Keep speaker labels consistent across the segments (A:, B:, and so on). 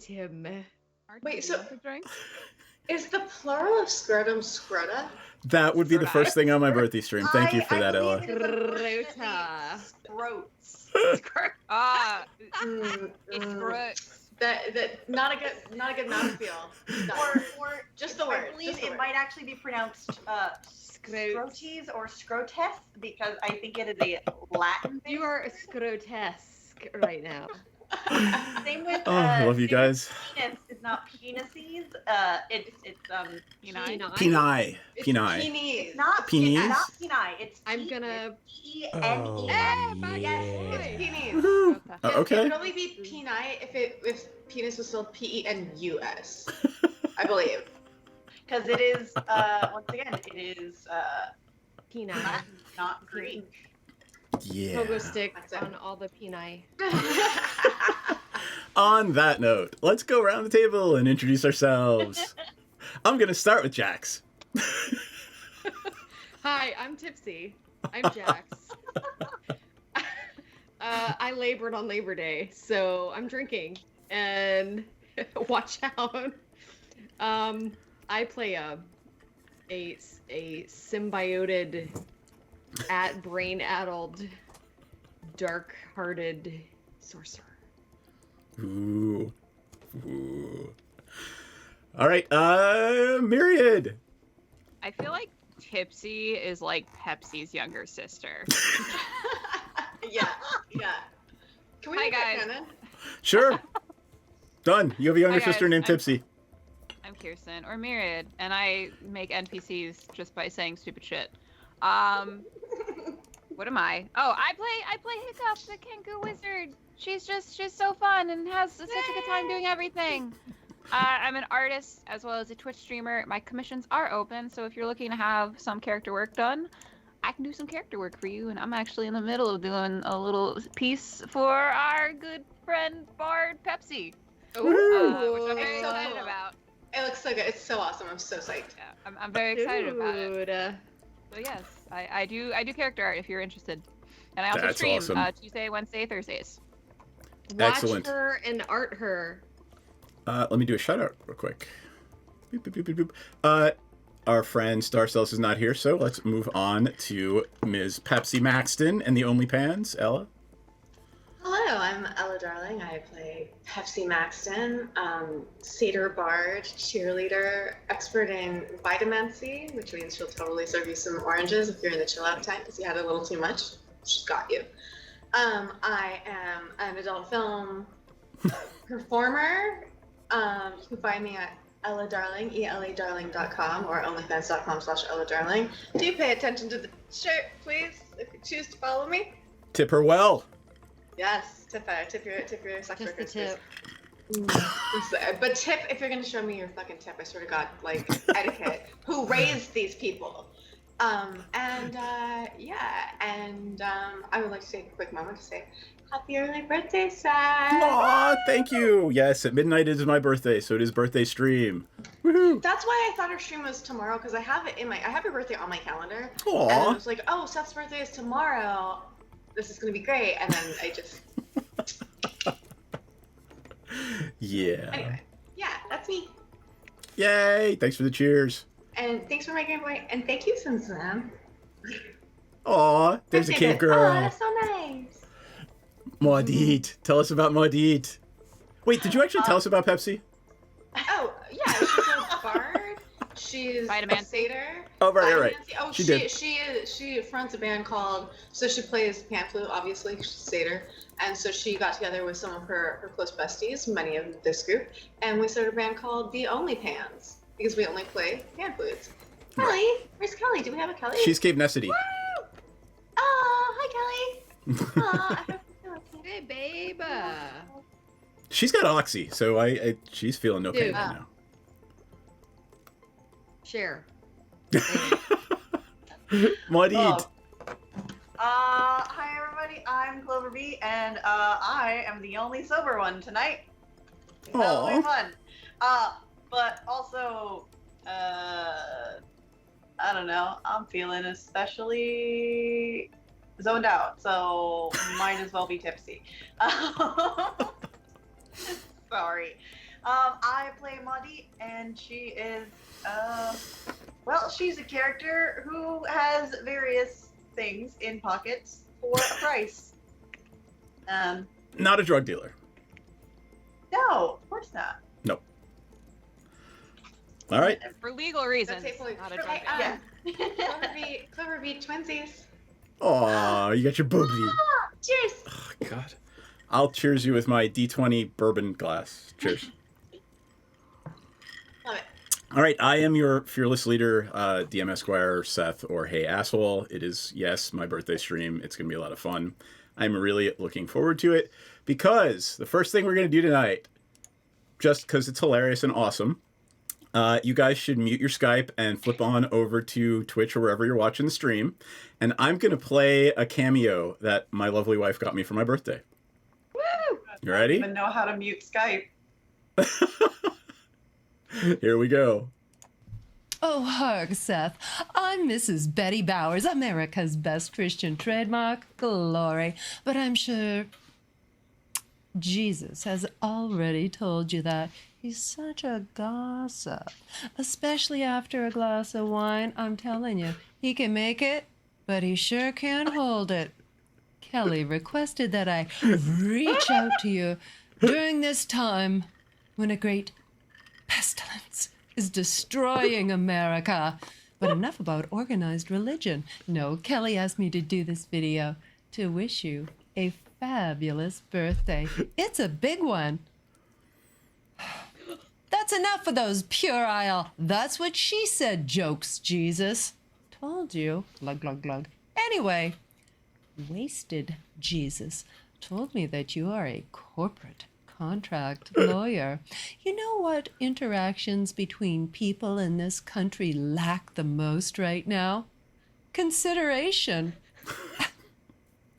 A: Scrotum.
B: Wait, so
C: drink?
B: is the plural of scrotum scrota?
D: That would be the first thing on my birthday stream. Thank you for that, Ella.
A: Scrota.
E: Scrotes.
C: It's gross.
B: That not a good mouthfeel.
E: Or
B: just the
E: I
B: word.
E: believe
B: Just the
E: it
B: word.
E: might actually be pronounced scrotes or scrotes because I think it is a Latin thing.
A: You are grotesque right now.
E: Same with
D: I love you
E: same with
D: guys.
E: Penis is not penises. It's
C: Peni.
D: Penai.
B: It's
D: Penai.
B: penis.
E: It's not
D: Penis?
E: It's not peni. It's
A: I'm gonna-
E: P-E-N-E.
D: Oh,
B: It's
D: yeah.
B: penis.
D: Woohoo.
B: It
D: Okay.
B: would only be penai if penis was spelled P-E-N-U-S. I believe.
E: Because it is once again it is
A: Peni.
E: Latin, not Greek.
D: Yeah.
A: Pogo stick
B: That's it.
A: on all the peni.
D: On that note, let's go around the table and introduce ourselves. I'm going to start with Jax.
A: Hi, I'm Tipsy. I'm Jax. I labored on Labor Day, so I'm drinking. And watch out. I play a symbioted, brain-addled, dark-hearted sorcerer.
D: Ooh. Ooh. All right, Myriad.
C: I feel like Tipsy is like Pepsi's younger sister.
B: Yeah. Can we
C: Hi,
B: make that
C: guys.
B: canon?
D: Sure. Done. You have a younger
C: Hi,
D: sister
C: guys.
D: named Tipsy.
C: I'm Kirsten, or Myriad, and I make NPCs just by saying stupid shit. What am I? Oh, I play Hiccup, the Kenku wizard. She's so fun and has such a good time doing everything. I'm an artist as well as a Twitch streamer. My commissions are open, so if you're looking to have some character work done, I can do some character work for you. And I'm actually in the middle of doing a little piece for our good friend Bard Pepsi, which I'm very
B: so
C: excited
B: cool.
C: about.
B: It looks so good. It's so awesome. I'm so psyched.
C: Yeah, I'm very excited about it.
A: Dude.
C: So yes, I do character art if you're interested, and I also
D: That's
C: stream
D: awesome.
C: Tuesday, Wednesday, Thursdays.
A: Watch
D: Excellent.
A: her and art her.
D: Let me do a shout out real quick. Boop, boop, boop, boop, boop. Our friend Star Cells is not here, so let's move on to Ms. Pepsi Maxton and the OnlyPans. Ella?
B: Hello, I'm Ella Darling. I play Pepsi Maxton, satyr bard, cheerleader, expert in vitamancy, which means she'll totally serve you some oranges if you're in the chill out time because you had a little too much. She's got you. I am an adult film performer. You can find me at Ella Darling, eladarling.com or onlyfans.com/Ella Darling. Do pay attention to the shirt, please, if you choose to follow me.
D: Tip her well.
B: Yes, tip your sex
A: Just the
B: workers.
A: tip.
B: But tip if you're gonna show me your fucking tip. I swear to God, like etiquette. Who raised these people? I would like to take a quick moment to say happy early birthday, Seth.
D: Aw, thank you. Yes, at midnight is my birthday, so it is birthday stream. Woohoo.
B: That's why I thought our stream was tomorrow because I have your birthday on my calendar.
D: Aw.
B: And I was like, oh, Seth's birthday is tomorrow. This is gonna be great. And then I just
D: Yeah.
B: anyway. Yeah, that's me.
D: Yay. Thanks for the cheers.
B: And thanks for making it. And thank you, Sam.
D: Aw, there's a cave
B: Oh,
D: girl.
B: that's so nice.
D: Maudit. Tell us about Maudit. Wait, did you actually tell us about Pepsi?
B: Oh, yeah, she's a bard. She's a
C: Vitamancy.
B: satyr.
D: Oh, right.
B: Vitamancy. Oh,
D: She
B: she
D: did.
B: she fronts a band called. So she plays pan flute, obviously. She's a satyr, and so she got together with some of her close besties, many of this group, and we started a band called The Only Pans because we only play pan flutes. Kelly, where's Kelly? Do we have a Kelly?
D: She's Cave Nessity.
B: Woo! Oh, hi Kelly. Aw, I hope you're okay.
A: Hey, babe.
D: She's got Oxy, so she's feeling okay
A: Dude.
D: right now.
A: Share.
D: Maudit.
E: Hi everybody, I'm Clover B, and I am the only sober one tonight. That'll be
D: Aw.
E: fun. But also, I don't know, I'm feeling especially zoned out, so might as well be tipsy. Sorry. I play Maudie, and she is, well, she's a character who has various things in pockets for a price.
D: Not a drug dealer.
E: No, of course not.
D: Nope. All right.
C: For legal reasons.
B: That's totally
C: Not a
B: true.
C: drug
B: Hey,
C: dealer.
B: Clover beat twinsies.
D: Aw, you got your boobie.
B: Ah, cheers.
D: Oh, God. I'll cheers you with my D20 bourbon glass. Cheers.
B: Love it.
D: All right, I am your fearless leader, DM Esquire, Seth, or Hey Asshole. It is, yes, my birthday stream. It's going to be a lot of fun. I'm really looking forward to it because the first thing we're going to do tonight, just because it's hilarious and awesome, you guys should mute your Skype and flip on over to Twitch or wherever you're watching the stream. And I'm going to play a cameo that my lovely wife got me for my birthday.
E: Woo!
D: You ready?
E: I don't even know how to mute Skype.
D: Here we go.
F: Oh, hark, Seth. I'm Mrs. Betty Bowers, America's best Christian trademark. Glory. But I'm sure Jesus has already told you that. He's such a gossip. Especially after a glass of wine. I'm telling you, he can make it, but he sure can't hold it. Kelly requested that I reach out to you during this time when a great pestilence is destroying America. But enough about organized religion. No, Kelly asked me to do this video to wish you a fabulous birthday. It's a big one. That's enough of those puerile, that's what she said jokes, Jesus. Told you. Glug, glug, glug. Anyway, wasted Jesus told me that you are a corporate contract lawyer. You know what interactions between people in this country lack the most right now? Consideration.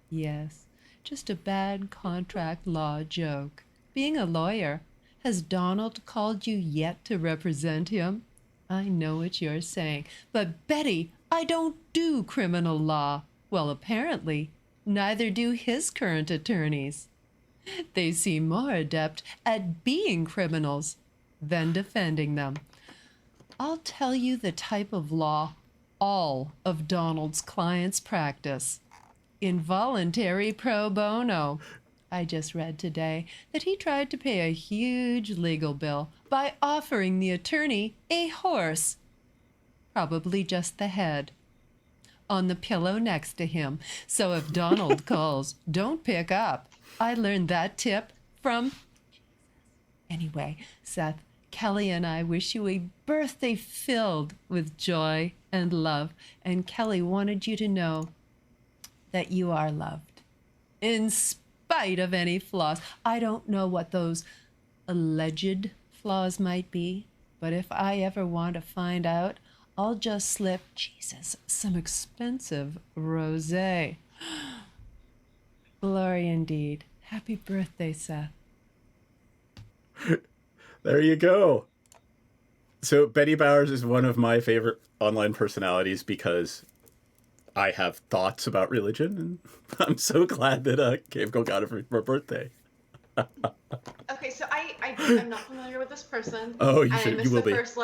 F: Yes, just a bad contract law joke. Being a lawyer, has Donald called you yet to represent him? I know what you're saying, but Betty, I don't do criminal law. Well, apparently, neither do his current attorneys. They seem more adept at being criminals than defending them. I'll tell you the type of law all of Donald's clients practice. Involuntary pro bono. I just read today that he tried to pay a huge legal bill by offering the attorney a horse, probably just the head, on the pillow next to him. So if Donald calls, don't pick up. I learned that tip from... Anyway, Seth, Kelly and I wish you a birthday filled with joy and love. And Kelly wanted you to know that you are loved. In spite of any flaws. I don't know what those alleged flaws might be, but if I ever want to find out, I'll just slip, Jesus, some expensive rosé. Glory indeed. Happy birthday, Seth.
D: There you go. So Betty Bowers is one of my favorite online personalities because I have thoughts about religion, and I'm so glad that Cave Girl got it for her birthday.
B: Okay, so I'm not familiar with this person.
D: Oh, you
B: I
D: should.
B: missed
D: You will
B: the
D: be.
B: first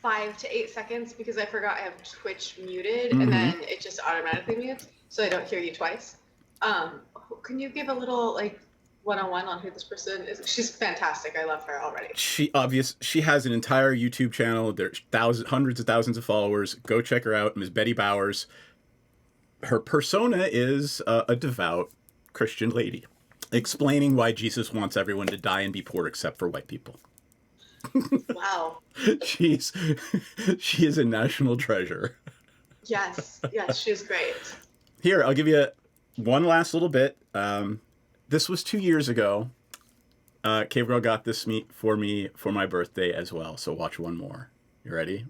B: 5 to 8 seconds because I forgot I have Twitch muted,
D: Mhm.
B: and then it just automatically mutes, so I don't hear you twice. Can you give a little one-on-one on who this person is? She's fantastic. I love her already.
D: She has an entire YouTube channel. There's hundreds of thousands of followers. Go check her out, Ms. Betty Bowers. Her persona is a devout Christian lady, explaining why Jesus wants everyone to die and be poor except for white people.
B: Wow.
D: She is a national treasure.
B: Yes, she's great.
D: Here, I'll give you one last little bit. This was 2 years ago. Cave Girl got this for me for my birthday as well. So watch one more. You ready?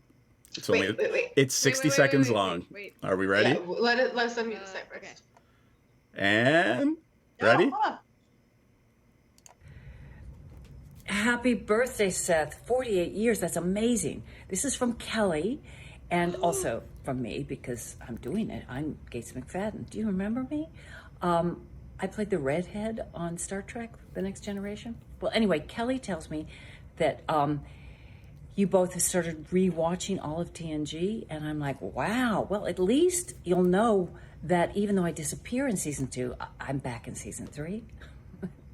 D: It's only
B: Wait.
D: it's 60 seconds long. Are we ready?
B: Yeah, let us unmute the site first.
A: Okay.
D: And ready?
E: Oh, hold on.
G: Happy birthday, Seth. 48 years. That's amazing. This is from Kelly and also from me because I'm doing it. I'm Gates McFadden. Do you remember me? I played the redhead on Star Trek, The Next Generation. Well, anyway, Kelly tells me that you both have started rewatching all of TNG, and I'm like, wow. Well, at least you'll know that even though I disappear in season 2, I'm back in season 3.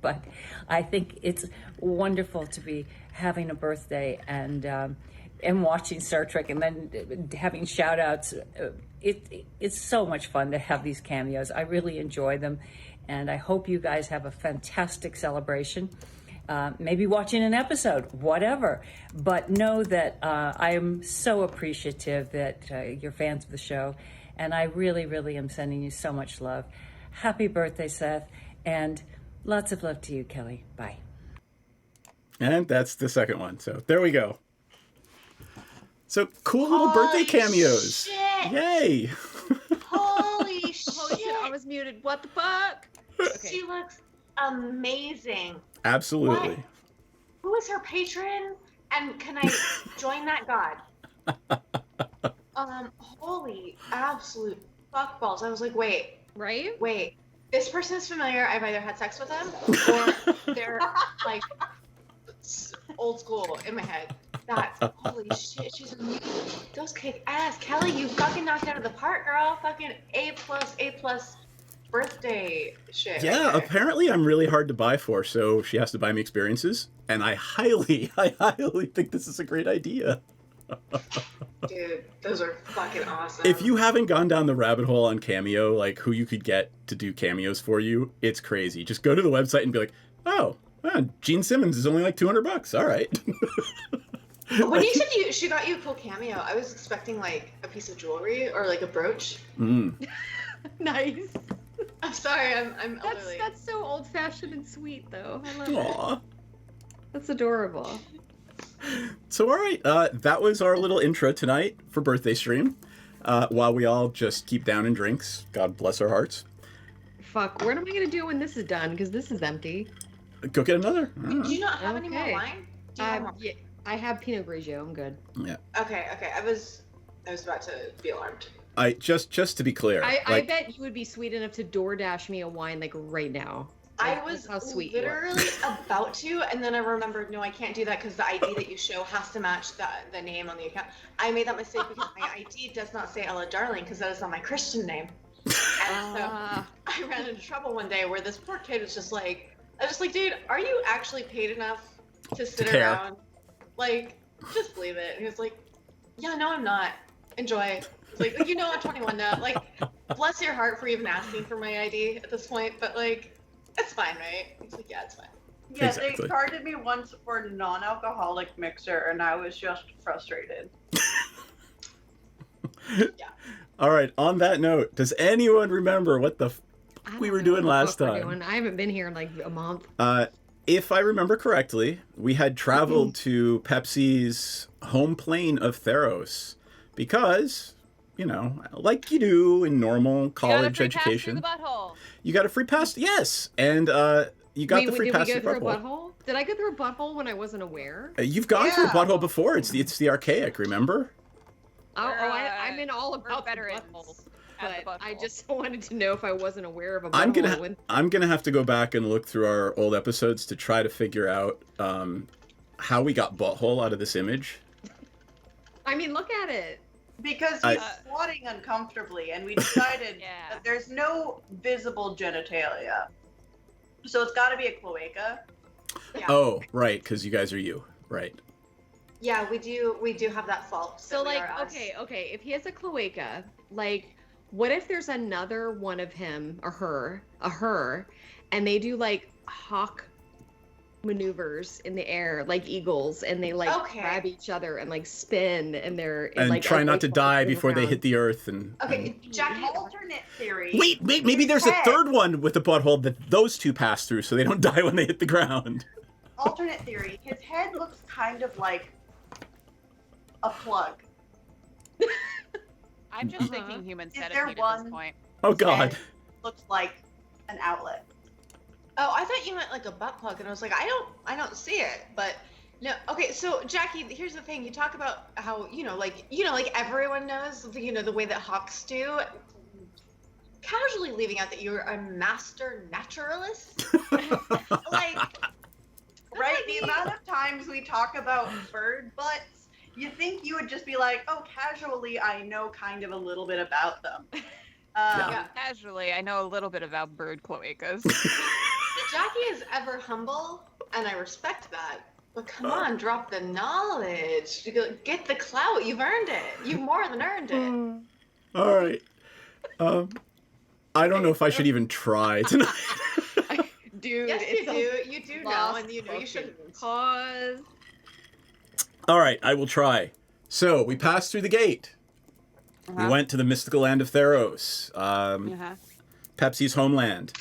G: But I think it's wonderful to be having a birthday and watching Star Trek, and then having shout outs. It's so much fun to have these cameos. I really enjoy them, and I hope you guys have a fantastic celebration. Maybe watching an episode, whatever. But know that I am so appreciative that you're fans of the show, and I really, really am sending you so much love. Happy birthday, Seth, and lots of love to you, Kelly. Bye.
D: And that's the second one. So there we go. So cool little birthday cameos.
B: Shit.
D: Yay.
B: Holy
A: Holy shit, I was muted. What the fuck? Okay.
B: She looks amazing.
D: Absolutely.
B: What? Who is her patron? And can I join that god? Holy absolute fuckballs. I was like, wait.
A: Right?
B: This person is familiar. I've either had sex with them or they're like old school in my head. Holy shit, she's amazing. Those kick ass. Kelly, you fucking knocked out of the park, girl. Fucking A+ birthday shit.
D: Yeah,
B: right
D: apparently I'm really hard to buy for, so she has to buy me experiences. And I highly think this is a great idea.
B: Dude, those are fucking awesome.
D: If you haven't gone down the rabbit hole on Cameo, like who you could get to do cameos for you, it's crazy. Just go to the website and be like, oh, Gene Simmons is only like $200. All right.
B: When you said she got you a cool cameo, I was expecting like a piece of jewelry or like a brooch.
A: Nice.
B: I'm sorry, I'm elderly.
A: That's so old-fashioned and sweet, though. I love
D: Aw.
A: it. That's adorable.
D: So, all right, that was our little intro tonight for birthday stream. While we all just keep down in drinks, God bless our hearts.
A: Fuck, what am I gonna do when this is done? Because this is empty.
D: Go get another.
B: Do you not have any more
A: Okay.
B: wine? Do you have more?
A: Yeah, I have Pinot Grigio. I'm good.
D: Yeah.
B: Okay. I was about to be alarmed.
D: I just to be clear.
A: I bet you would be sweet enough to DoorDash me a wine like right now.
B: I
A: Like,
B: was
A: that's how sweet you are.
B: literally about to, and then I remembered, no, I can't do that because the ID that you show has to match the name on the account. I made that mistake because my ID does not say Ella Darling because that is not my Christian name. And so I ran into trouble one day where this poor kid was just like, I was just like, dude, are you actually paid enough to sit
D: care.
B: around? Like, just believe it. And he was like, yeah, no, I'm not. Enjoy. Like, you know I'm 21 now. Like, bless your heart for even asking for my ID at this point, but like, it's fine, right? He's like, yeah, it's fine.
E: Yeah,
D: Exactly.
E: they carded me once for a non-alcoholic mixer, and I was just frustrated.
B: Yeah.
D: All right, on that note, does anyone remember what the
A: I
D: we
A: don't
D: were
A: know
D: doing
A: what the
D: last
A: fuck we're
D: time?
A: doing. I haven't been here in like a month.
D: If I remember correctly, we had traveled to Pepsi's home plane of Theros because, you know, like you do in normal college education,
C: You got a free pass through the butthole.
D: you got a free pass. Yes, and you got the free
A: did
D: pass
A: we go
D: through
A: through a
D: butthole.
A: butthole? Did I go through a butthole when I wasn't aware?
D: You've gone through a
E: Yeah.
D: butthole before. It's the archaic. Remember?
A: I'm in all
C: we're
A: about the
C: veterans
A: buttholes,
C: at the
A: but I
C: butthole.
A: just wanted to know if I wasn't aware of a butthole.
D: I'm gonna have to go back and look through our old episodes to try to figure out how we got butthole out of this image.
A: I mean, look at it.
E: Because
D: I-
E: he's squatting uncomfortably, and we decided
C: Yeah.
E: that there's no visible genitalia. So it's got to be a cloaca.
B: Yeah.
D: Oh, right, because you guys are you, right?
B: Yeah, we do have that fault.
A: So
B: that we
A: like,
B: are us.
A: okay, if he has a cloaca, like, what if there's another one of him or her, and they do like hawk maneuvers in the air like eagles, and they like
B: Okay.
A: grab each other and like spin, and they're
D: And
A: like
D: try
A: as
D: not
A: they
D: to
A: fall
D: die
A: to the
D: before they
A: ground.
D: hit the earth. And
B: Okay, Jackie.
E: Alternate theory.
D: wait, maybe there's a
E: Head.
D: third one with a butthole that those two pass through, so they don't die when they hit the ground.
E: Alternate theory. His head looks kind of like a plug.
C: I'm just thinking human
E: there
C: centipede at
E: one-
C: this point.
D: Oh
E: His
D: God.
E: head looks like an outlet.
B: Oh, I thought you meant like a butt plug, and I was like, I don't see it, but no. Okay, so Jackie, here's the thing. You talk about how like everyone knows, the way that hawks do. Casually leaving out that you're a master naturalist. Like,
E: right? The amount of times we talk about bird butts, you think you would just be like, oh, casually, I know kind of a little bit about them.
C: Yeah. Casually, I know a little bit about bird cloacas.
B: Jackie is ever humble, and I respect that. But come on, drop the knowledge. Get the clout. You've earned it. You've more than earned it.
D: All right. I don't know if I should even try tonight.
A: Dude,
B: Yes,
A: it's
B: you do. You do know, and you know you shouldn't.
A: Pause.
D: All right, I will try. So we passed through the gate. We went to the mystical land of Theros, Pepsi's homeland,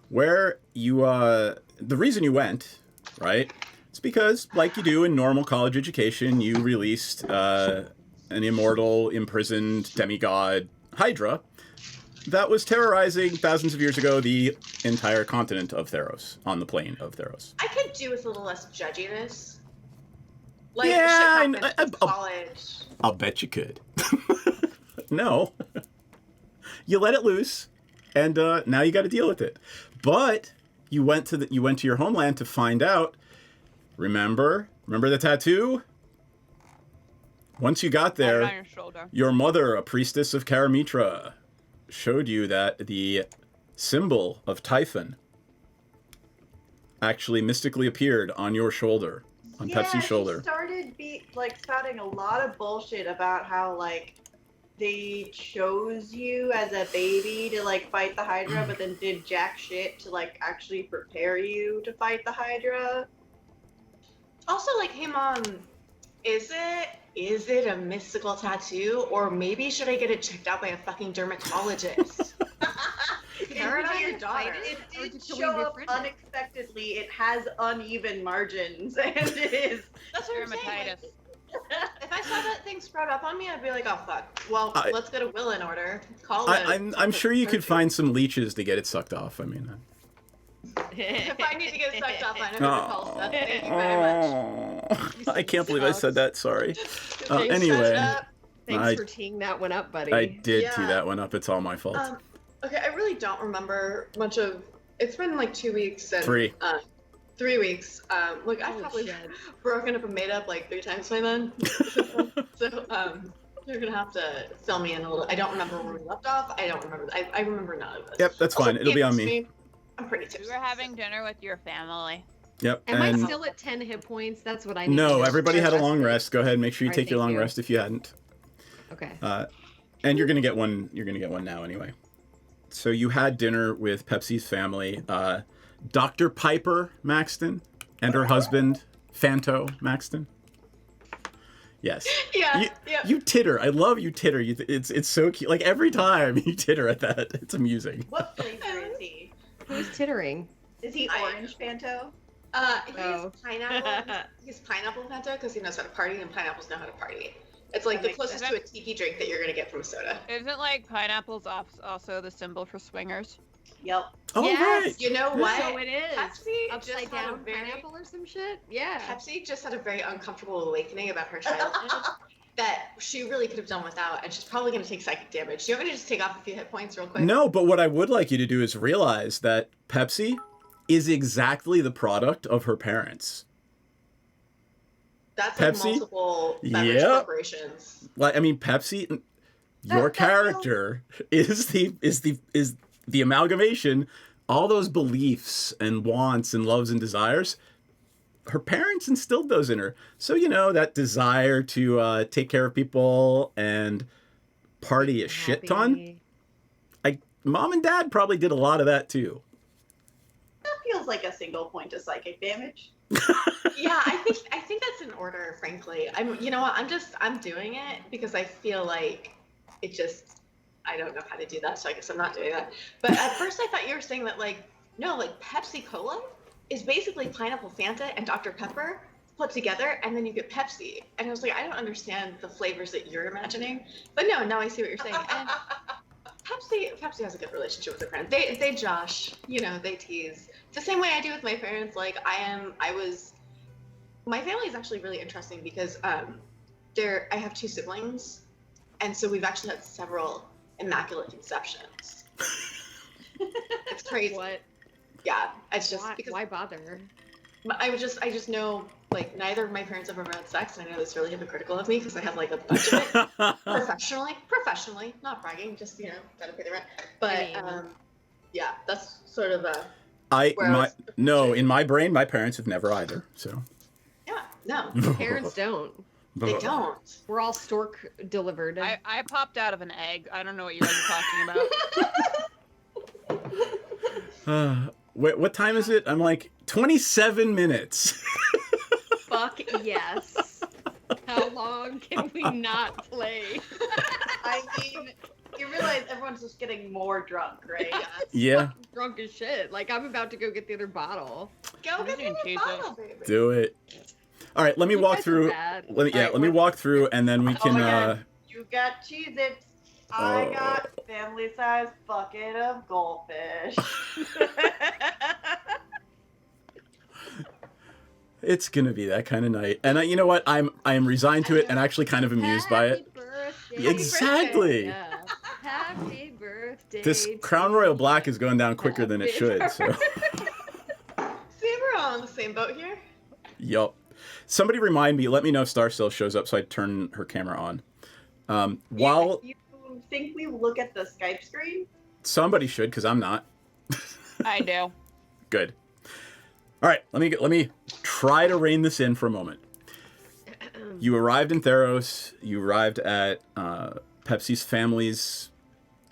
D: where you. The reason you went, right? It's because, like you do in normal college education, you released an immortal, imprisoned demigod Hydra that was terrorizing thousands of years ago the entire continent of Theros, on the plane of Theros.
B: I could do with a little less judginess. Like,
D: Yeah,
B: shit happened in college.
D: I'll bet you could. No. You let it loose, and now you got to deal with it. But you went to your homeland to find out. Remember the tattoo? Once you got there,
C: on your shoulder.
D: Your mother, a priestess of Karamitra, showed you that the symbol of Typhon actually mystically appeared on your shoulder, on Pepsi's shoulder.
E: She started spouting a lot of bullshit about how they chose you as a baby to fight the Hydra, but then did jack shit to actually prepare you to fight the Hydra.
B: Also, hey mom, is it a mystical tattoo, or maybe should I get it checked out by a fucking dermatologist? Parent on your daughter.
E: It did show up unexpectedly. It has uneven margins, and it is.
B: That's what I'm saying.
C: Dermatitis.
B: If I saw that thing sprout up on me, I'd be like, oh fuck. Well, let's get a will in order.
D: I'm sure you could find some leeches to get it sucked off. I mean.
B: If I need to get sucked off, I know who to call Seth. Thank you very much.
D: I can't believe I said that. Sorry. Anyway.
A: Thanks for teeing that one up, buddy.
D: I did tee that one up. It's all my fault.
B: Okay, I really don't remember much of. It's been 2 weeks. And,
D: 3.
B: 3 weeks. I've probably broken up and made up 3 times by then. So you're gonna have to fill me in a little. I don't remember where we left off. I don't remember. I remember none of this.
D: Yep, that's fine. It'll be on me.
B: I'm pretty tipsy.
C: We were having dinner with your family.
D: Yep.
A: Am I still at 10 hit points? That's what I need.
D: No, everybody had a long rest. Go ahead, make sure you take your long rest if you hadn't.
A: Okay.
D: And you're gonna get one. You're gonna get one now anyway. So you had dinner with Pepsi's family, Dr. Piper Maxton and her husband, Fanto Maxton. Yes.
B: Yeah.
D: You titter. I love you titter. It's so cute. Every time you titter at that, it's amusing.
E: What flavor is he?
A: Who's tittering?
E: Is he orange Fanto?
B: He's pineapple. He's pineapple Fanto because he knows how to party, and pineapples know how to party. It's the closest to a tiki drink that you're gonna get from a soda.
C: Isn't pineapples also the symbol for swingers?
E: Yep.
D: Oh,
A: yes.
D: right.
B: You know what?
A: So it is.
B: Pepsi
A: upside down pineapple or some shit. Yeah.
B: Pepsi just had a very uncomfortable awakening about her childhood that she really could have done without, and she's probably gonna take psychic damage. Do you want me to just take off a few hit points real quick?
D: No, but what I would like you to do is realize that Pepsi is exactly the product of her parents.
B: That's
D: Pepsi?
B: Multiple beverage corporations.
D: Pepsi, your character is the amalgamation, all those beliefs and wants and loves and desires. Her parents instilled those in her. So, that desire to take care of people and party a shit ton. Mom and Dad probably did a lot of that too.
E: That feels like a single point of psychic damage.
B: Yeah, I think that's in order, frankly. You know what? I'm doing it because I feel like it just, I don't know how to do that, so I guess I'm not doing that. But at first I thought you were saying that Pepsi Cola is basically pineapple Fanta and Dr. Pepper put together, and then you get Pepsi. And I was like, I don't understand the flavors that you're imagining. But no, now I see what you're saying. And Pepsi has a good relationship with their friends. They josh, they tease. It's the same way I do with my parents. My family is actually really interesting because I have 2 siblings, and so we've actually had several immaculate conceptions. It's crazy.
A: What?
B: Yeah, it's just
A: Why bother?
B: But I just know, like, neither of my parents ever had sex, and I know that's really hypocritical of me because I have, like, a bunch of it professionally, not bragging, just, you know, gotta pay the rent. But, yeah, that's sort of
D: in my brain, my parents have never either, so.
B: Yeah, no.
A: Parents don't.
B: They don't.
A: We're all stork delivered.
C: I popped out of an egg. I don't know what you guys are talking about.
D: What time is it? I'm like, 27 minutes.
A: Fuck yes. How long can we not play?
E: I mean, you realize everyone's just getting more drunk, right?
D: Yeah.
A: Drunk as shit. Like, I'm about to go get the other bottle.
B: Go get the other bottle, baby.
D: Do it. All right, let me walk through. Let me walk through, and then we can.
E: Oh my God. You got Cheez-Its. I got family-sized bucket of goldfish.
D: It's gonna be that kind of night, and you know what? I am resigned to it, and actually kind of amused by it.
A: Birthday.
D: Exactly.
A: Yeah. Happy birthday.
D: This Crown Royal Black is going down quicker than it should. So.
B: See, we're all on the same boat here.
D: Yup. Somebody remind me. Let me know if Star still shows up so I turn her camera on. While
E: you think we look at the Skype screen?
D: Somebody should, because I'm not.
C: I do.
D: Good. All right, let me try to rein this in for a moment. You arrived in Theros. You arrived at Pepsi's family's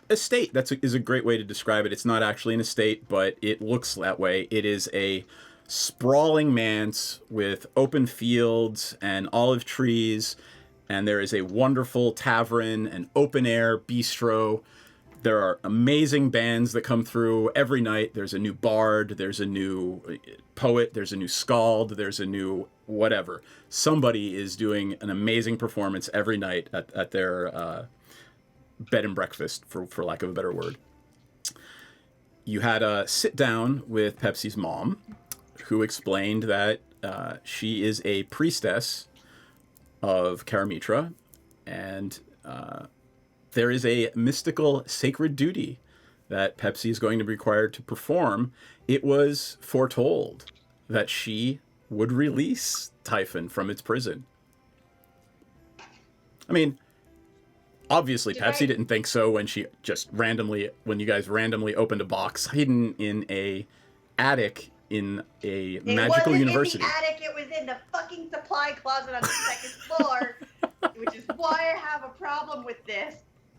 D: estate. Is a great way to describe it. It's not actually an estate, but it looks that way. It is a sprawling manse with open fields and olive trees, and there is a wonderful tavern, an open-air bistro. There are amazing bands that come through every night. There's a new bard, there's a new poet, there's a new skald, there's a new whatever. Somebody is doing an amazing performance every night at their bed and breakfast, for lack of a better word. You had a sit down with Pepsi's mom, who explained that she is a priestess of Karamitra, and there is a mystical sacred duty that Pepsi is going to be required to perform. It was foretold that she would release Typhon from its prison. I mean, obviously Pepsi didn't think so when you guys randomly opened a box hidden in a attic in a magical university.
E: It wasn't in the attic, it was in the fucking supply closet on the second floor, which is why I have a problem with this.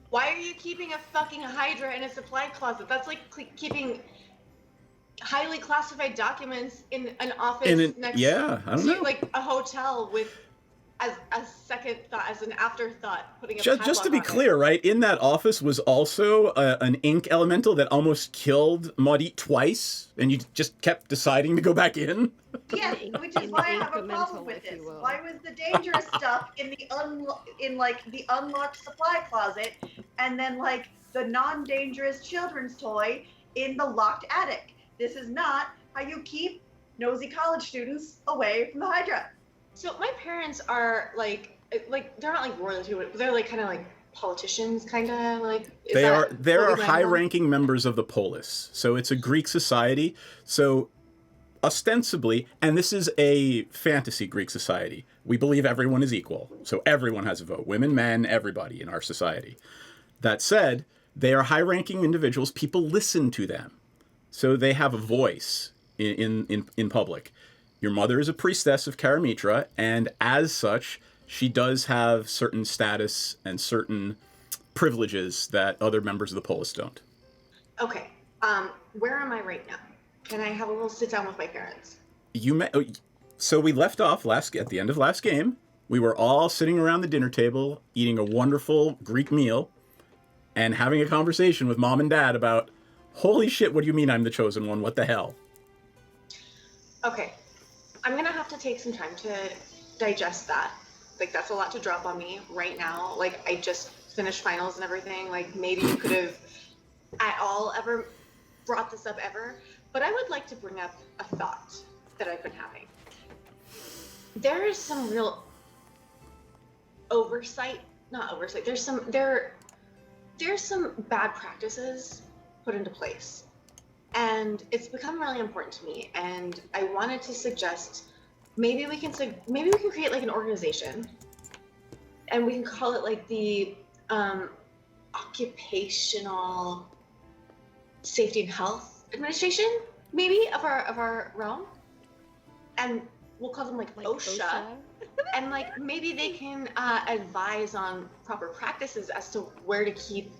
B: Why are you keeping a fucking Hydra in a supply closet? That's like keeping highly classified documents in an office next to like a hotel with as a second thought, as an afterthought, putting a
D: just to be clear, right? In that office was also an ink elemental that almost killed Maudit twice, and you just kept deciding to go back in.
E: Yeah, which is why I have a problem with this. Why was the dangerous stuff in the unlocked supply closet, and then like the non-dangerous children's toy in the locked attic? This is not how you keep nosy college students away from the Hydra.
B: So my parents are like they're not like royalty, but they're like kind of like politicians, kind of like.
D: They are high-ranking members of the polis, so it's a Greek society. So ostensibly, and this is a fantasy Greek society, we believe everyone is equal, so everyone has a vote, women, men, everybody in our society. That said, they are high-ranking individuals. People listen to them, so they have a voice in public. Your mother is a priestess of Karamitra, and as such, she does have certain status and certain privileges that other members of the polis don't.
B: Okay, where am I right now? Can I have a little sit down with my parents?
D: So we left off at the end of last game. We were all sitting around the dinner table, eating a wonderful Greek meal, and having a conversation with Mom and Dad about, holy shit, what do you mean I'm the chosen one? What the hell?
B: Okay. I'm gonna have to take some time to digest that. Like, that's a lot to drop on me right now. Like, I just finished finals and everything. Like, maybe you could have at all ever brought this up ever. But I would like to bring up a thought that I've been having. There is some real not oversight. There's some bad practices put into place. And it's become really important to me. And I wanted to suggest maybe we can create like an organization, and we can call it like the Occupational Safety and Health Administration, maybe of our realm, and we'll call them like OSHA. And like maybe they can advise on proper practices as to where to keep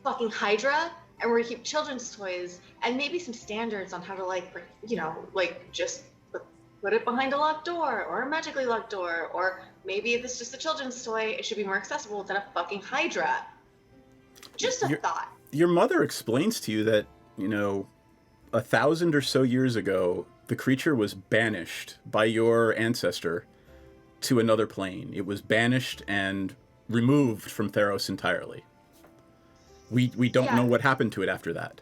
B: fucking Hydra and where to keep children's toys, and maybe some standards on how to like, you know, like just put it behind a locked door or a magically locked door, or maybe if it's just a children's toy, it should be more accessible than a fucking Hydra. Just a thought.
D: Your mother explains to you that, you know, 1,000 or so years ago, the creature was banished by your ancestor to another plane. It was banished and removed from Theros entirely. We don't know what happened to it after that.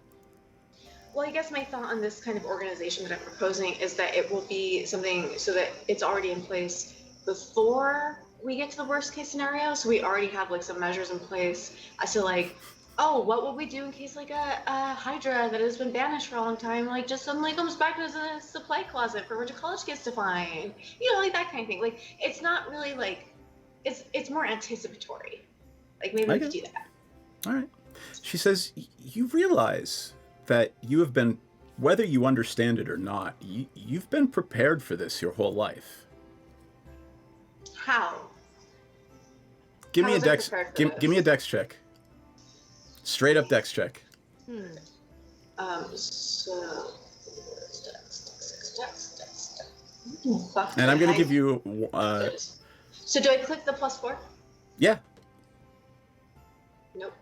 B: Well, I guess my thought on this kind of organization that I'm proposing is that it will be something so that it's already in place before we get to the worst case scenario. So we already have like some measures in place as to like, oh, what will we do in case like a Hydra that has been banished for a long time, like just suddenly comes back as a supply closet for a bunch of college kids to find, you know, like that kind of thing. Like it's not really like, it's more anticipatory. Like maybe we could do that.
D: All right. She says, you realize that you have been, whether you understand it or not, you've been prepared for this your whole life.
B: How?
D: Give me a dex. Give me a dex check. Straight up dex check.
B: So dex.
D: And I'm gonna give you.
B: So do I click the +4?
D: Yeah.
B: Nope.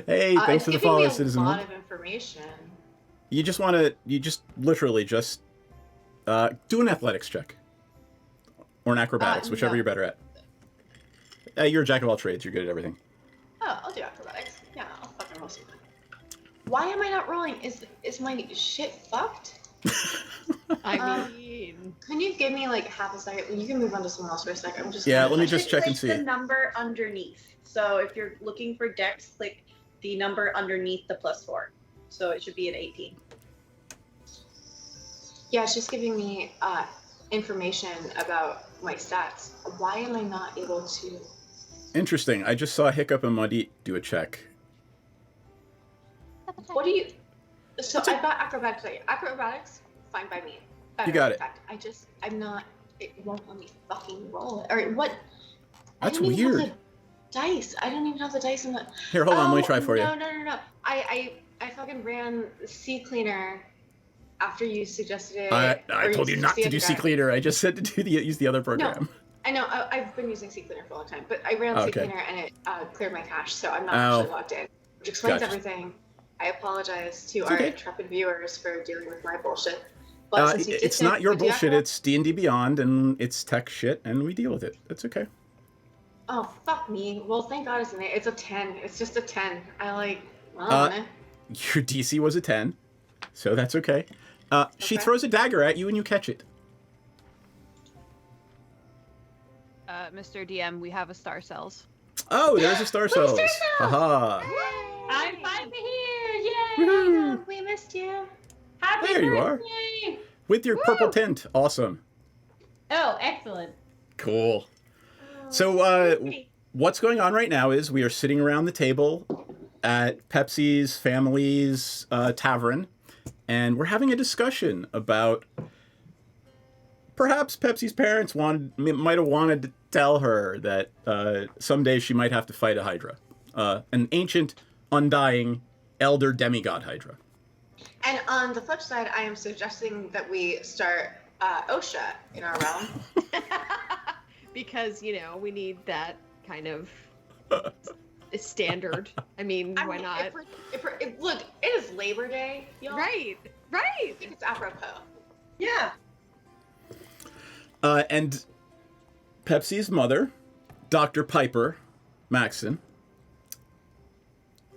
D: Hey, thanks for the follow, Citizen.
B: A lot of information.
D: You just want to. You just literally just do an athletics check or an acrobatics, whichever
B: no.
D: you're better at. You're a jack of all trades. You're good at everything.
B: Oh, I'll do acrobatics. Yeah, I'll fucking roll something. Why am I not rolling? Is my shit fucked?
A: I mean,
B: can you give me like half a second? You can move on to someone else for a second. I'm just
D: let me just check and see.
E: The number underneath. So if you're looking for dex, click the number underneath the +4. So it should be an 18.
B: Yeah, it's just giving me information about my stats. Why am I not able to?
D: Interesting. I just saw Hiccup and Muddy do a check.
B: What do you? So I've got acrobatics. Acrobatics, fine by me.
D: You got it.
B: In fact, I'm not. It won't let me fucking roll it. Or what?
D: That's
B: I don't even
D: weird.
B: have the dice. I don't even have the dice in the.
D: Here, hold on. Let me try for you.
B: No. I fucking ran Sea Cleaner after you suggested it.
D: I told you not to do Sea Cleaner. I just said to use the other program.
B: No, I know. I've been using Sea Cleaner for a long time, but I ran Sea Cleaner and it cleared my cache, so I'm not actually logged in, which explains everything. I apologize to our intrepid viewers for dealing with my bullshit. But
D: it's not your bullshit. It's D&D Beyond, and it's tech shit, and we deal with it. That's okay.
B: Oh, fuck me. Well, thank God it's in there. It's a 10. It's just a 10. I don't know.
D: Your DC was a 10, so that's okay. She throws a dagger at you, and you catch it.
C: Mr. DM, we have a Star Cells.
D: Oh, there's a Star Cells. Haha.
H: I'm finally here! Yay!
D: Woohoo.
B: We missed you.
H: Happy
D: There you are.
H: birthday!
D: With your purple tint. Awesome.
H: Oh, excellent.
D: Cool. So, what's going on right now is we are sitting around the table at Pepsi's family's tavern, and we're having a discussion about perhaps Pepsi's parents might have wanted to tell her that someday she might have to fight a Hydra, an ancient, undying, elder demigod Hydra.
B: And on the flip side, I am suggesting that we start OSHA in our realm.
A: because, you know, we need that kind of standard. I mean, why not?
B: Look, it is Labor Day, y'all.
A: Right.
B: I think it's apropos.
E: Yeah.
D: And Pepsi's mother, Dr. Piper Maxton,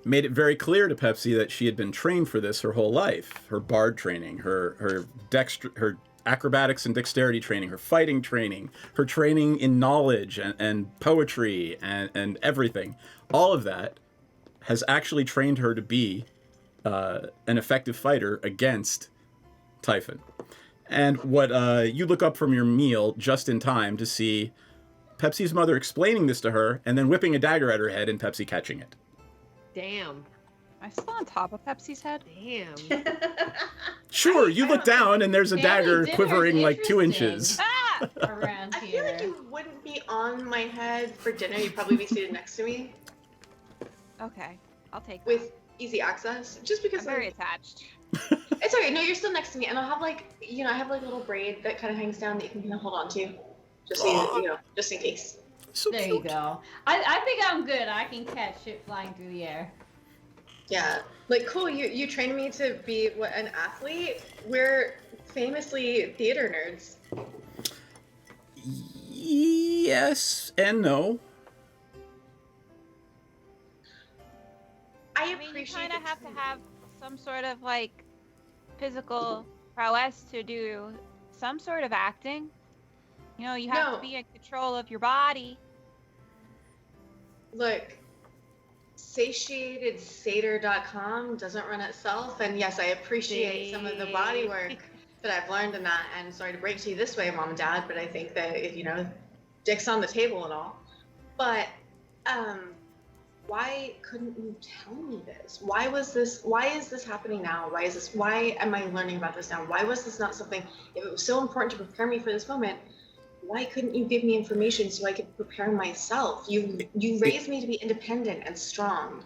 D: made it very clear to Pepsi that she had been trained for this her whole life. Her bard training, her acrobatics and dexterity training, her fighting training, her training in knowledge and poetry and everything. All of that has actually trained her to be an effective fighter against Typhon. And what you look up from your meal just in time to see Pepsi's mother explaining this to her and then whipping a dagger at her head and Pepsi catching it.
A: Damn.
C: Am I still on top of Pepsi's head?
A: Damn.
D: Sure, you look down and there's a
H: Family
D: dagger
H: dinner's
D: quivering like 2
H: interesting.
D: inches.
C: Ah!
H: Around
B: I feel
H: here.
B: like you wouldn't be on my head for dinner. You'd probably be seated next to me
C: Okay, I'll take that.
B: with easy access. Just because
C: I'm very
B: like,
C: attached.
B: it's okay. No, you're still next to me, and I'll have like I have like a little braid that kind of hangs down that you can kind of hold on to, just so just in case.
D: So
H: There
D: cute.
H: you go. I think I'm good. I can catch shit flying through the air.
B: Yeah, like cool. You trained me to be an athlete. We're famously theater nerds.
D: Yes and no.
B: I
C: I mean, you
B: appreciate
C: kind of
B: the
C: have to
B: training.
C: have some sort of like physical prowess to do some sort of acting. You know, you have
B: No.
C: to be in control of your body.
B: Look, satiatedsatyr.com doesn't run itself, and yes, I appreciate some of the body work that I've learned in that. And sorry to break it to you this way, Mom and Dad, but I think that dick's on the table and all. But why couldn't you tell me this? Why is this happening now? Why am I learning about this now? Why was this not something, if it was so important to prepare me for this moment, why couldn't you give me information so I could prepare myself? You raised me to be independent and strong,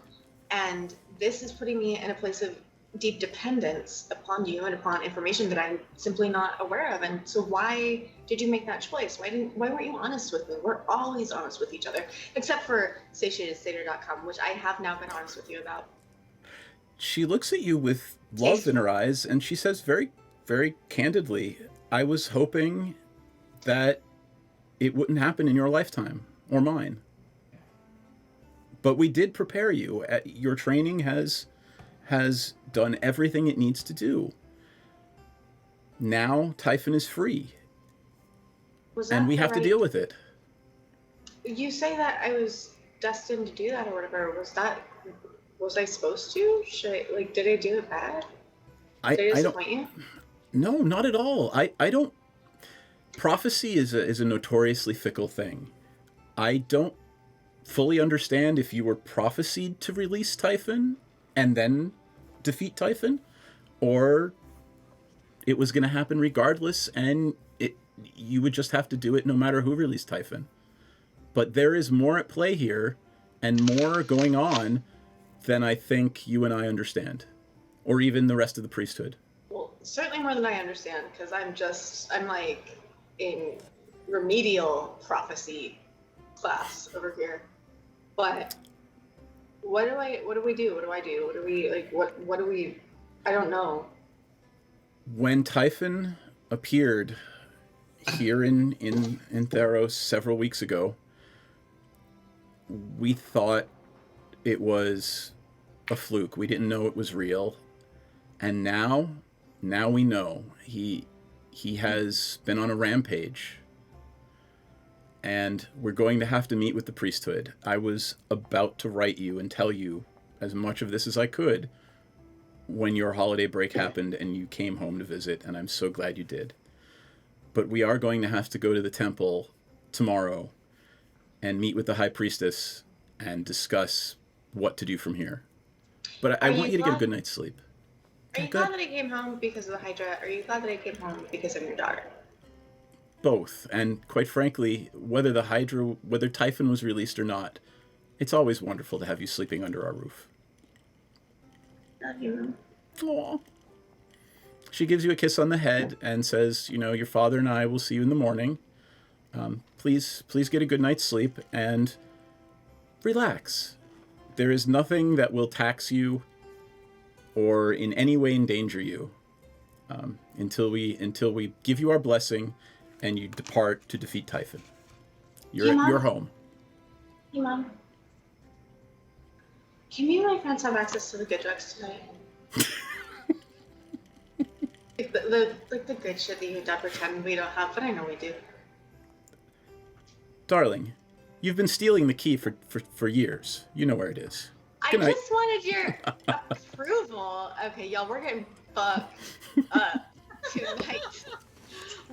B: and this is putting me in a place of deep dependence upon you and upon information that I'm simply not aware of. And so why did you make that choice? Why weren't you honest with me? We're always honest with each other, except for satiatedsatyr.com, which I have now been honest with you about.
D: She looks at you with love in her eyes and she says very, very candidly, I was hoping that it wouldn't happen in your lifetime or mine. But we did prepare you. Your training has done everything it needs to do. Now Typhon is free. And we have to deal with it.
B: You say that I was destined to do that or whatever. Was I supposed to? Did I do it bad? Did I disappoint you?
D: No, not at all. I don't. Prophecy is a notoriously fickle thing. I don't fully understand if you were prophesied to release Typhon and then defeat Typhon, or it was going to happen regardless, and you would just have to do it no matter who released Typhon. But there is more at play here, and more going on than I think you and I understand, or even the rest of the priesthood.
B: Well, certainly more than I understand, because I'm like in remedial prophecy class over here. But what do we do? What do I do? What do we, I don't know.
D: When Typhon appeared here in Theros several weeks ago, we thought it was a fluke. We didn't know it was real. And now we know. He has been on a rampage. And we're going to have to meet with the priesthood. I was about to write you and tell you as much of this as I could when your holiday break happened and you came home to visit, and I'm so glad you did. But we are going to have to go to the temple tomorrow and meet with the high priestess and discuss what to do from here. But I want you to get a good night's sleep.
B: Are you glad that I came home because of the Hydra? Or are you glad that I came home because of your daughter?
D: Both. And quite frankly, whether Typhon was released or not, it's always wonderful to have you sleeping under our roof.
B: Love you, Mom.
D: Aww. She gives you a kiss on the head and says, your father and I will see you in the morning. Please get a good night's sleep and relax. There is nothing that will tax you or in any way endanger you until we give you our blessing and you depart to defeat Typhon. You're home.
B: Hey, Mom. Can me and my friends have access to the good drugs tonight? the good shit that you don't pretend we don't have, but I know we do.
D: Darling, you've been stealing the key for years. You know where it is.
B: I
D: Good night.
B: just wanted your approval. Okay, y'all, we're getting fucked up tonight.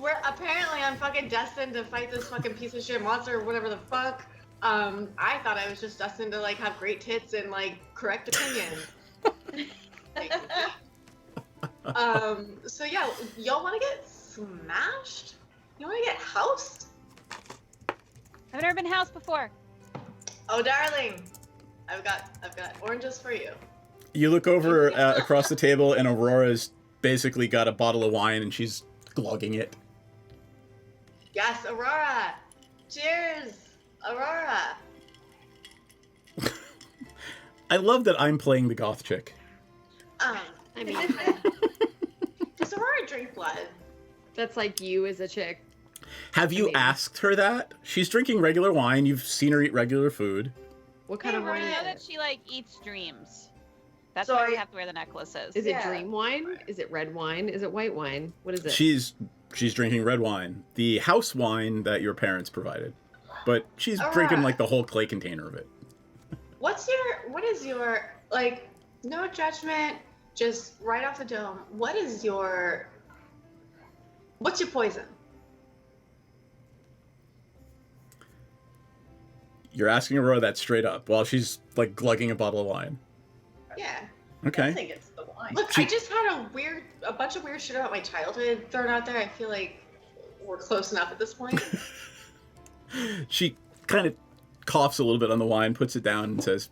B: I'm fucking destined to fight this fucking piece of shit monster or whatever the fuck. I thought I was just destined to like have great tits and like correct opinions. So yeah, y'all want to get smashed? You want to get housed?
C: I've never been housed before.
B: Oh, darling, I've got oranges for you.
D: You look over across the table, and Aurora's basically got a bottle of wine, and she's glugging it.
B: Yes, Aurora. Cheers, Aurora.
D: I love that I'm playing the goth chick.
A: I mean,
B: Does Aurora drink blood?
A: that's like you as a chick.
D: Have you
A: Maybe.
D: asked her that? She's drinking regular wine. You've seen her eat regular food.
A: What kind of
B: Hey,
A: wine
C: I
A: is
C: know
A: it?
C: that she like eats dreams. That's
E: So
C: why
E: are
C: we
E: you-
C: have to wear the necklaces.
A: Is it
E: Yeah.
A: dream wine? Is it red wine? Is it white wine? What is it?
D: She's drinking red wine, the house wine that your parents provided, but she's drinking
B: Alright.
D: like the whole clay container of it.
B: What is your, like, no judgment, just right off the dome, what's your poison?
D: You're asking Aurora that straight up while she's like glugging a bottle of wine.
B: Yeah.
E: I
D: Okay.
E: think it's the wine.
B: Look, I just had a bunch of weird shit about my childhood thrown out there. I feel like we're close enough at this point.
D: She kind of coughs a little bit on the wine, puts it down, and says,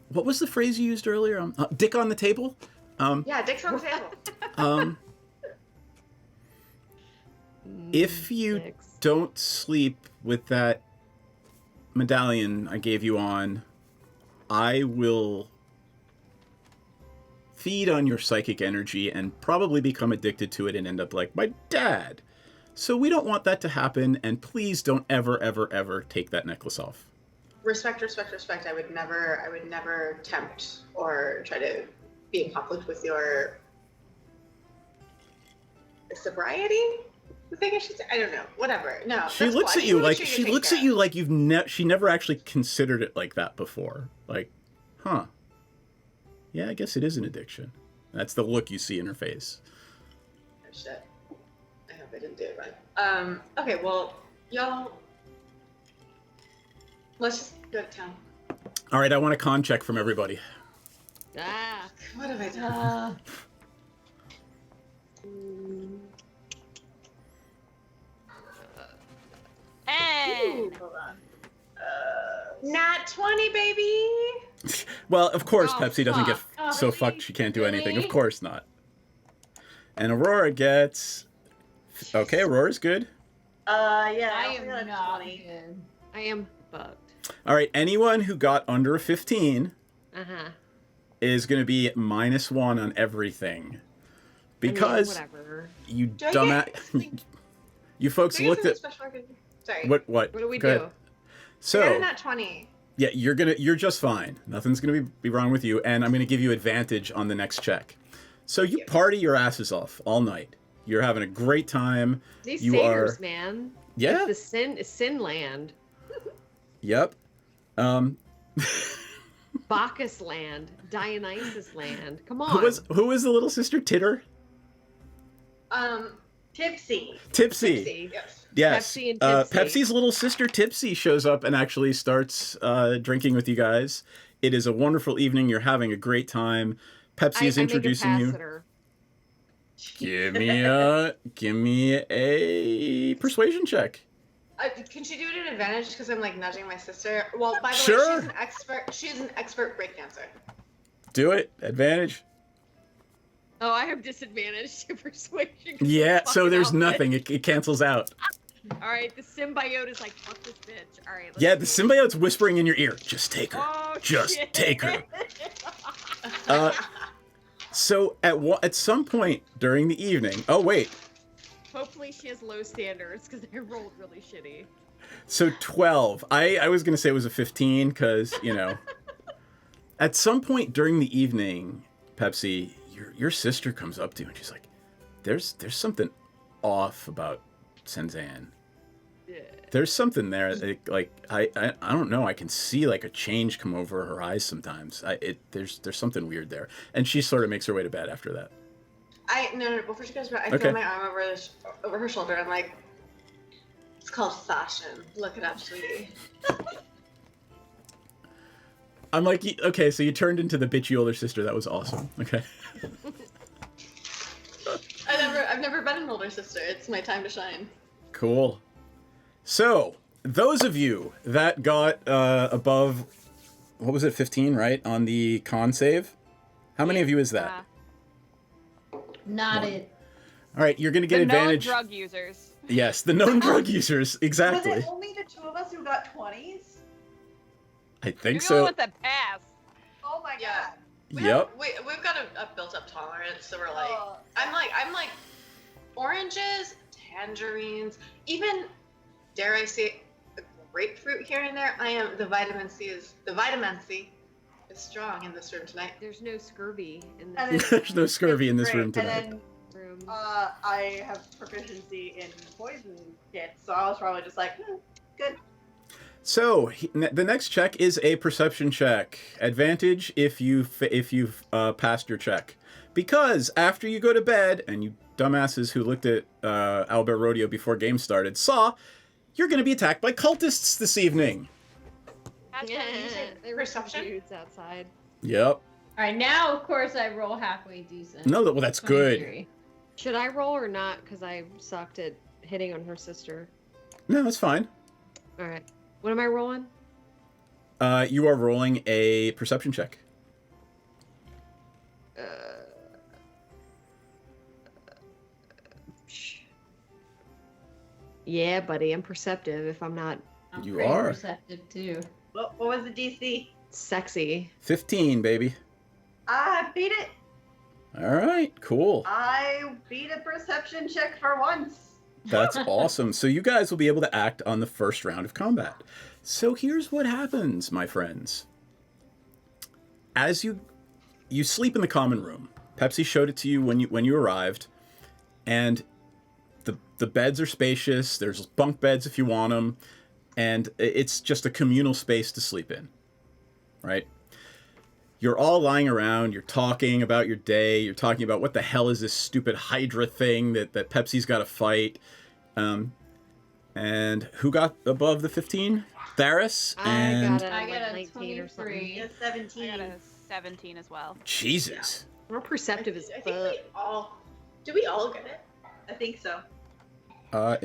D: "What was the phrase you used earlier? Dick on the table."
B: Yeah, dick's on the table.
D: If you
A: Six.
D: don't sleep with that medallion I gave you on, I will feed on your psychic energy and probably become addicted to it and end up like my dad. So we don't want that to happen, and please don't ever, ever, ever take that necklace off.
B: Respect. I would never tempt or try to be in conflict with your sobriety. I think I should say. I don't know. Whatever. No.
D: She
B: that's
D: looks
B: cool.
D: at
B: I
D: you
B: just wanna
D: like
B: make sure
D: she
B: you're
D: looks
B: taken
D: at
B: care
D: you like she never actually considered it like that before. Like, huh? Yeah, I guess it is an addiction. That's the look you see in her face.
B: of. Oh, shit. I hope I didn't do it right. Okay. Well, y'all. Let's just go to town.
D: All right, I want a con check from everybody.
A: Ah.
B: What have I done?
C: Hey!
B: Ooh, hold on. Nat 20, baby.
D: Well, of course,
A: Oh,
D: Pepsi doesn't get
A: fuck.
B: Oh,
D: so
B: really?
D: fucked she can't do anything. Of
B: Really?
D: course not. And Aurora gets. Okay, Aurora's good.
E: Yeah,
H: I
E: think
H: am
E: that's
H: not
E: 20.
H: good.
A: I am fucked.
D: All right, anyone who got under a 15
A: Uh-huh.
D: is going to be -1 on everything. Because
A: whatever.
D: you
B: Do I
D: dumbass.
B: get something-
D: You folks
B: do I get
D: looked
B: something
D: at.
B: special I can- Sorry.
D: What?
A: What do we
D: Go
A: do?
D: ahead.
B: I got a
D: So,
B: nat 20.
D: yeah, you're just fine. Nothing's going to be wrong with you, and I'm going to give you advantage on the next check. So you
B: Yeah.
D: party your asses off all night. You're having a great time.
A: These
D: You
A: satyrs,
D: are-
A: man.
D: Yeah.
A: It's the sin land.
D: Yep.
A: Bacchus land. Dionysus land. Come on.
D: Who was the little sister? Titter?
E: Tipsy.
D: Tipsy.
A: Tipsy.
B: Yes.
D: Yes.
A: Pepsi and Tipsy.
D: Pepsi's little sister Tipsy shows up and actually starts drinking with you guys. It is a wonderful evening. You're having a great time. Pepsi is
A: I make a
D: introducing
A: pass
D: you.
A: at her.
D: Give me a persuasion check.
B: Can she do it at advantage because I'm like nudging my sister? Well, by the
D: Sure.
B: way, she's an expert breakdancer.
D: Do it. Advantage.
A: Oh, I have disadvantage to persuasion. 'cause
D: Yeah,
A: of the
D: so
A: fucking
D: there's
A: outfit.
D: nothing. It cancels out.
A: All right, the symbiote is like, fuck this bitch. All right. Let's
D: Yeah,
A: do
D: the
A: it.
D: symbiote's whispering in your ear. Just take her.
A: Oh,
D: Just
A: shit.
D: take her. So at some point during the evening. Oh wait.
A: Hopefully she has low standards because I rolled really shitty.
D: So 12. I was gonna say it was a 15 because at some point during the evening, Pepsi, your sister comes up to you and she's like, "There's something off about Senzan.
A: Yeah.
D: There's something there. Like I don't know. I can see like a change come over her eyes sometimes. There's something weird there. And she sort of makes her way to bed after that.
B: No. Before she goes to bed, I
D: Okay.
B: throw my arm over her shoulder. I'm like, it's called fashion. Look it up, sweetie.
D: I'm like, okay, so you turned into the bitchy older sister. That was awesome. Okay.
B: I've never been an older sister. It's my time to shine.
D: Cool. So, those of you that got above, what was it, 15, right, on the con save? How many of you is that?
H: Not
D: One.
H: it.
D: All right, you're going to get
C: The
D: advantage.
C: known drug users.
D: Yes, the known drug users, exactly.
E: Was it only the two of us who got 20s?
D: I
C: You're
D: think
C: the only
D: so.
C: one that passed.
E: Oh my
B: Yeah.
E: god.
D: Yep.
B: We've got a built-up tolerance, so we're like,
E: Oh.
B: I'm like, oranges, tangerines, even, dare I say, a grapefruit here and there. The vitamin C is strong in this room tonight.
A: There's no scurvy in
E: And
A: this
E: then-
D: There's no scurvy in this
E: Great.
D: room tonight.
E: And then
A: room.
E: I have proficiency in poison kits, so I was probably just like, good.
D: So the next check is a perception check. Advantage if you've passed your check, because after you go to bed, and you dumbasses who looked at Albert Rodeo before game started saw, you're going to be attacked by cultists this evening.
A: Yeah, there were some
B: Perception?
A: dudes outside.
D: Yep.
H: All right, now of course I roll halfway decent.
D: No, well that's good.
H: 23.
A: Should I roll or not? Because I sucked at hitting on her sister.
D: No, that's fine.
A: All right. What am I rolling?
D: You are rolling a perception check.
A: Yeah, buddy, I'm perceptive if I'm not
H: I'm
D: You
H: pretty
D: are.
H: perceptive too.
E: What was the DC?
A: sexy.
D: 15, baby.
E: I beat it.
D: All right, cool.
E: I beat a perception check for once.
D: That's awesome. So you guys will be able to act on the first round of combat. So here's what happens, my friends. As you sleep in the common room. Pepsi showed it to you when you arrived, and the beds are spacious. There's bunk beds if you want them, and it's just a communal space to sleep in. Right? You're all lying around, you're talking about your day, you're talking about what the hell is this stupid Hydra thing that Pepsi's got to fight. And who got above the 15? Theris and...
H: I got a
A: 19 or something.
H: 23.
E: Yeah, 17.
C: I got a 17 as well.
D: Jesus.
A: We're perceptive as
B: I
A: fuck.
B: think we all. Do we all get it?
E: I think so.
D: All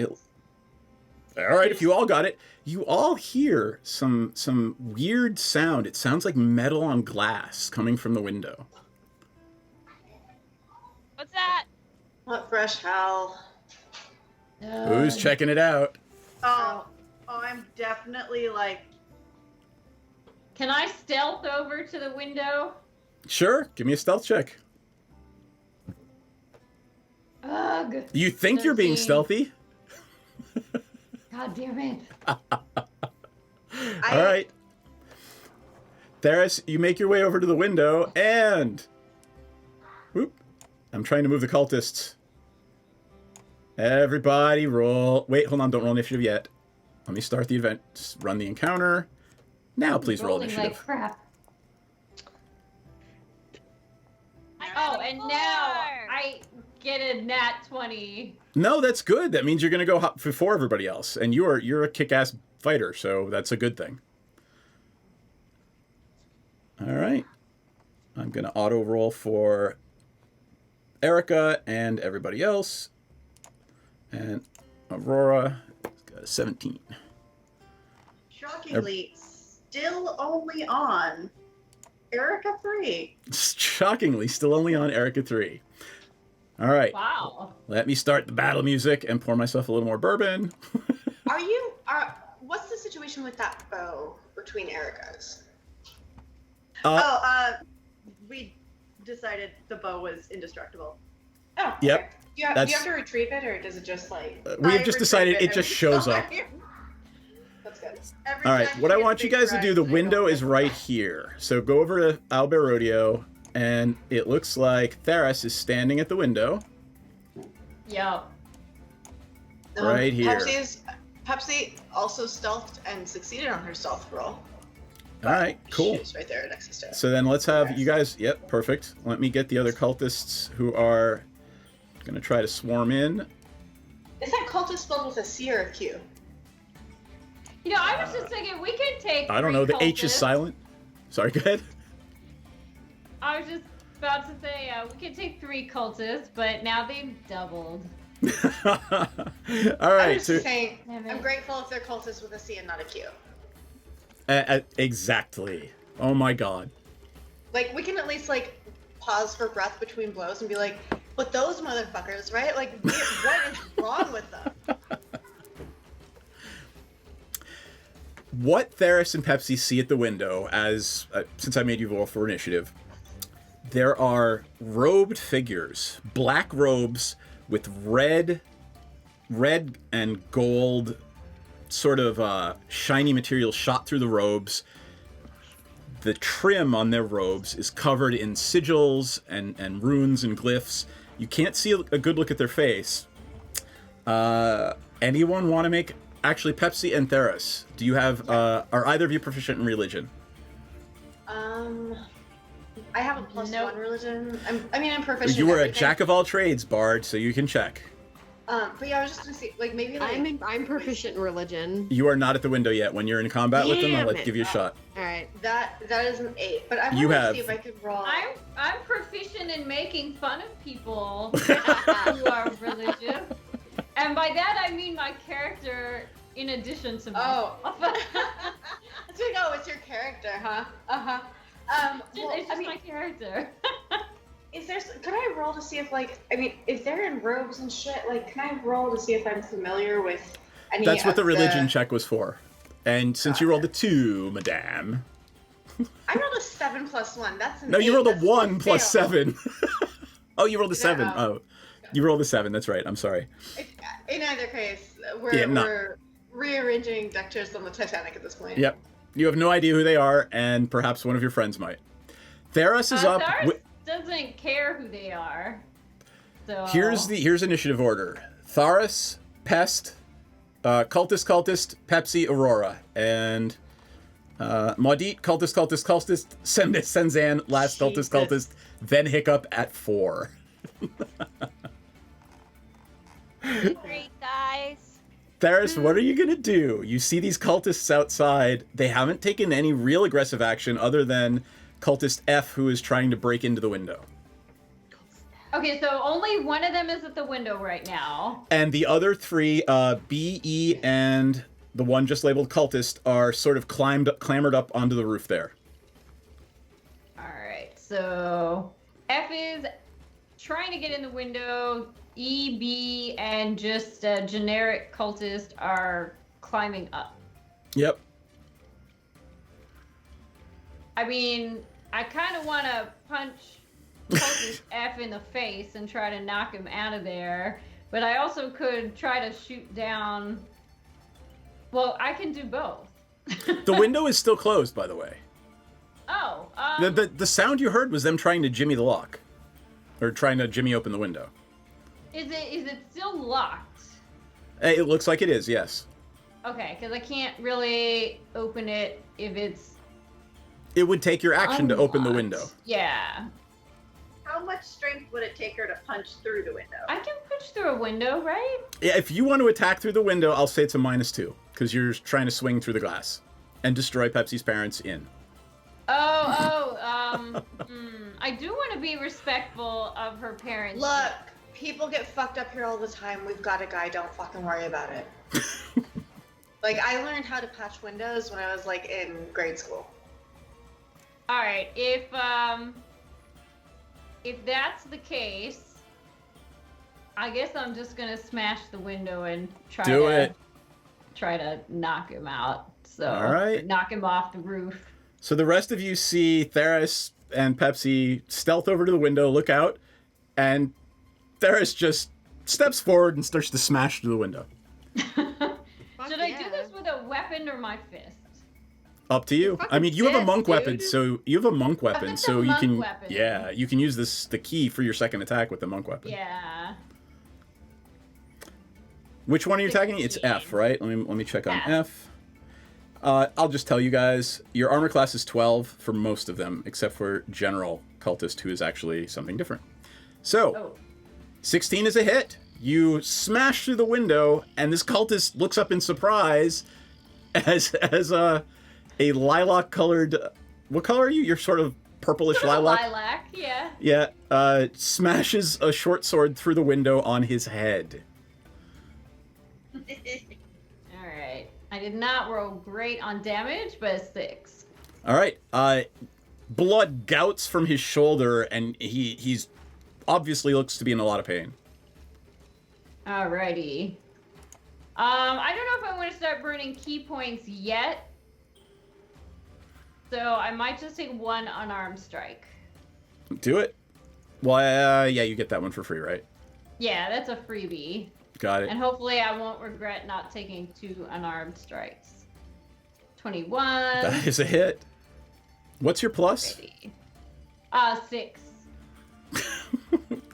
D: right, if you all got it, you all hear some weird sound. It sounds like metal on glass coming from the window.
C: What's that?
B: What fresh hell?
D: Who's checking it out?
E: Oh, I'm definitely like,
H: Can I stealth over to the window?
D: Sure, give me a stealth check.
H: Ugh.
D: You think you're being
H: 13.
D: stealthy?
H: God damn it.
D: All right. Theris, you make your way over to the window and... Whoop. I'm trying to move the cultists. Everybody roll... Wait, hold on, don't roll initiative yet. Let me start the event. Just run the encounter. Now please roll
H: Rolling
D: initiative.
H: like crap.
C: I
H: Oh,
C: got a
H: and
C: 4.
H: now I get a nat 20.
D: No, that's good. That means you're going to go before everybody else. And you're a kick-ass fighter, so that's a good thing. All right. I'm going to auto-roll for Erica and everybody else. And Aurora got a 17.
E: shockingly, still only on Erica 3.
D: Shockingly, still only on Erica 3. All right.
H: Wow.
D: Let me start the battle music and pour myself a little more bourbon.
B: What's the situation with that bow between Erica's?
E: We decided the bow was indestructible.
B: Oh,
D: Yep.
B: okay. Do you have
D: That's-
B: to retrieve it, or does it just like?
D: We have
E: I
D: just
E: retrieve
D: decided it
E: every
D: just shows up.
E: time.
B: That's good.
E: Every
D: All right,
E: time
D: what
E: she
D: I
E: gets
D: want you guys to do, the
E: victorized, I
D: window
E: don't
D: is
E: get
D: right
E: back.
D: here. So go over to Albert Rodeo, and it looks like Theris is standing at the window.
H: Yup.
D: Right here.
B: Pepsi Pepsi also stealthed and succeeded on her stealth roll.
D: All right, cool.
B: She's right there next to Sarah.
D: So then let's have you guys. Yep, perfect. Let me get the other cultists who are going to try to swarm in.
B: Is that cultist spelled with a C or a Q?
H: You know, I was just thinking we could take.
D: I don't know. The H is
H: cultists.
D: silent. Sorry, go ahead.
H: I was just about to say we could take 3 cultists, but now they've doubled.
D: All
B: I'm
D: right.
B: just
D: So
B: saying,
H: Damn it.
B: I'm grateful if they're cultists with a C and not a Q.
D: exactly. Oh my God.
B: Like, we can at least, like, pause for breath between blows and be like, but those motherfuckers, right? Like, what is wrong with them?
D: What Theris and Pepsi see at the window, as since I made you roll for initiative, there are robed figures, black robes with red and gold sort of shiny material shot through the robes. The trim on their robes is covered in sigils and runes and glyphs. You can't see a good look at their face. Anyone want to make... Actually, Pepsi and Theris, do you have... are either of you proficient in religion?
B: I have a +1 religion. I'm proficient.
D: You were
B: in
D: a
B: everything.
D: jack of all trades, Bard, so you can check.
B: But yeah, I was just gonna say, like, maybe like
A: I'm proficient in religion.
D: You are not at the window yet. When you're in combat with them, I'll
A: Damn it.
D: give you a shot.
A: All right.
B: that is an 8. But I
D: You
B: want to
D: have-
B: see if I could roll.
H: I'm proficient in making fun of people who are religious, and by that I mean my character in addition to myself.
B: Oh. It's like, oh, it's your character, huh? Uh-huh. Well,
H: it's just my character.
B: Could I roll to see if, like, if they're in robes and shit, like, can I roll to see if I'm familiar with any
D: That's what
B: of
D: the religion check was for. And since you rolled a 2, madame.
B: I rolled a 7 + 1. That's an
D: No, you
B: 8.
D: rolled a
B: That's
D: 1
B: still
D: plus
B: fail.
D: 7. Oh, you rolled a 7.
B: No.
D: Oh, you rolled a 7. That's right. I'm sorry.
B: In either case,
D: Yeah, no.
B: we're rearranging deck chairs on the Titanic at this point.
D: Yep. You have no idea who they are, and perhaps one of your friends might. Theris is up.
H: Tharis doesn't care who they are. So
D: Here's initiative order: Tharis, Pest, Cultist, Pepsi, Aurora, and Maudit, Cultist, Senzan, last
A: Jesus.
D: Cultist, then Hiccup at 4.
C: Great, guys.
D: Theris, what are you gonna do? You see these cultists outside. They haven't taken any real aggressive action other than Cultist F, who is trying to break into the window.
H: Okay, so only one of them is at the window right now.
D: And the other 3, B, E, and the one just labeled Cultist, are sort of clambered up onto the roof there.
H: Alright, so F is trying to get in the window. E, B, and just a generic cultist are climbing up.
D: Yep.
H: I mean, I kind of want to punch cultist F in the face and try to knock him out of there, but I also could try to shoot down. Well, I can do both.
D: The window is still closed, by the way.
H: Oh,
D: The sound you heard was them trying to jimmy the lock. Or trying to jimmy open the window.
H: is it still locked?
D: It looks like it is, yes.
H: Okay, because I can't really open it if it's
D: It would take your action to open the window.
H: unlocked. Yeah,
E: How much strength would it take her to punch through the window?
H: I can punch through a window, right?
D: Yeah, if you want to attack through the window, I'll say it's a -2, because you're trying to swing through the glass and destroy Pepsi's parents in.
H: I do want to be respectful of her parents.
B: Look, people get fucked up here all the time. We've got a guy. Don't fucking worry about it. Like, I learned how to patch windows when I was, like, in grade school.
H: All right, if that's the case, I guess I'm just gonna smash the window and try to knock him out. So
D: All right.
H: knock him off the roof.
D: So the rest of you see Theris and Pepsi stealth over to the window, look out, and Theris just steps forward and starts to smash through the window.
H: Should I do this with a weapon or my fist?
D: Up to you. I mean, you have a monk weapon, so you have a monk weapon,
H: It's a
D: so you
H: monk
D: can.
H: weapon.
D: Yeah, you can use the key for your second attack with the monk weapon.
H: Yeah.
D: Which one are you attacking? It's F, right? Let me check on F. I'll just tell you guys, your armor class is 12 for most of them, except for General Cultist, who is actually something different. So, 16 is a hit. You smash through the window, and this cultist looks up in surprise as a lilac-colored... What color are you? You're sort of purplish lilac?
H: Lilac, yeah.
D: Yeah, smashes a short sword through the window on his head.
H: Alright. I did not roll great on damage, but it's 6.
D: Alright, blood gouts from his shoulder, and he's obviously looks to be in a lot of pain.
H: Alrighty. I don't know if I want to start burning key points yet. So I might just take 1 unarmed strike.
D: Do it. Well, yeah, you get that one for free, right?
H: Yeah, that's a freebie.
D: Got it.
H: And hopefully I won't regret not taking 2 unarmed strikes. 21.
D: That is a hit. What's your plus?
H: 6.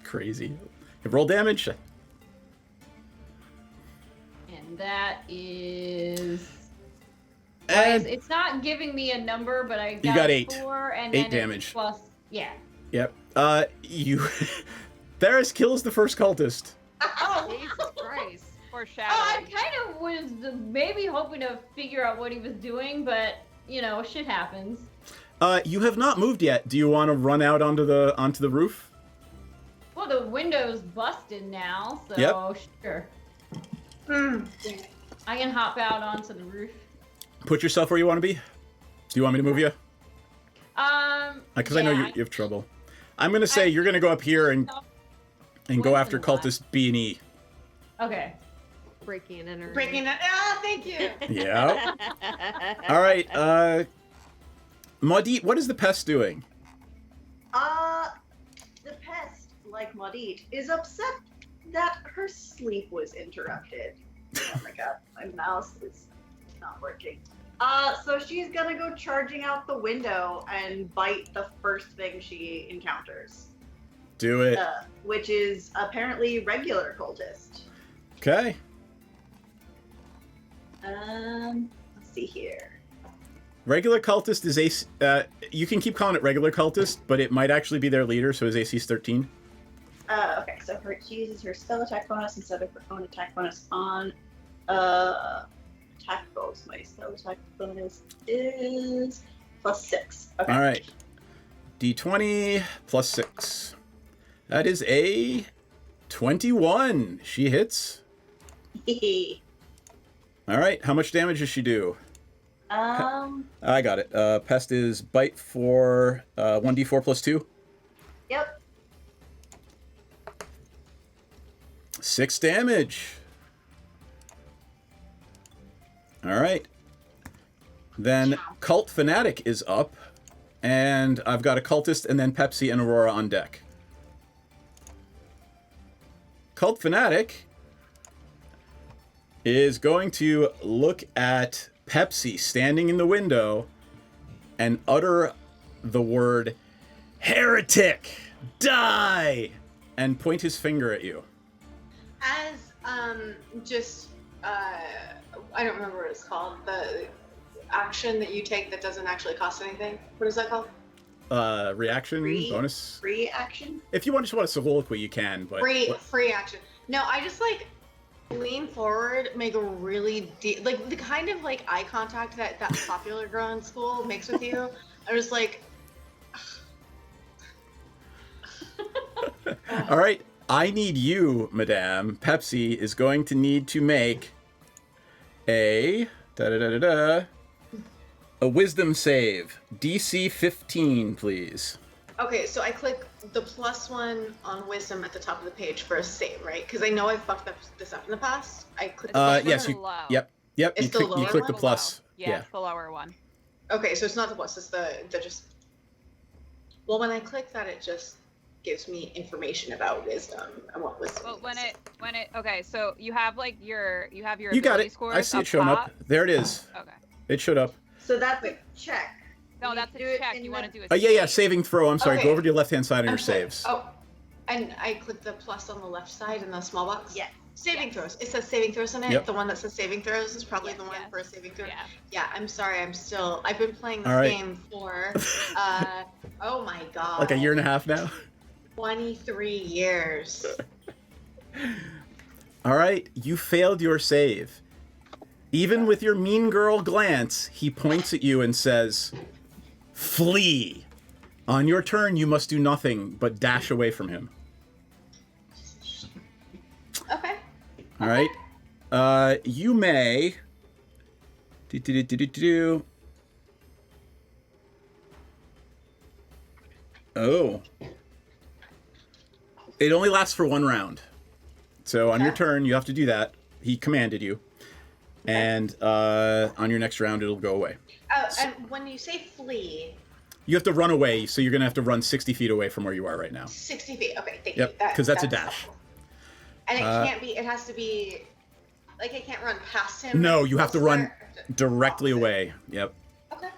D: Crazy. Roll damage.
H: And that is...
D: And
H: it's not giving me a number, but I got,
D: you got 8.
H: 4 and
D: 8
H: then
D: damage.
H: Plus, yeah.
D: Yep. You... Theris kills the first cultist.
A: Oh, Jesus Christ.
C: Foreshadowing.
H: I kind of was maybe hoping to figure out what he was doing, but, you know, shit happens.
D: You have not moved yet. Do you want to run out onto the roof?
H: Well, the window's busted now, so
D: Yep.
H: sure. I can hop out onto the roof.
D: Put yourself where you want to be. Do you want me to move you? Because I know you have trouble. I'm going to say you're going to go up here and go after cultist B and E.
H: Okay.
A: Breaking and entering.
B: Breaking it. Ah, thank you.
D: Yeah. All right. Maudit, what is the pest doing?
E: The pest, like Maudit, is upset that her sleep was interrupted. Oh my god, my mouse is not working. So she's gonna go charging out the window and bite the first thing she encounters.
D: Do it.
E: Which is apparently regular cultist.
D: Okay.
E: Let's see here.
D: Regular cultist is AC. You can keep calling it regular cultist, but it might actually be their leader, so his AC is 13.
E: Okay, so she uses her spell attack bonus instead of her own attack bonus on attack rolls. My spell attack bonus is +6. Okay.
D: All right. D20 plus 6. That is a 21. She hits. All right. How much damage does she do? I got it. Pest is bite for 1d4 plus 2.
E: Yep.
D: 6 damage. All right. Then Cult Fanatic is up. And I've got a Cultist and then Pepsi and Aurora on deck. Cult Fanatic is going to look at Pepsi standing in the window and utter the word heretic, die, and point his finger at you.
B: As I don't remember what it's called. The action that you take that doesn't actually cost anything. What is that called?
D: Reaction bonus.
E: Free action.
D: If you just want a soliloquy, you can. But
B: free action. No, I just like lean forward, make a really deep, like the kind of like eye contact that popular girl in school makes with you. I'm just like.
D: All right, I need you, Madame. Pepsi is going to need to make a wisdom save. DC 15, please.
B: Okay, so I click the +1 on wisdom at the top of the page for a save, right? Because I know I've fucked this up in the past. I click.
D: Yes, you. Yep.
B: It's
D: you
B: the
D: click the
C: lower
D: plus.
C: one. Yeah, it's the lower one.
B: Okay, so it's not the plus. It's the just. Well, when I click that, it just gives me information about wisdom and what wisdom.
C: Well, when it okay, so you have like your
D: You got
C: ability
D: it.
C: scores
D: I see it
C: up
D: showing
C: top.
D: up. There it is.
C: Okay.
D: It showed up.
E: So that's a check.
C: No,
E: You
C: that's
E: do
C: a
E: it
C: check.
E: in
C: You
E: the-
C: want to do a
D: Yeah, saving throw. I'm sorry.
B: Okay.
D: Go over to your left-hand side on your
B: I'm sorry.
D: saves.
B: Oh, and I click the plus on the left side in the small box?
E: Yes.
B: Saving throws. It says saving throws in it.
D: Yep.
B: The one that says saving throws is probably
C: Yes,
B: the one
C: yes.
B: for a saving throw.
C: Yeah.
B: Yeah, I'm sorry. I've been playing this
D: All right.
B: game for, oh my god.
D: Like a year and a half now.
B: 23 years.
D: All right, you failed your save. Even with your mean girl glance, he points at you and says, "Flee." On your turn, you must do nothing but dash away from him.
B: Okay.
D: All right. You may. Oh. It only lasts for 1 round. So on your turn, you have to do that. He commanded you. And on your next round, it'll go away.
B: Oh, and when you say flee,
D: You have to run away, so you're going to have to run 60 feet away from where you are right now.
B: 60 feet. Okay, thank
D: Yep,
B: you.
D: 'cause that's a
B: helpful.
D: dash.
B: And it has to be, like, I can't run past him.
D: No, you have to run
B: Elsewhere?
D: directly
B: Opposite.
D: away. Yep.
B: Okay.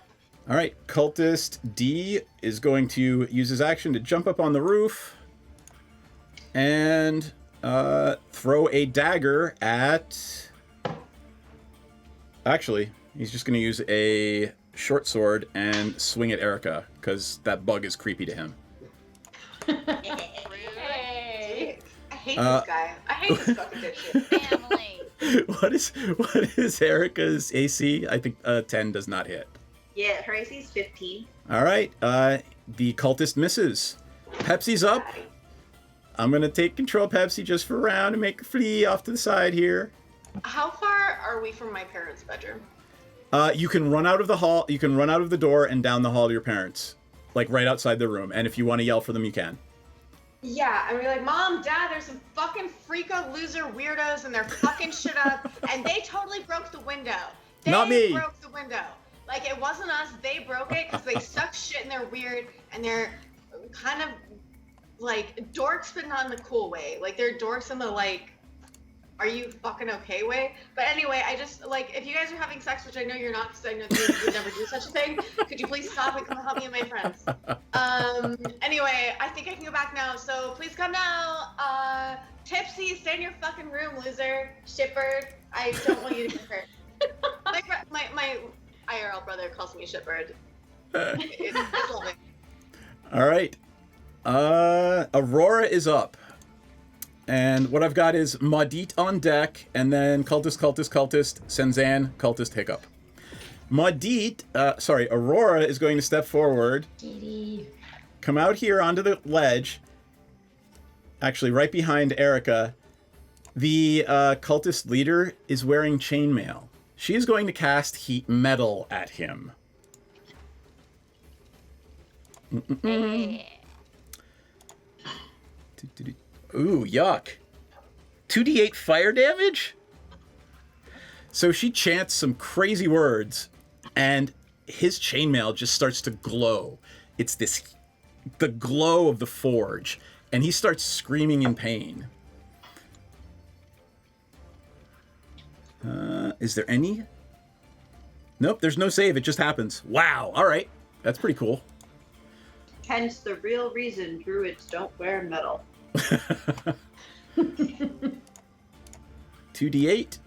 D: All right, Cultist D is going to use his action to jump up on the roof and throw a dagger at... Actually, he's just going to use a short sword and swing at Erica, because that bug is creepy to him.
B: Hey. I hate this guy. I hate this fucking dipshit.
C: Family.
D: What is Erica's AC? I think 10 does not hit.
E: Yeah, her AC is 15.
D: All right, the Cultist misses. Pepsi's up. I'm going to take control of Pepsi just for a round and make her flee off to the side here.
B: How far are we from my parents' bedroom?
D: You can run out of the hall. You can run out of the door and down the hall to your parents, like right outside the room. And if you want to yell for them, you can.
B: Yeah, and we're like, Mom, Dad, there's some fucking freako loser weirdos and they're fucking shit up, and they totally broke the window. They
D: Not me.
B: broke the window. Like, it wasn't us. They broke it because they suck shit and they're weird and they're kind of like dorks, but not in the cool way. Like, they're dorks in the like, are you fucking okay way? But anyway, I just, like, if you guys are having sex, which I know you're not because I know that you would never do such a thing, could you please stop and come help me and my friends? Anyway, I think I can go back now, so please come now. Tipsy, stay in your fucking room, loser. Shitbird, I don't want you to get hurt. My IRL brother calls me shitbird. It's lovely.
D: All right. Aurora is up. And what I've got is Maudit on deck, and then Cultist, Senzan, Cultist, Hiccup. Aurora is going to step forward. Come out here onto the ledge. Actually, right behind Erica. The cultist leader is wearing chainmail. She is going to cast Heat Metal at him. Ooh, yuck. 2d8 fire damage? So she chants some crazy words, and his chainmail just starts to glow. It's the glow of the forge, and he starts screaming in pain. Is there any? Nope, there's no save. It just happens. Wow. All right. That's pretty cool.
E: Hence the real reason druids don't wear metal.
D: 2d8.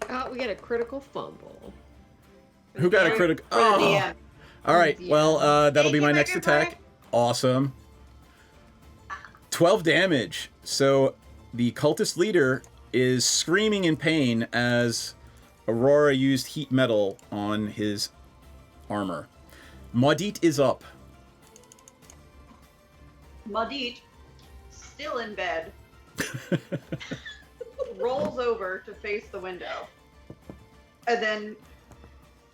A: Oh, we got a critical fumble.
D: Who got a critical? Oh. All right. Well, that'll be my next attack. Awesome. 12 damage. So the cultist leader is screaming in pain as Aurora used heat metal on his armor. Maudit is up.
E: Maudit, still in bed, rolls over to face the window, and then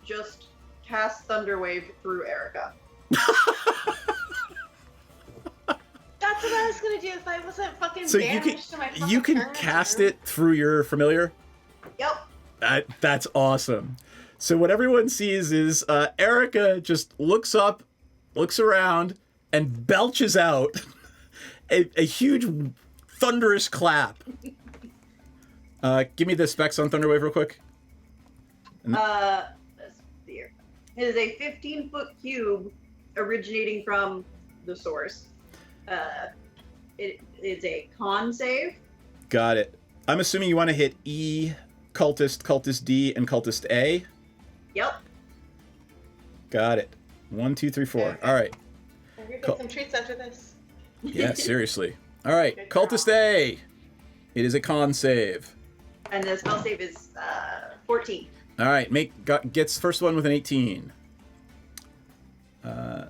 E: just casts Thunderwave through Erica.
B: That's what I was gonna do if I wasn't fucking
D: So
B: banished to my fucking
D: you can
B: tournament
D: cast
B: room.
D: it through your familiar.
E: Yep.
D: That's awesome. So what everyone sees is Erica just looks up, looks around, and belches out a huge thunderous clap. Give me the specs on Thunderwave real quick.
E: Let's see here. It is a 15-foot cube originating from the source. It is a con save.
D: Got it. I'm assuming you want to hit E, cultist, cultist D, and cultist A.
E: Yep.
D: Got it. 1, 2, 3, 4.
B: Okay.
D: All right.
B: I'm gonna get some treats after this.
D: Yeah, seriously. All right,
B: Good
D: cultist A. It is a con save.
E: And the spell save is 14.
D: All right, gets first one with an 18.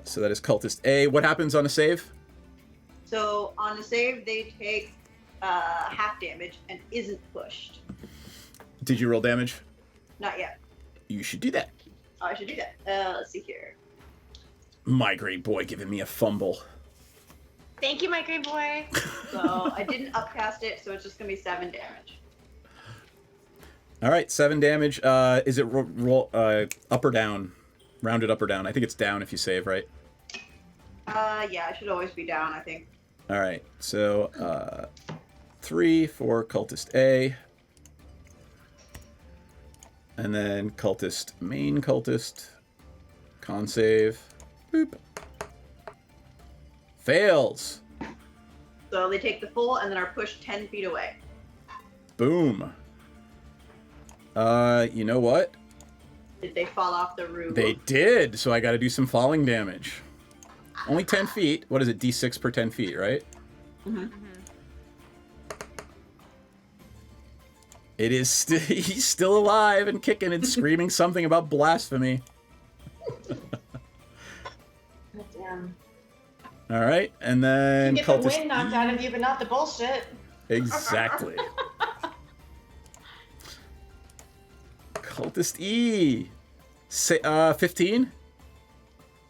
D: So that is cultist A. What happens on a save?
E: So on the save, they take half damage and isn't pushed.
D: Did you roll damage?
E: Not yet.
D: You should do that.
E: Oh, I should do that. Let's see here.
D: My great boy giving me a fumble.
B: Thank you, my great boy.
E: So I didn't upcast it, so it's just gonna be 7 damage.
D: All right, 7 damage. Is it roll up or down? Rounded up or down? I think it's down if you save, right?
E: Yeah, I should always be down, I think.
D: All right, so 3 for cultist A. And then cultist, main cultist. Con save. Boop. Fails.
E: So they take the full and then are pushed 10 feet away.
D: Boom. You know what?
E: Did they fall off the roof?
D: They did, so I gotta do some falling damage. Only 10 feet. What is it, D6 per 10 feet, right?
E: Mm-hmm.
D: It is he's still alive and kicking and screaming something about blasphemy.
B: Damn.
D: All right, and
B: You
D: then
B: get the
D: cultist
B: wind knocked out of you, but not the bullshit.
D: Exactly. Cultist E. 15?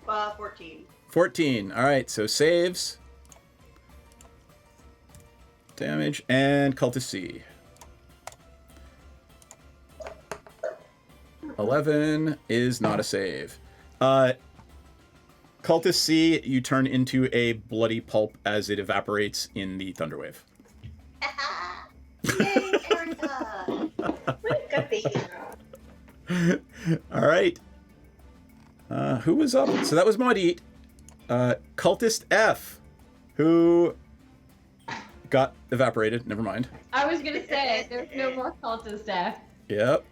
E: 14.
D: 14. All right, so saves. Damage. And cultist C. 11 is not a save. Cultist C, you turn into a bloody pulp as it evaporates in the Thunderwave.
E: Yay, Erica!
B: Good baby.
D: All right. Who was up? So that was Maudit. Cultist F, who got evaporated. Never mind.
H: I was gonna say there's no more cultist staff.
D: Yep.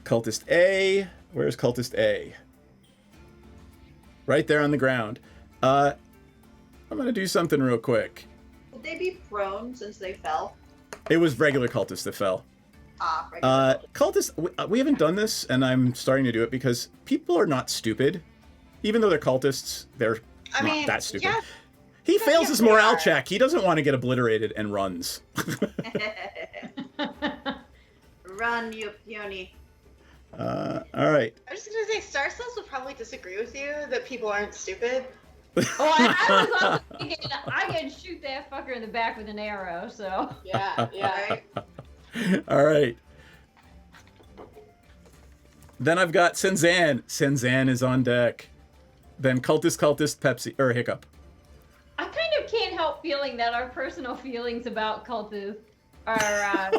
D: Cultist A. Where's Cultist A? Right there on the ground. I'm gonna do something real quick.
E: Would they be prone since they fell?
D: It was regular cultists that fell.
E: Right.
D: Cultists, we haven't done this, and I'm starting to do it because people are not stupid. Even though they're cultists, they're not that stupid.
B: Yeah,
D: He fails
B: yes,
D: his
B: they
D: morale
B: are.
D: check. He doesn't want to get obliterated and runs.
E: Run, you peony.
D: All right.
B: I was just gonna say, Star Cells would probably disagree with you that people aren't stupid.
H: Oh, I was also thinking I can shoot that fucker in the back with an arrow. So
B: Yeah, yeah.
E: Right?
D: All right. Then I've got Senzan. Senzan is on deck. Then cultist, Pepsi, or Hiccup.
H: I kind of can't help feeling that our personal feelings about cultists are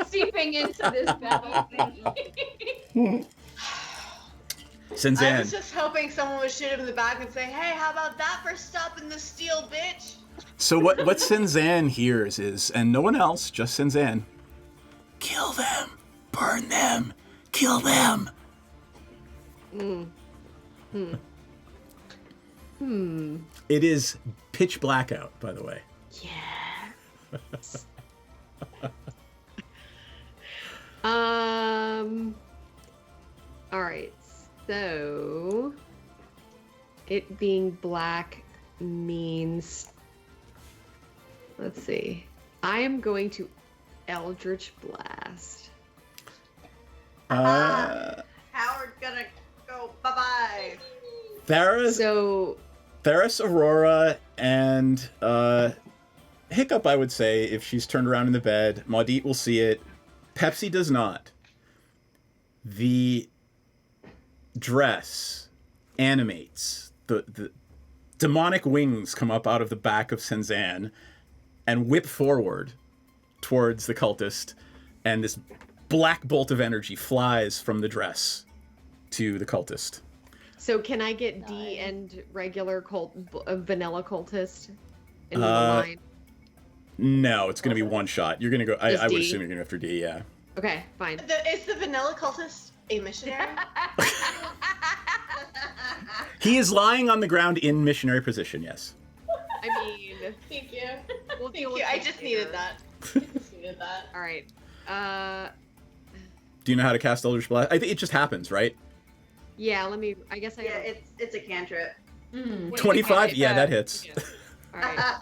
H: seeping into this battle.
B: I
D: Senzan.
B: was just hoping someone would shoot him in the back and say, "Hey, how about that for stopping the steal, bitch?"
D: So what Senzan hears is, and no one else, just Senzan, kill them, burn them, kill them. It is pitch blackout, by the way.
A: Yeah. All right. So it being black means, let's see. I am going to Eldritch Blast.
E: Howard's gonna go bye-bye.
D: Theris, Aurora, and Hiccup, I would say, if she's turned around in the bed. Maudit will see it. Pepsi does not. The dress animates. The demonic wings come up out of the back of Senzan and whip forward towards the cultist, and this black bolt of energy flies from the dress to the cultist.
A: So can I get D and regular vanilla cultist in the
D: Uh,
A: line?
D: No, it's going to be one shot. You're going to go. I would
A: D?
D: assume you're going to go after D. Yeah.
A: Okay, fine.
B: Is the vanilla cultist a missionary?
D: He is lying on the ground in missionary position. Yes.
A: I mean,
B: Thank you.
A: we'll
B: Thank
A: deal with
B: you. I
A: it
B: just
A: later.
B: needed that. I just needed that.
A: All right.
D: Do you know how to cast Eldritch Blast? I think it just happens, right?
A: Yeah. Let me. I guess I.
E: Yeah,
A: gotta-
E: it's a cantrip.
H: Mm.
D: 25. Yeah, that hits.
A: All right.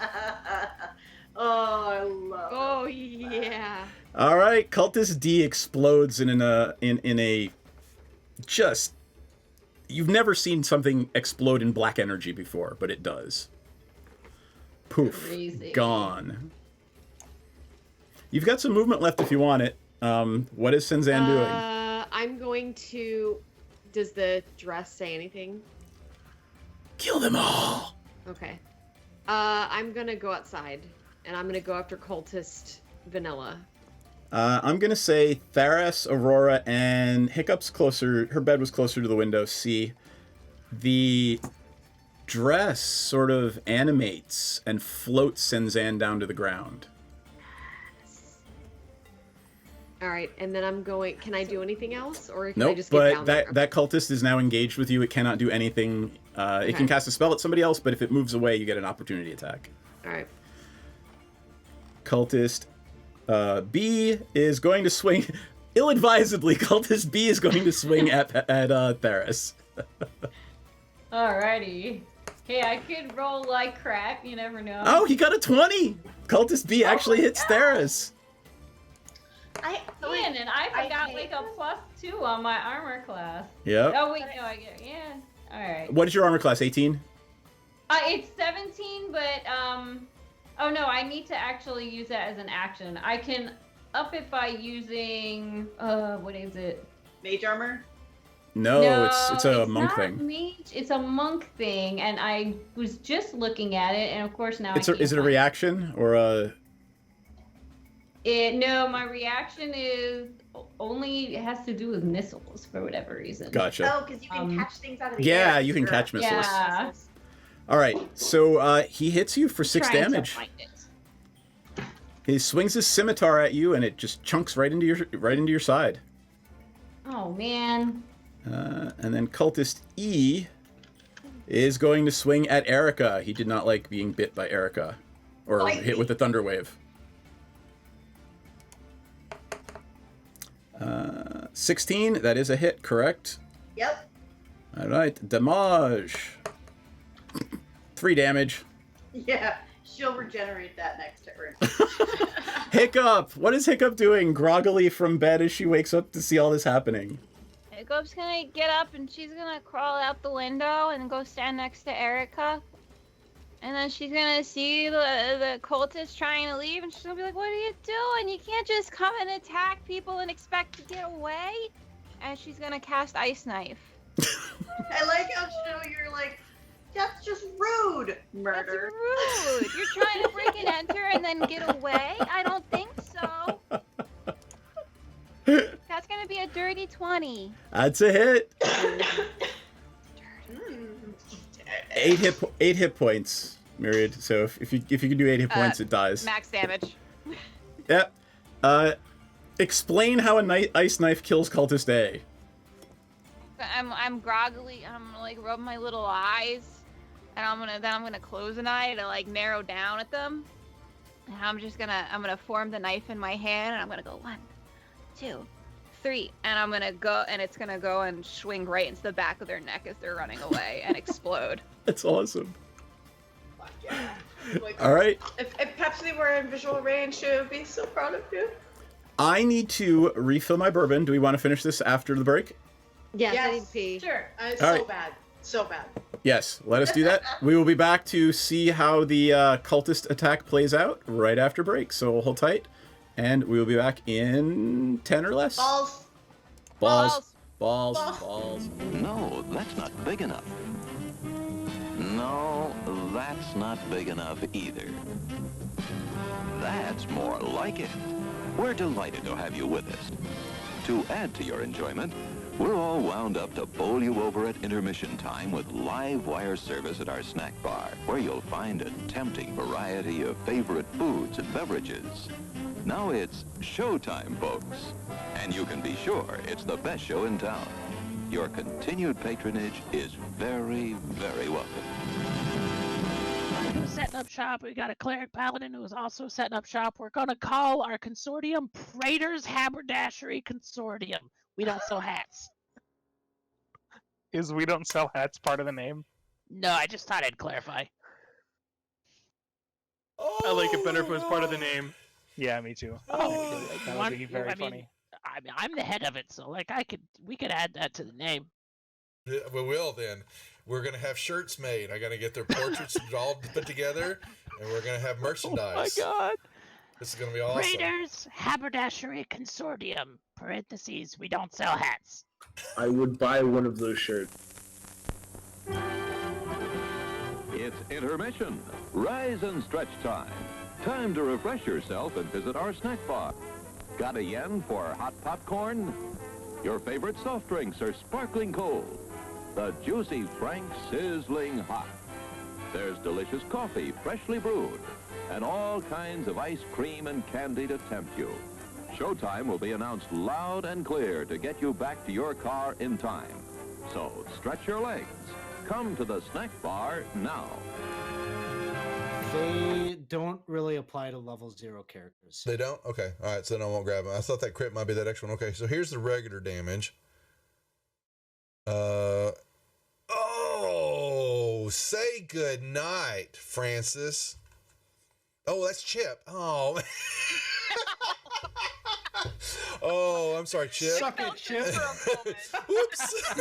E: Oh, I love.
A: Oh yeah.
D: All right, Cultist D explodes in a just. You've never seen something explode in black energy before, but it does. Poof.
H: Crazy.
D: Gone. You've got some movement left if you want it. What is Senzan doing?
A: I'm going to. Does the dress say anything?
D: Kill them all.
A: Okay. I'm gonna go outside, and I'm gonna go after cultist Vanilla.
D: I'm gonna say Theras, Aurora, and Hiccup's closer. Her bed was closer to the window. See, the dress sort of animates and floats Senzan down to the ground.
A: All right, and then I'm going. Can I do anything else, or can I
D: Nope,
A: just get
D: but
A: down there?
D: that cultist is now engaged with you. It cannot do anything. It can cast a spell at somebody else, but if it moves away, you get an opportunity attack.
A: All right.
D: Cultist B is going to swing. Ill-advisedly, Cultist B is going to swing at Theras.
H: Alrighty. Hey, I could roll like crap. You never know.
D: Oh, he got a 20! Cultist B actually hits Theras.
H: Man, and I forgot like a +2 on my armor class.
D: Yep.
H: Oh wait, no, I get it. Yeah. All right.
D: What is your armor class? 18?
H: It's 17, but oh no, I need to actually use that as an action. I can up it by using what is it?
E: Mage armor?
D: No, it's a monk
H: not
D: thing.
H: Mage, it's a monk thing, and I was just looking at it, and of course now
D: Is it a reaction or a?
H: No, my reaction is only it has to do with missiles for whatever reason.
D: Gotcha.
E: Oh, because you can catch things out of the
D: Yeah,
E: air.
D: you can catch missiles.
H: Yeah.
D: All right, so he hits you for 6
H: Trying to
D: damage.
H: find it.
D: He swings his scimitar at you, and it just chunks right into your side.
H: Oh man.
D: And then Cultist E is going to swing at Erica. He did not like being bit by Erica, or hit with the thunder wave. 16, that is a hit, correct?
E: Yep.
D: All right, damage. 3 damage.
E: Yeah. She'll regenerate that next turn.
D: Hiccup! What is Hiccup doing groggily from bed as she wakes up to see all this happening?
C: Hiccup's gonna get up and she's gonna crawl out the window and go stand next to Erica. And then she's gonna see the cultist trying to leave, and she's gonna be like, "What are you doing? You can't just come and attack people and expect to get away." And she's gonna cast Ice Knife.
E: I like how you're like, that's just rude. Murder.
C: That's rude. You're trying to break and enter and then get away? I don't think so. That's gonna be a dirty 20.
D: That's a hit. 8 hit points, Myriad. So if you can do 8 hit points, it dies.
C: Max damage.
D: Yep. Explain how a ice knife kills Cultist A.
C: I'm groggily. I'm gonna like rub my little eyes, and I'm gonna close an eye to like narrow down at them. And I'm gonna form the knife in my hand, and I'm gonna go 1, 2, 3, and I'm gonna go, and it's gonna go and swing right into the back of their neck as they're running away and explode.
D: That's awesome.
B: Yeah.
D: All right.
B: If Pepsi were in visual range, she would be so proud of you.
D: I need to refill my bourbon. Do we want to finish this after the break?
A: Yes, I
B: Yes.
A: need to pee.
B: Sure.
D: All
B: So
D: right.
B: bad. So bad.
D: Yes, let us do that. We will be back to see how the cultist attack plays out right after break. So hold tight, and we will be back in 10 or less.
B: Balls.
D: Balls.
B: Balls.
I: No, that's not big enough. No, that's not big enough either. That's more like it. We're delighted to have you with us. To add to your enjoyment, We're all wound up to bowl you over at intermission time with live wire service at our snack bar, where you'll find a tempting variety of favorite foods and beverages. Now it's showtime, folks. And you can be sure it's the best show in town. Your continued patronage is very, very welcome.
J: Who's setting up shop? We got a cleric paladin who is also setting up shop. We're going to call our consortium Praetor's Haberdashery Consortium. We don't sell hats.
K: Is we don't sell hats part of the name?
J: No, I just thought I'd clarify.
K: I like it better if it was part of the name. Yeah, me too.
J: Oh,
K: that would be very funny.
J: I mean, I'm the head of it, so like we could add that to the name.
L: Yeah, we will then. We're gonna have shirts made. I gotta get their portraits all put together, and we're gonna have merchandise.
J: Oh my god!
L: This is gonna be awesome.
J: Praetor's Haberdashery Consortium. Parentheses. We don't sell hats.
M: I would buy one of those shirts.
I: It's intermission. Rise and stretch time. Time to refresh yourself and visit our snack bar. Got a yen for hot popcorn? Your favorite soft drinks are sparkling cold. The juicy Frank sizzling hot. There's delicious coffee, freshly brewed, and all kinds of ice cream and candy to tempt you. Showtime will be announced loud and clear to get you back to your car in time. So stretch your legs. Come to the snack bar now.
N: They don't really apply to level 0 characters.
L: They don't? Okay. All right. So then I won't grab them. I thought that crit might be that extra one. Okay. So here's the regular damage. Oh, say good night, Francis. Oh, that's Chip. Oh. Oh, I'm sorry, Chip.
E: Suck it, Chip.
L: Whoops. I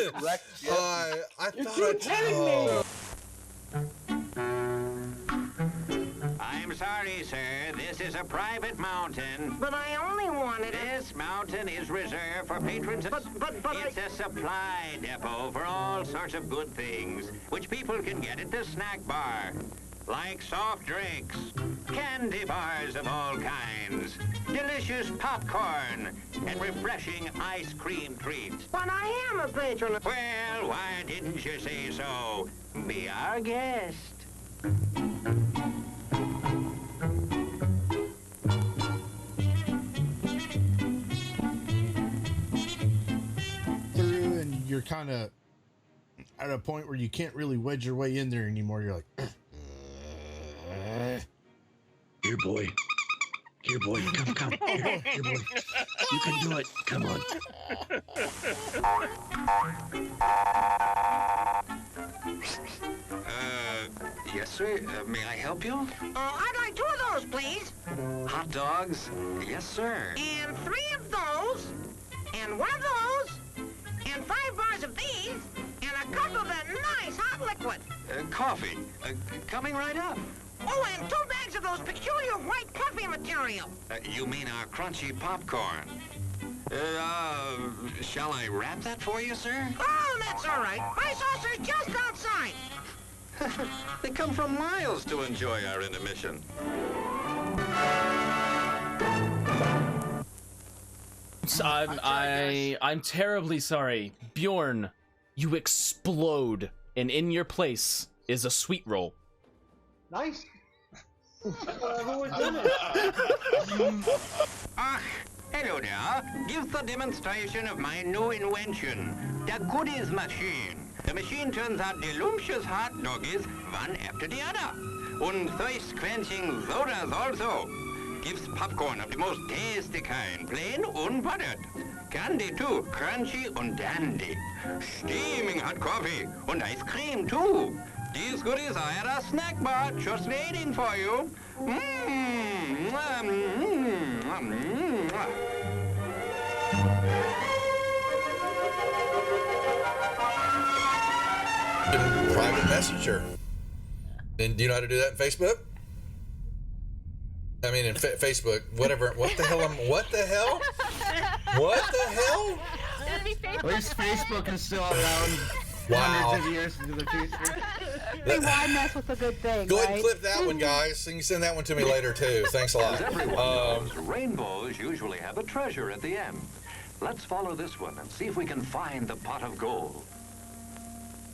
L: thought
O: I'm sorry, sir. This is a private mountain.
P: But I only wanted it.
O: This mountain is reserved for patrons. It's a supply depot for all sorts of good things, which people can get at the snack bar. Like soft drinks, candy bars of all kinds, delicious popcorn, and refreshing ice cream treats.
P: But I am a patron.
O: Well, why didn't you say so? Be our guest.
Q: Through, and you're kind of at a point where you can't really wedge your way in there anymore. You're like,
M: Here, boy. Here, boy. Come. Here, boy. You can do it. Come on.
O: Yes, sir. May I help you?
P: I'd like 2 of those, please.
O: Hot dogs? Yes, sir.
P: And 3 of those. And 1 of those. And 5 bars of these. And a cup of that nice hot liquid.
O: Coffee. Coming right up.
P: Oh, and 2 bags of those peculiar white puffy material.
O: You mean our crunchy popcorn? Shall I wrap that for you, sir?
P: Oh, that's all right. My saucer's just outside.
O: They come from miles to enjoy our intermission.
R: I'm terribly sorry. Bjorn, you explode, and in your place is a sweet roll.
E: Nice.
O: Hello there. Give the demonstration of my new invention, the goodies machine. The machine turns out delicious hot doggies one after the other. And thirst-quenching sodas also. Gives popcorn of the most tasty kind, plain unbuttered. Candy too, crunchy and dandy. Steaming hot coffee and ice cream too. These goodies are at our snack bar, just waiting for you.
L: Private messenger. And do you know how to do that in Facebook? I mean, in Facebook, whatever. What the hell? What the hell? What the hell?
N: At least Facebook is still around.
L: Wow.
N: Hundreds of years into the future.
S: Hey, why mess with a good thing?
L: Go ahead
S: right?
L: and clip that one, guys. And you send that one to me later too. Thanks a lot.
I: As everyone knows, rainbows usually have a treasure at the end. Let's follow this one and see if we can find the pot of gold.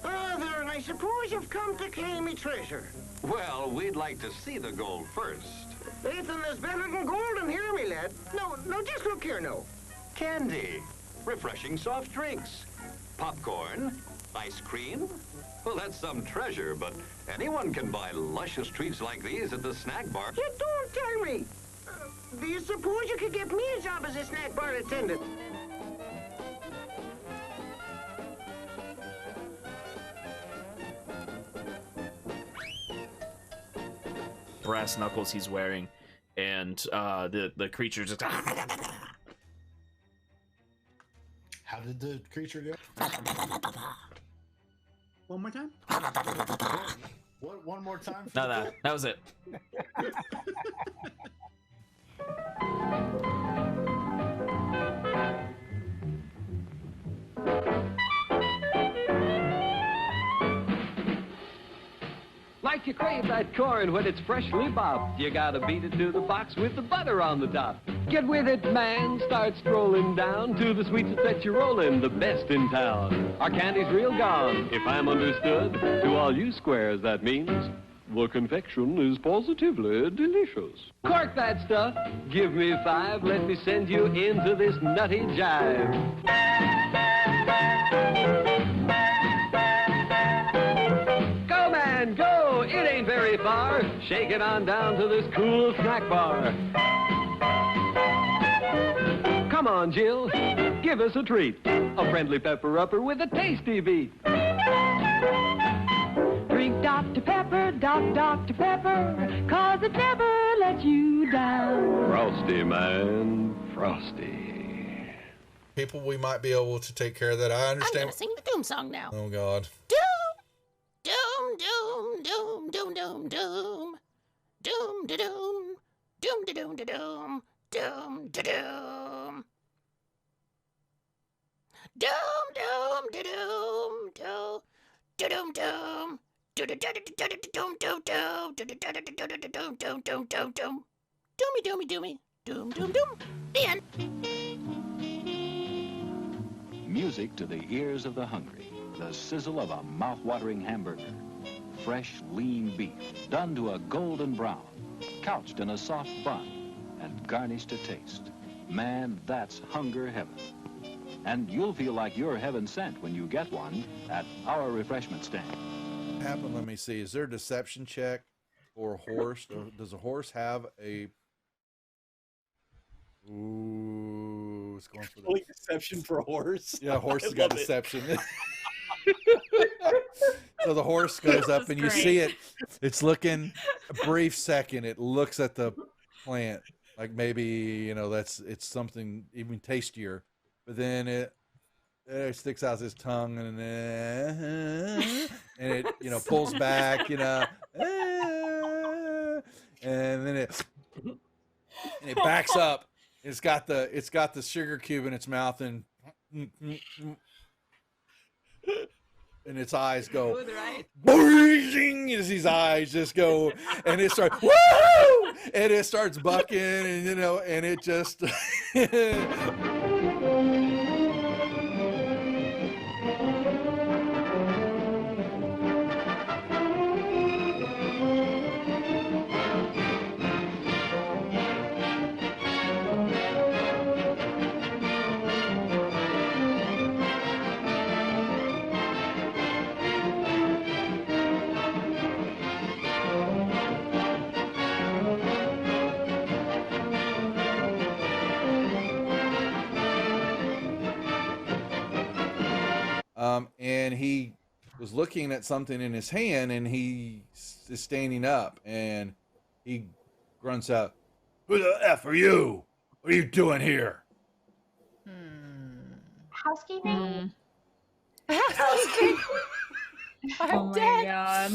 P: Ah, there, and I suppose you've come to claim me treasure.
I: Well, we'd like to see the gold first.
P: Ethan, there's better than gold in here, me lad. No, just look here now.
I: Candy, refreshing soft drinks, popcorn, ice cream. Well, that's some treasure, but anyone can buy luscious treats like these at the snack bar.
P: You don't tell me. Do you suppose you could get me a job as a snack bar attendant?
R: Brass knuckles he's wearing, and the creature just.
Q: How did the creature go?
T: One more time?
Q: What? One more time?
R: No, that was it.
U: Like you crave that corn when it's freshly bobbed, you gotta beat it to the box with the butter on the top. Get with it, man. Start strolling down to the sweets that set you rolling, the best in town. Our candy's real gone, if I'm understood. To all you squares, that means the confection is positively delicious. Cork that stuff. Give me 5. Let me send you into this nutty jive. Go, man, go. It ain't very far. Shake it on down to this cool snack bar. Come on, Jill. Give us a treat. A friendly pepper-upper with a tasty beat.
S: Drink Dr. Pepper, Dr. Pepper, 'cause it never lets you down.
I: Frosty, man. Frosty.
L: People, we might be able to take care of that. I
J: I'm
L: understand.
J: gonna sing the Doom song now.
L: Oh, God.
J: Doom, doom, doom, doom, doom, doom, doom, doom, da doom, doom, da doom, da doom, doom, da doom, doom, doom, da doom, doom, da doom, doom. Doomy doomy, doom doom doom. The end.
V: Music to the ears of the hungry. The sizzle of a mouth-watering hamburger. Fresh, lean beef, done to a golden brown, couched in a soft bun, and garnished to taste. Man, that's hunger heaven. And you'll feel like you're heaven sent when you get one at our refreshment stand.
L: Happen. Let me see. Is there a deception check for a horse? Or does a horse have a? Ooh, it's going for the
D: deception for a horse.
L: Yeah, a horse
D: I
L: has got
D: love it.
L: deception. So the horse goes up and you see it. It's looking a brief second. It looks at the plant like maybe it's something even tastier, but then it sticks out its tongue and it pulls back, and then it backs up. It's got the sugar cube in its mouth and its eyes go boing, as these eyes just go, and it starts woo, and it starts bucking, and it just. And he was looking at something in his hand, and he is standing up, and he grunts out, "Who the F are you? What are you doing here?"
S: Housekeeping?
J: Housekeeping.
S: I'm dead.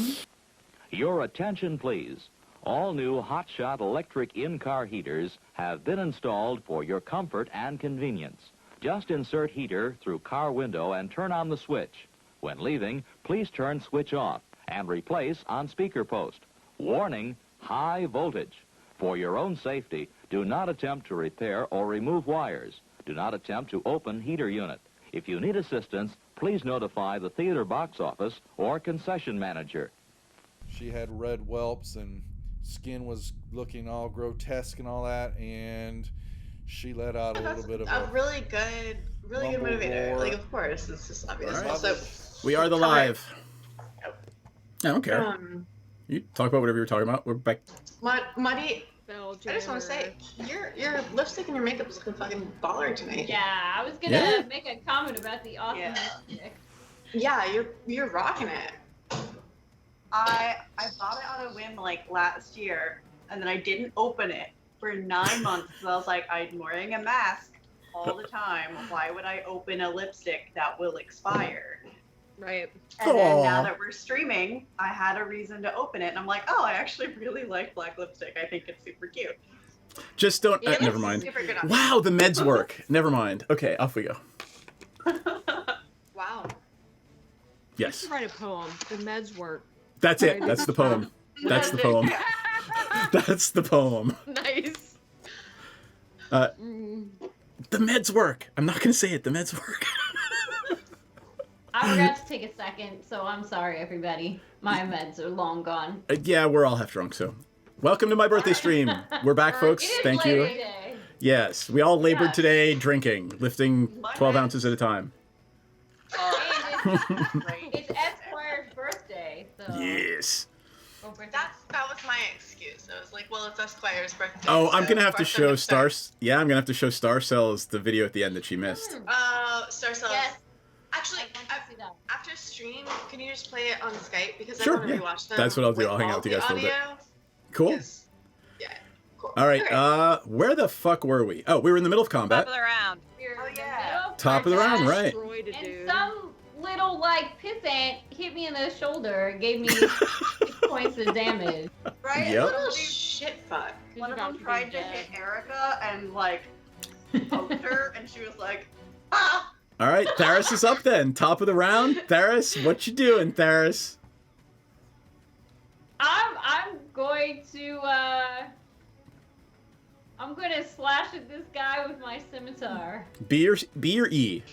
V: Your attention, please. All new Hotshot electric in-car heaters have been installed for your comfort and convenience. Just insert heater through car window and turn on the switch. When leaving, please turn switch off and replace on speaker post. Warning, high voltage. For your own safety, do not attempt to repair or remove wires.
F: Do not attempt to open heater unit. If you need assistance, please notify the theater box office or concession manager.
L: She had red whelps and skin was looking all grotesque and all that, and she let out a little bit of
B: a really good motivator.
L: roar.
B: Like, of course, it's just obvious.
D: All right.
B: Also,
D: We are the live. I don't care.
B: Um,
D: You talk about whatever you're talking about. We're back.
B: Muddy. I just want to say, your lipstick and your makeup is looking fucking baller tonight.
H: Yeah, I was gonna make a comment about the awesome lipstick.
B: Yeah, you're rocking it.
E: I bought it on a whim like last year, and then I didn't open it for 9 months because I was like, I'm wearing a mask all the time. Why would I open a lipstick that will expire?
A: Right.
E: And then now that we're streaming, I had a reason to open it, and I'm like, oh, I actually really like black lipstick. I think it's super cute.
D: Just don't.
E: Yeah,
D: Never
E: it's
D: mind.
E: super good on
D: Wow, the meds work. Never mind. Okay, off we go.
B: Wow.
D: Yes.
A: Write a poem. The meds work.
D: That's it. That's the poem. That's the poem. That's the poem.
A: Nice.
D: The meds work. I'm not gonna say it. The meds work.
H: I forgot to take a second, so I'm sorry, everybody. My meds are long gone.
D: Yeah, we're all half drunk. So, welcome to my birthday stream. We're back, folks.
H: It is
D: Thank
H: Labor
D: you.
H: Day.
D: Yes, we all labored today, drinking, lifting 12 ounces at a time.
H: It's Esquire's birthday, so.
D: Yes.
B: That was my excuse. I was like, well, it's Esquire's birthday.
D: Oh, I'm
B: so
D: gonna have to
B: of course
D: show
B: I'm upset.
D: Stars. Yeah, I'm gonna have to show Star Cells the video at the end that she missed.
B: Star Cells.
H: Yes.
B: Actually, after stream, can you just play it on Skype because
D: Sure,
B: I want to
D: yeah.
B: rewatch them.
D: That's what I'll do.
B: with
D: I'll hang out
B: all
D: with you guys
B: the
D: for a little bit.
B: audio.
D: Cool.
B: Yeah. Cool.
D: All right. Where the fuck were we? Oh, we were in the middle of combat.
C: Top of the round.
H: Oh yeah.
D: Top of the round, right?
H: And some little like pissant hit me in the shoulder and gave me 6 points of damage.
E: Right?
D: Yep.
E: Little
B: shit fuck.
E: One of them tried to hit Erica and like poked her, and she was like, ah!
D: All right, Theris is up then. Top of the round. Theris, what you doing, Theris?
H: I'm going to I'm gonna slash at this guy with my scimitar.
D: B or E?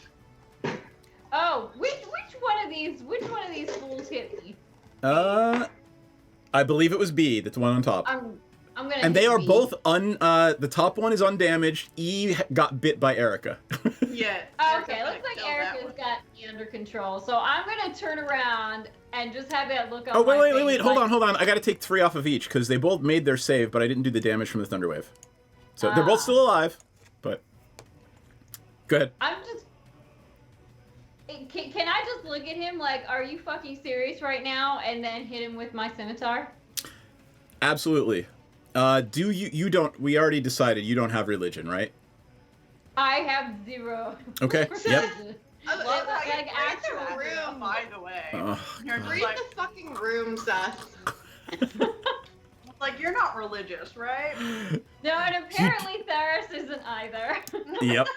H: Oh, which one of these fools hit me?
D: I believe it was B. That's the one on top.
H: I'm gonna.
D: And they
H: hit
D: are
H: B.
D: both the top one is undamaged. E got bit by Erica.
E: Yeah.
H: Okay, looks like Erica's got me under control. So I'm gonna turn around and just have that look on
D: Oh,
H: my face.
D: wait. Hold
H: like-
D: on. I got to take 3 off of each because they both made their save, but I didn't do the damage from the Thunderwave. So they're both still alive, but go ahead.
H: I'm just. Can I just look at him like, are you fucking serious right now? And then hit him with my scimitar?
D: Absolutely. Do you don't? We already decided you don't have religion, right?
H: I have 0.
D: Okay. Yep.
B: I love how you
H: Like,
B: read
H: actual
B: the room.
E: By the way,
D: Oh,
E: you're
B: Read
E: like,
B: the fucking room, Seth.
E: like you're not religious, right?
H: No, and apparently Theris isn't either.
D: Yep.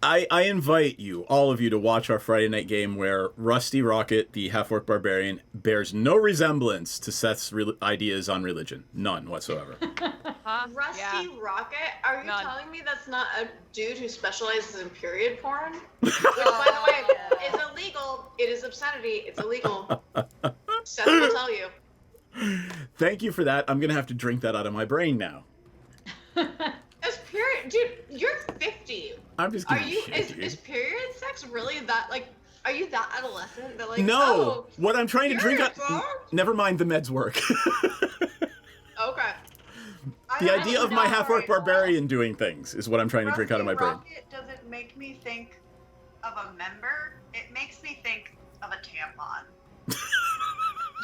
D: I invite you, all of you, to watch our Friday night game where Rusty Rocket, the half-orc barbarian, bears no resemblance to Seth's ideas on religion. None whatsoever.
B: Rusty Rocket? Are you telling me that's not a dude who specializes in period porn? Which, by the way, is illegal. It is obscenity. It's illegal. Seth will tell you.
D: Thank you for that. I'm going to have to drink that out of my brain now.
B: Is period, dude? You're 50.
D: I'm just
B: Are
D: giving
B: you?
D: shit, dude.
B: Is period sex really that like? Are you that adolescent that like?
D: No!
B: Oh,
D: What I'm trying to drink out...
B: period porn?
D: Never mind the meds work.
B: Okay.
D: The idea of my half-orc barbarian doing things is what I'm trying to drink out of my brain.
E: Rocket doesn't make me think of a member. It makes me think of a tampon.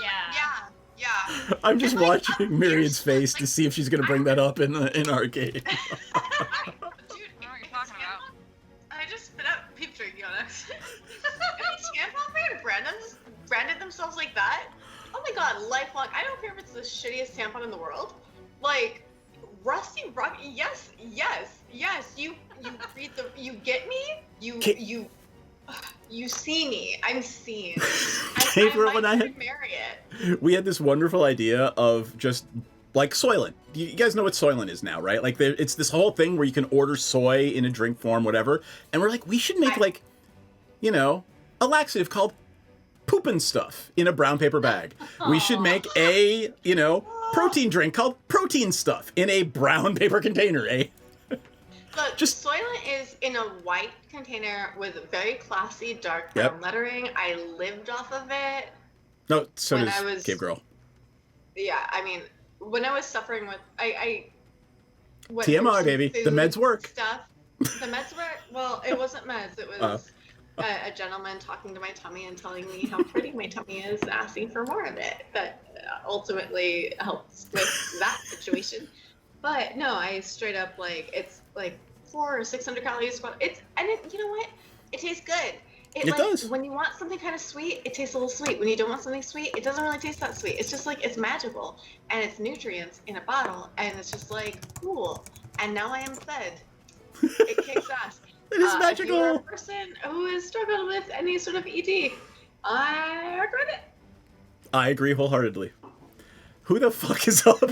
H: Yeah.
D: I'm just watching Myriad's face to see if she's going to bring that up in arcade.
B: I just spit out peep drinking on accident. Any tampon brand branded themselves like that? Oh my god, lifelong. I don't care if it's the shittiest tampon in the world. Like, Rusty Rock. Yes. You read the. You get me. You see me. I'm seen.
D: April, when I
B: might
D: had-
B: marry it.
D: We had this wonderful idea of just like Soylent. You guys know what Soylent is now, right? Like, it's this whole thing where you can order soy in a drink form, whatever. And we're like, we should make, like, you know, a laxative called Poopin' Stuff in a brown paper bag. We should make a, you know, protein drink called Protein Stuff in a brown paper container, eh?
B: Look, Soylent is in a white container with very classy dark brown lettering. I lived off of it.
D: No, so
B: When
D: does
B: I was-
D: Cave Girl.
B: Yeah, I mean, when I was suffering with what,
D: TMI,
B: some
D: baby. The
B: food
D: meds work.
B: Stuff. The meds work. Well, it wasn't meds. It was a gentleman talking to my tummy and telling me how pretty my tummy is, asking for more of it. That ultimately helps with that situation. But no, I straight up like it's like 400 or 600 calories. You know what? It tastes good. It like,
D: does.
B: When you want something kind of sweet, it tastes a little sweet. When you don't want something sweet, it doesn't really taste that sweet. It's just like it's magical and it's nutrients in a bottle and it's just like cool. And now I am fed. It kicks ass.
D: It is
B: If you're a
D: magical.
B: person who has struggled with any sort of ED, I recommend it.
D: I agree wholeheartedly. Who the fuck is up?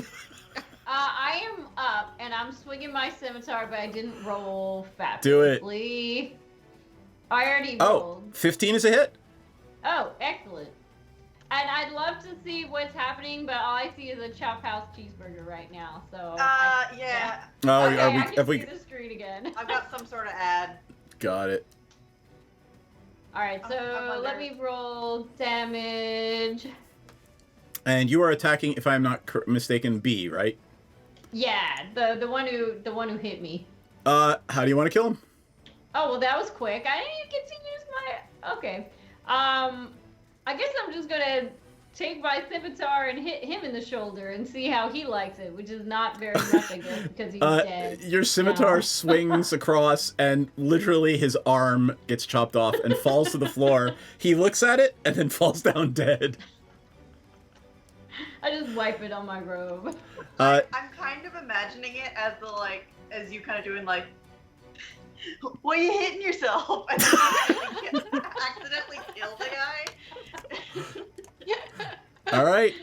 H: I am up, and I'm swinging my scimitar, but I didn't roll
D: Do it.
H: fabulously. I already
D: Oh,
H: rolled.
D: 15 is a hit.
H: Oh, excellent. And I'd love to see what's happening, but all I see is a Chop House cheeseburger right now. So.
E: Yeah.
D: Oh,
H: Okay,
D: are we,
H: I can
D: have
H: see
D: we
H: the screen again.
E: I've got some sort of ad.
D: got it?
H: All right, so let me roll damage.
D: And you are attacking, if I'm not mistaken, B, right?
H: Yeah, the one who hit me.
D: How do you want to kill him?
H: Oh well, that was quick. I didn't even get to use my. Okay. I guess I'm just gonna take my scimitar and hit him in the shoulder and see how he likes it, which is not very much, I guess, because he's dead.
D: Your scimitar
H: now.
D: swings across, and literally his arm gets chopped off and falls to the floor. He looks at it and then falls down dead.
H: I just wipe it on my robe.
E: I'm kind of imagining it as as you kind of doing like, well, you hitting yourself and then you accidentally kill the guy.
D: All right.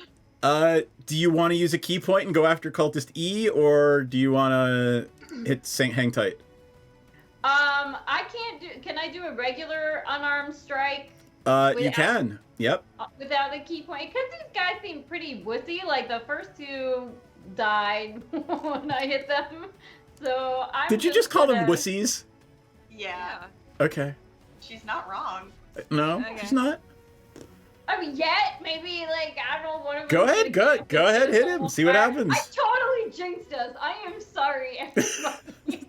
D: Do you want to use a key point and go after Cultist E, or do you want to hit Hang Tight?
H: I can't do. Can I do a regular unarmed strike?
D: You can. Yep.
H: Without a key point, because these guys seem pretty wussy. Like the first two died when I hit them. So I'm.
D: Did you just call them
H: gonna-
D: wussies?
E: Yeah.
D: Okay.
E: She's not wrong.
D: No,
H: Okay.
D: she's not.
H: I mean, yet maybe like I don't know one of them.
D: Go ahead, go ahead, hit him. See what happens.
H: I totally jinxed us. I am sorry, everybody.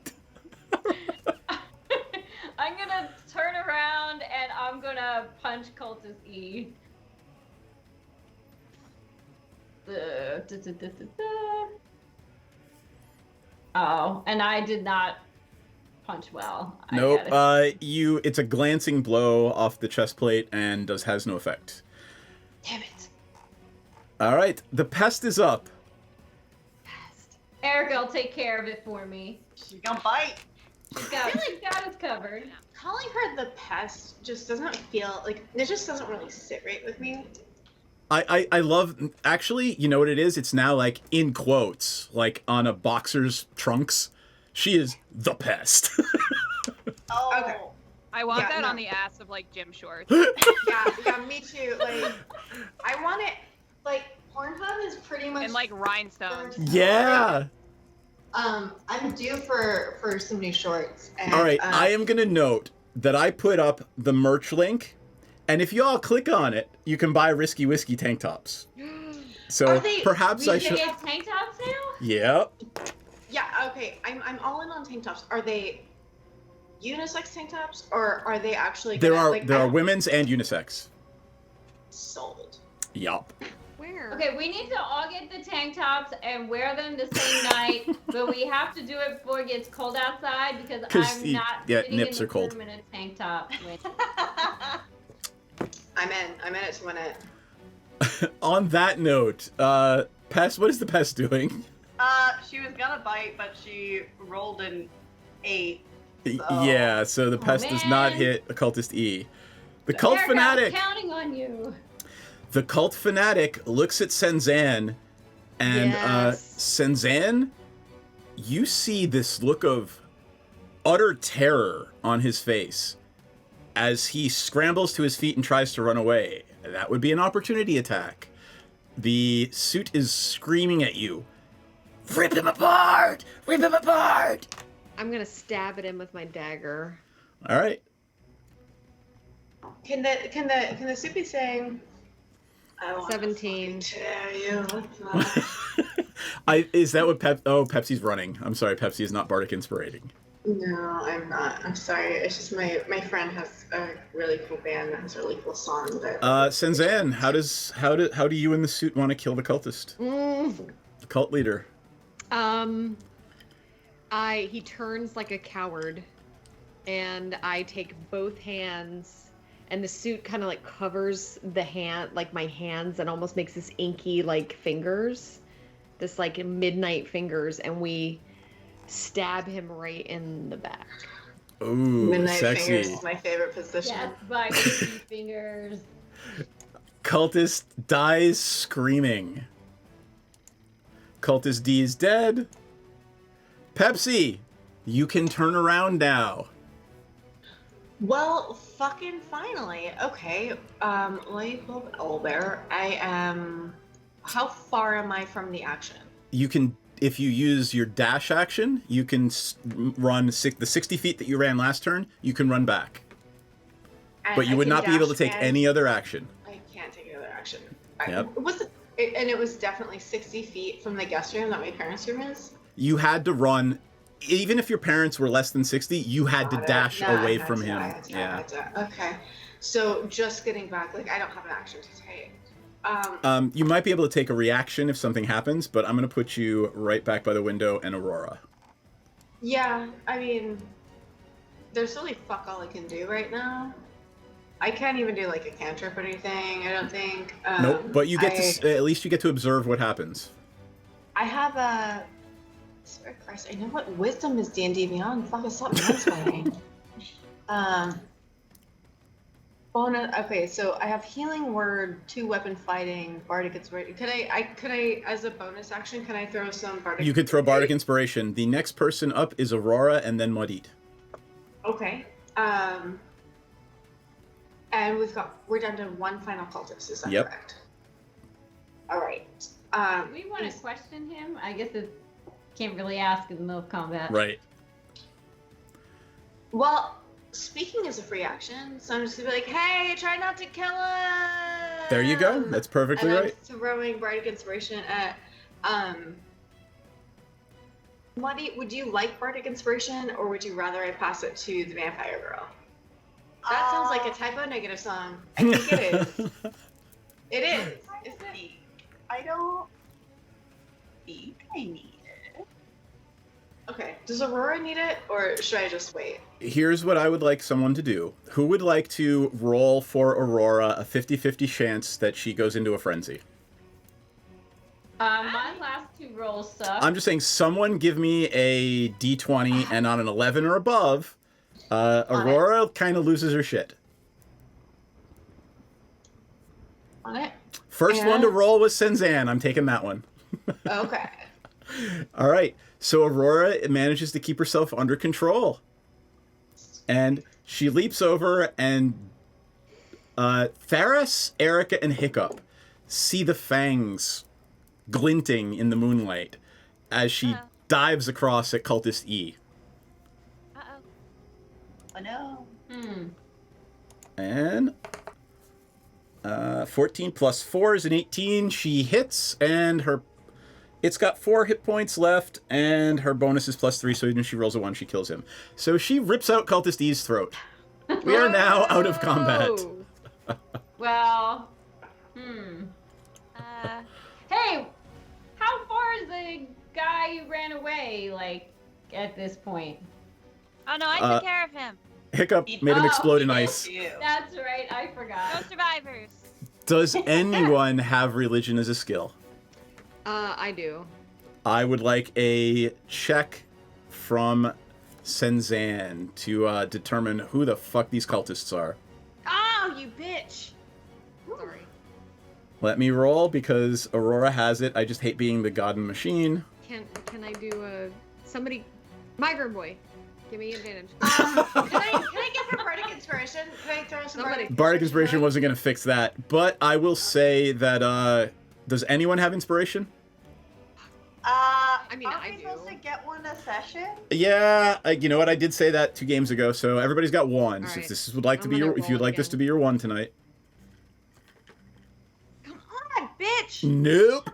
H: I'm gonna turn around and I'm gonna punch Cultist E. Oh, and I did not punch well.
D: Nope. It's a glancing blow off the chest plate and has no effect.
H: Damn it.
D: All right, the pest is up.
H: Erica will take care of it for me.
E: She's gonna bite.
H: She's got us covered.
B: Calling her the pest just doesn't feel like it just doesn't really sit right with me.
D: I love, actually, you know what it is? It's now like in quotes, like on a boxer's trunks. She is the pest.
E: Oh.
B: Okay.
C: I want
B: Yeah,
C: that
B: no.
C: on the ass of like gym shorts.
B: Yeah, me too. Like, I want it. Like, Pornhub is pretty much.
C: And like rhinestones.
D: Yeah.
B: I'm due for some new shorts. And,
D: All right, I am going to note that I put up the merch link, and if you all click on it, you can buy Risky Whiskey tank tops. So perhaps I should.
H: get tank tops now?
D: Yep.
B: Yeah. Okay. I'm all in on tank tops. Are they unisex tank tops, or are they actually?
D: There
B: gonna,
D: are
B: like,
D: there
B: I
D: are
B: don't-
D: women's and unisex.
B: sold.
D: Yup.
A: Where?
H: Okay, we need to all get the tank tops and wear them the same night, but we have to do it before it gets cold outside because
D: 'Cause
H: I'm
D: the-
H: not
D: yeah,
H: sitting
D: nips
H: in
D: are
H: the
D: cold.
H: room in a tank top.
B: I'm in it to win it.
D: On that note, Pest, what is the pest doing?
E: She was gonna bite, but she rolled an 8.
D: Yeah, so the pest does not
H: man.
D: hit Occultist E. The cult
H: Erica,
D: fanatic.
H: I'm counting on you.
D: The cult fanatic looks at Senzan And
A: Yes.
D: Senzan, you see this look of utter terror on his face as he scrambles to his feet and tries to run away. That would be an opportunity attack. The suit is screaming at you. Rip him apart! Rip him apart!
A: I'm gonna stab at him with my dagger.
D: All right.
B: Can the suit be saying? I want
A: 17.
B: to tear you.
D: Is that what Pepsi's running? I'm sorry, Pepsi is not Bardic Inspirating.
B: No, I'm not. I'm sorry. It's just my friend has a really cool band that has a really cool song. That
D: Senzan, how do you and the suit want to kill the cultist? The cult leader.
A: He turns like a coward, and I take both hands, and the suit kind of like covers the hand, like my hands, and almost makes this inky like fingers, this like midnight fingers, and we stab him right in the back.
D: Ooh,
B: midnight
D: sexy.
B: fingers is my favorite position.
H: Yes, by 50 fingers.
D: Cultist dies screaming. Cultist D is dead. Pepsi, you can turn around now.
B: Well, fucking finally. Okay. Let me pull up owlbear. I am. How far am I from the action?
D: You can, if you use your dash action, you can run the 60 feet that you ran last turn. You can run back,
B: And
D: but you
B: I
D: would
B: can
D: not be able to
B: dash
D: take
B: and-
D: any other action.
B: I can't take another action.
D: Yep.
B: And it was definitely 60 feet from the guest room that my parents' room is.
D: You had to run, even if your parents were less than 60. You had to
B: Got it.
D: dash
B: No, I
D: away
B: had
D: from
B: to,
D: him.
B: I had to, I
D: Yeah.
B: had to. Okay. So just getting back, like I don't have an action to take.
D: You might be able to take a reaction if something happens, but I'm going to put you right back by the window and Aurora.
B: Yeah, I mean, there's really fuck all I can do right now. I can't even do like a cantrip or anything. I don't think.
D: Nope, but you get to at least you get to observe what happens.
B: I have a. Swear to Christ, I know what wisdom is D&D Beyond. Fuck is something else fighting. Bonus. Okay, so I have healing word, 2 weapon fighting, bardic inspiration. Could I as a bonus action, can I throw some bardic?
D: You could throw Bardic Inspiration. The next person up is Aurora and then Mudit.
B: Okay. And we're down to one final cultist. Is that
D: Yep.
B: correct? All right.
H: Do we want to question him? I guess it can't really ask in the middle of combat.
D: Right.
B: Well, speaking as a free action, so I'm just gonna be like, "Hey, try not to kill him."
D: There you go. That's perfectly
B: and
D: right.
B: I'm throwing bardic inspiration at. Muddy, would you like bardic inspiration, or would you rather I pass it to the vampire girl? That sounds like a typo negative song. I think it is. It is. Isn't it?
E: I don't think I need it.
B: Okay. Does Aurora need it, or should I just wait?
D: Here's what I would like someone to do. Who would like to roll for Aurora a 50-50 chance that she goes into a frenzy?
H: My last 2 rolls suck.
D: I'm just saying, someone give me a D20, and on an 11 or above, Aurora kind of loses her shit.
B: On it.
D: First one to roll was Senzan. I'm taking that one.
B: Okay.
D: All right. So Aurora manages to keep herself under control. And she leaps over, and Theras, Erica, and Hiccup see the fangs glinting in the moonlight as she dives across at Cultist E.
E: Oh no.
D: And 14 plus 4 is an 18. She hits, and it's got 4 hit points left, and her bonus is plus 3, so even if she rolls a 1, she kills him. So she rips out Cultist E's throat. We are now out of combat.
H: Well, hey, how far is the guy who ran away, like, at this point?
C: Oh no, I took care of him.
D: Hiccup made him explode in ice.
H: That's right, I forgot.
C: No survivors.
D: Does anyone have religion as a skill?
A: I do.
D: I would like a check from Senzan to determine who the fuck these cultists are.
A: Oh, you bitch! Sorry.
D: Let me roll because Aurora has it. I just hate being the god and machine.
A: Can I do somebody, Migrant Boy, give me advantage.
E: Can I get some bardic inspiration? Can I throw some bardic?
D: Bardic Inspiration wasn't going to fix that, but I will say that, does anyone have Inspiration?
E: I mean, aren't we supposed to get one a session?
D: Yeah, you know what? I did say that 2 games ago, so everybody's got one. So if this would like to be your, if you'd like this to be your one tonight.
E: Come on, bitch!
D: Nope.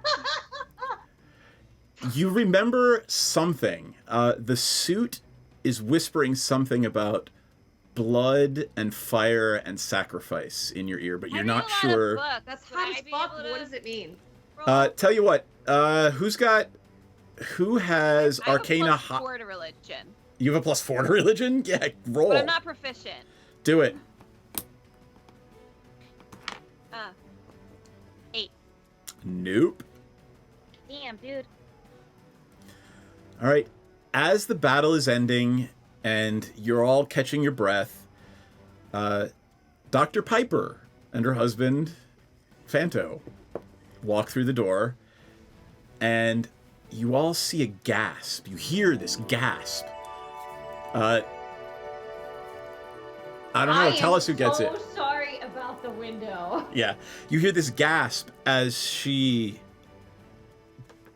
D: You remember something. The suit is whispering something about blood and fire and sacrifice in your ear, but you're not sure.
A: That's hot as fuck. What does it mean?
D: Tell you what, who has Arcana
C: I have a +4 to religion.
D: You have a +4 to religion? Yeah, roll.
C: But I'm not proficient.
D: Do it.
C: 8.
D: Nope.
C: Damn, dude.
D: All right. As the battle is ending and you're all catching your breath, Dr. Piper and her husband, Fanto, walk through the door, and you all see a gasp. You hear this gasp. I don't know. Tell us who gets it.
H: I'm so sorry about the window.
D: Yeah. You hear this gasp as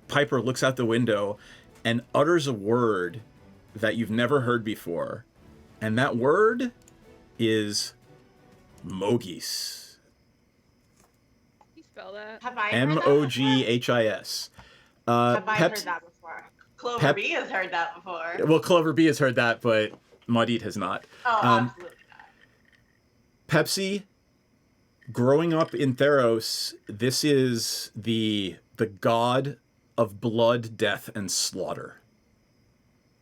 D: Piper looks out the window and utters a word that you've never heard before. And that word is Mogis.
C: You spell that?
E: Have I heard that
D: Moghis.
E: Have I heard that before? Clover B has heard that before.
D: Well, Clover B has heard that, but Maudit has not.
E: Oh, absolutely not.
D: Pepsi, growing up in Theros, this is the god of blood, death, and slaughter.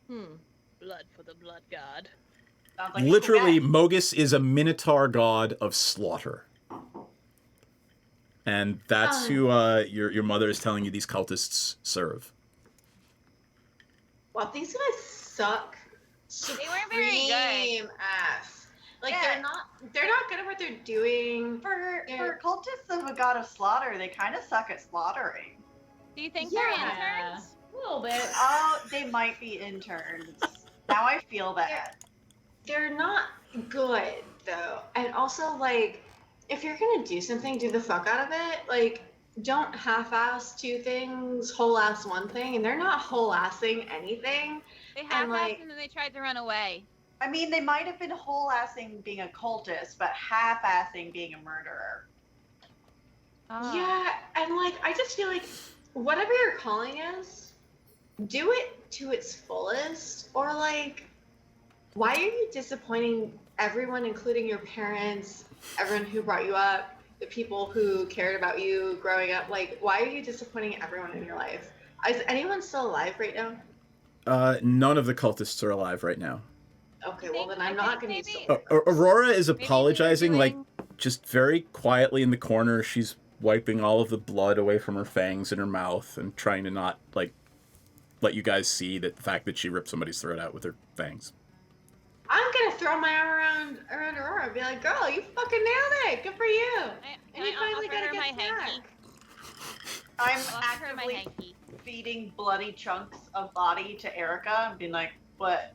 J: Blood for the blood god.
E: Like
D: Literally, Mogis is a minotaur god of slaughter. And that's who your mother is telling you these cultists serve.
B: Well, these guys suck.
C: They weren't very good.
B: Ass. Like
E: Yeah.
B: they're not good at what they're doing.
E: For cultists of a god of slaughter, they kind of suck at slaughtering.
C: Do you think they're interns?
H: A little bit.
E: Oh, they might be interns. Now I feel bad.
B: They're not good though. And also like if you're gonna do something, do the fuck out of it. Like don't half-ass 2 things, whole-ass 1 thing, and they're not whole-assing anything.
C: They half-assed and then they tried to run away.
E: I mean, they might have been whole-assing being a cultist, but half-assing being a murderer.
B: Yeah, and like I just feel like whatever your calling is, do it to its fullest, or like why are you disappointing everyone, including your parents, everyone who brought you up, the people who cared about you growing up? Like, why are you disappointing everyone in your life? Is anyone still alive right now?
D: None of the cultists are alive right now.
B: Okay, well then I'm not going to use
D: Aurora is apologizing, like, just very quietly in the corner. She's wiping all of the blood away from her fangs in her mouth and trying to not, like, let you guys see that the fact that she ripped somebody's throat out with her fangs.
B: I'm gonna throw my arm around Aurora and be like, "Girl, you fucking nailed it! Good for you!" And you finally got a good snack.
E: I'm actively feeding bloody chunks of body to Erica and being like, "What?"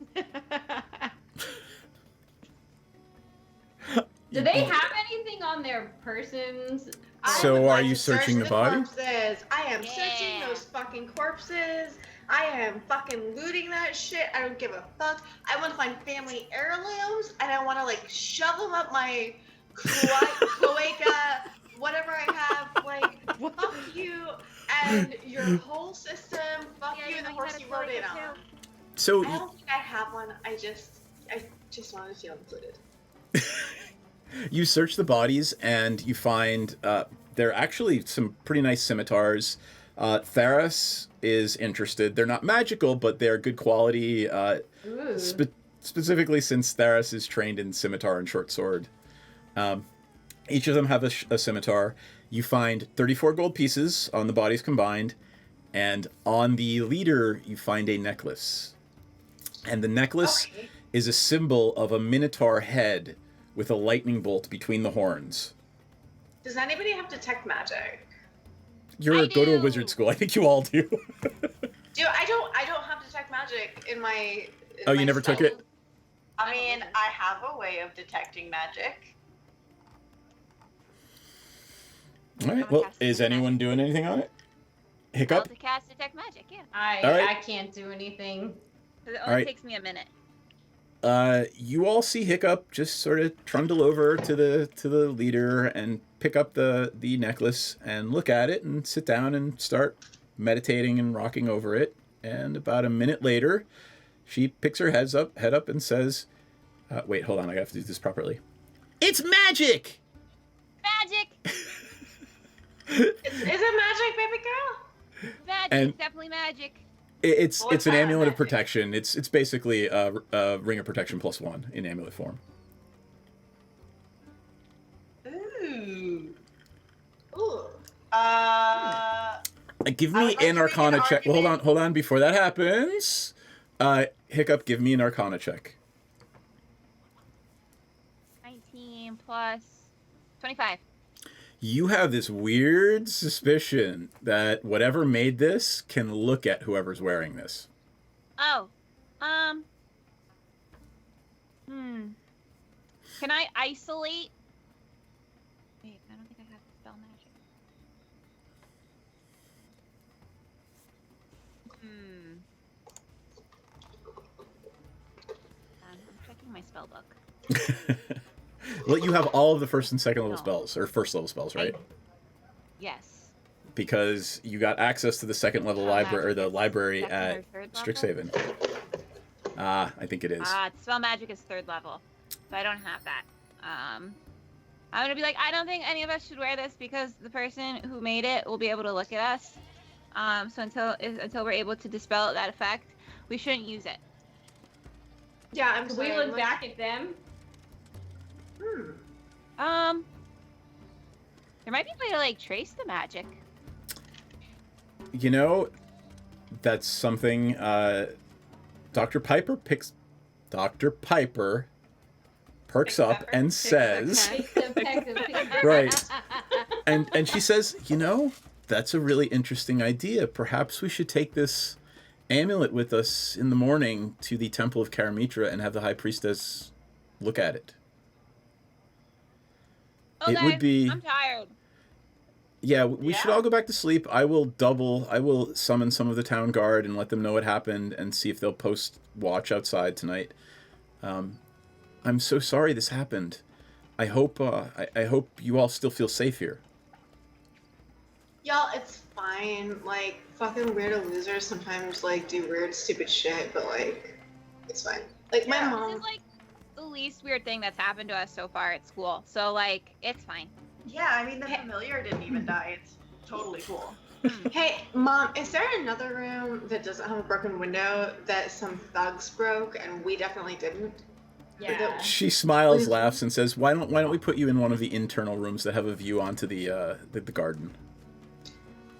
H: Do they have anything on their persons?
D: So are you searching the body?
B: Corpses. I am searching those fucking corpses. I am fucking looting that shit. I don't give a fuck. I want to find family heirlooms, and I want to like shove them up my cloaca, whatever I have. Like, fuck you and your whole system. Fuck you and the horse you rode in on.
D: So
B: I don't think I have one. I just want to feel included.
D: You search the bodies and you find there are actually some pretty nice scimitars. Theros is interested. They're not magical, but they're good quality. Specifically, since Theros is trained in scimitar and short sword. Each of them have a scimitar. You find 34 gold pieces on the bodies combined, and on the leader you find a necklace. And the necklace is a symbol of a minotaur head with a lightning bolt between the horns.
B: Does anybody have detect magic?
D: Go to a wizard school. I think you all do.
B: I don't have detect magic in my.
D: Oh, you never took it?
E: I mean, I have a way of detecting magic.
D: All right. Well, is anyone doing anything on it? Hiccup?
C: To cast detect magic, yeah.
D: All right.
H: I can't do anything.
C: It
D: All
C: only
D: right.
C: takes me a minute.
D: You all see Hiccup just sort of trundle over to the leader and pick up the necklace and look at it and sit down and start meditating and rocking over it. And about a minute later, she picks her head up and says, wait, hold on, I have to do this properly. It's magic!
C: Magic!
B: Is it magic, baby girl?
C: Magic,
D: And-
C: definitely magic.
D: It's an amulet of protection. It's basically a ring of protection +1 in amulet form.
E: Ooh.
D: Give me an Arcana check. Well, hold on. Before that happens, Hiccup, give me an Arcana check.
C: 19 plus 25.
D: You have this weird suspicion that whatever made this can look at whoever's wearing this.
C: Oh. Can I isolate? Wait, I don't think I have spell magic. I'm checking my spell book.
D: Well, you have all of the first and second level spells, or first level spells, right?
C: Yes.
D: Because you got access to the second level library, or the library at Strixhaven. I think it is.
C: Spell magic is 3rd level, but I don't have that. I'm gonna be like, I don't think any of us should wear this because the person who made it will be able to look at us. So until we're able to dispel that effect, we shouldn't use it.
B: Yeah, I'm
H: Can
B: sorry.
H: we look back at them?
C: There might be a way to like trace the magic.
D: You know, that's something Dr. Piper perks up and says, right. And she says, you know, that's a really interesting idea. Perhaps we should take this amulet with us in the morning to the Temple of Karamitra and have the High Priestess look at it.
C: Okay,
D: It would be...
C: I'm tired.
D: Yeah, we should all go back to sleep. I will summon some of the town guard and let them know what happened and see if they'll post watch outside tonight. I'm so sorry this happened. I hope I hope you all still feel safe here.
B: Y'all, it's fine. Like, fucking weirdo losers sometimes, like, do weird, stupid shit, but, like, it's fine. Like, my mom...
C: This is, like, the least weird thing that's happened to us so far at school. So, like, it's fine.
E: Yeah, I mean, the familiar didn't even die. It's totally cool.
B: Hey, Mom, is there another room that doesn't have a broken window that some thugs broke and we definitely didn't?
H: Yeah.
D: She smiles, laughs, and says, "Why don't we put you in one of the internal rooms that have a view onto the garden?"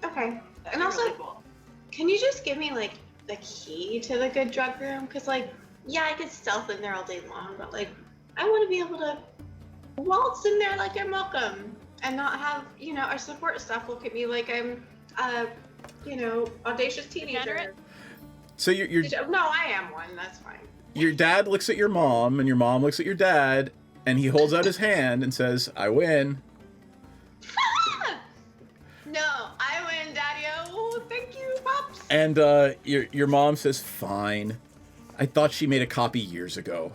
B: Okay.
E: That'd
B: And
E: be
B: also,
E: really cool.
B: can you just give me, like, the key to the good drug room? Because, like, yeah, I could stealth in there all day long, but, like, I want to be able to waltz in there like I'm welcome and not have, you know, our support staff look at me like I'm, you know, audacious teenager.
D: So you're
B: No, I am one. That's fine.
D: your dad looks at your mom, and your mom looks at your dad, and he holds out his hand and says, "I win."
B: No, I win, Daddy. Oh, thank you, Pops.
D: And your mom says, "Fine. I thought she made a copy years ago."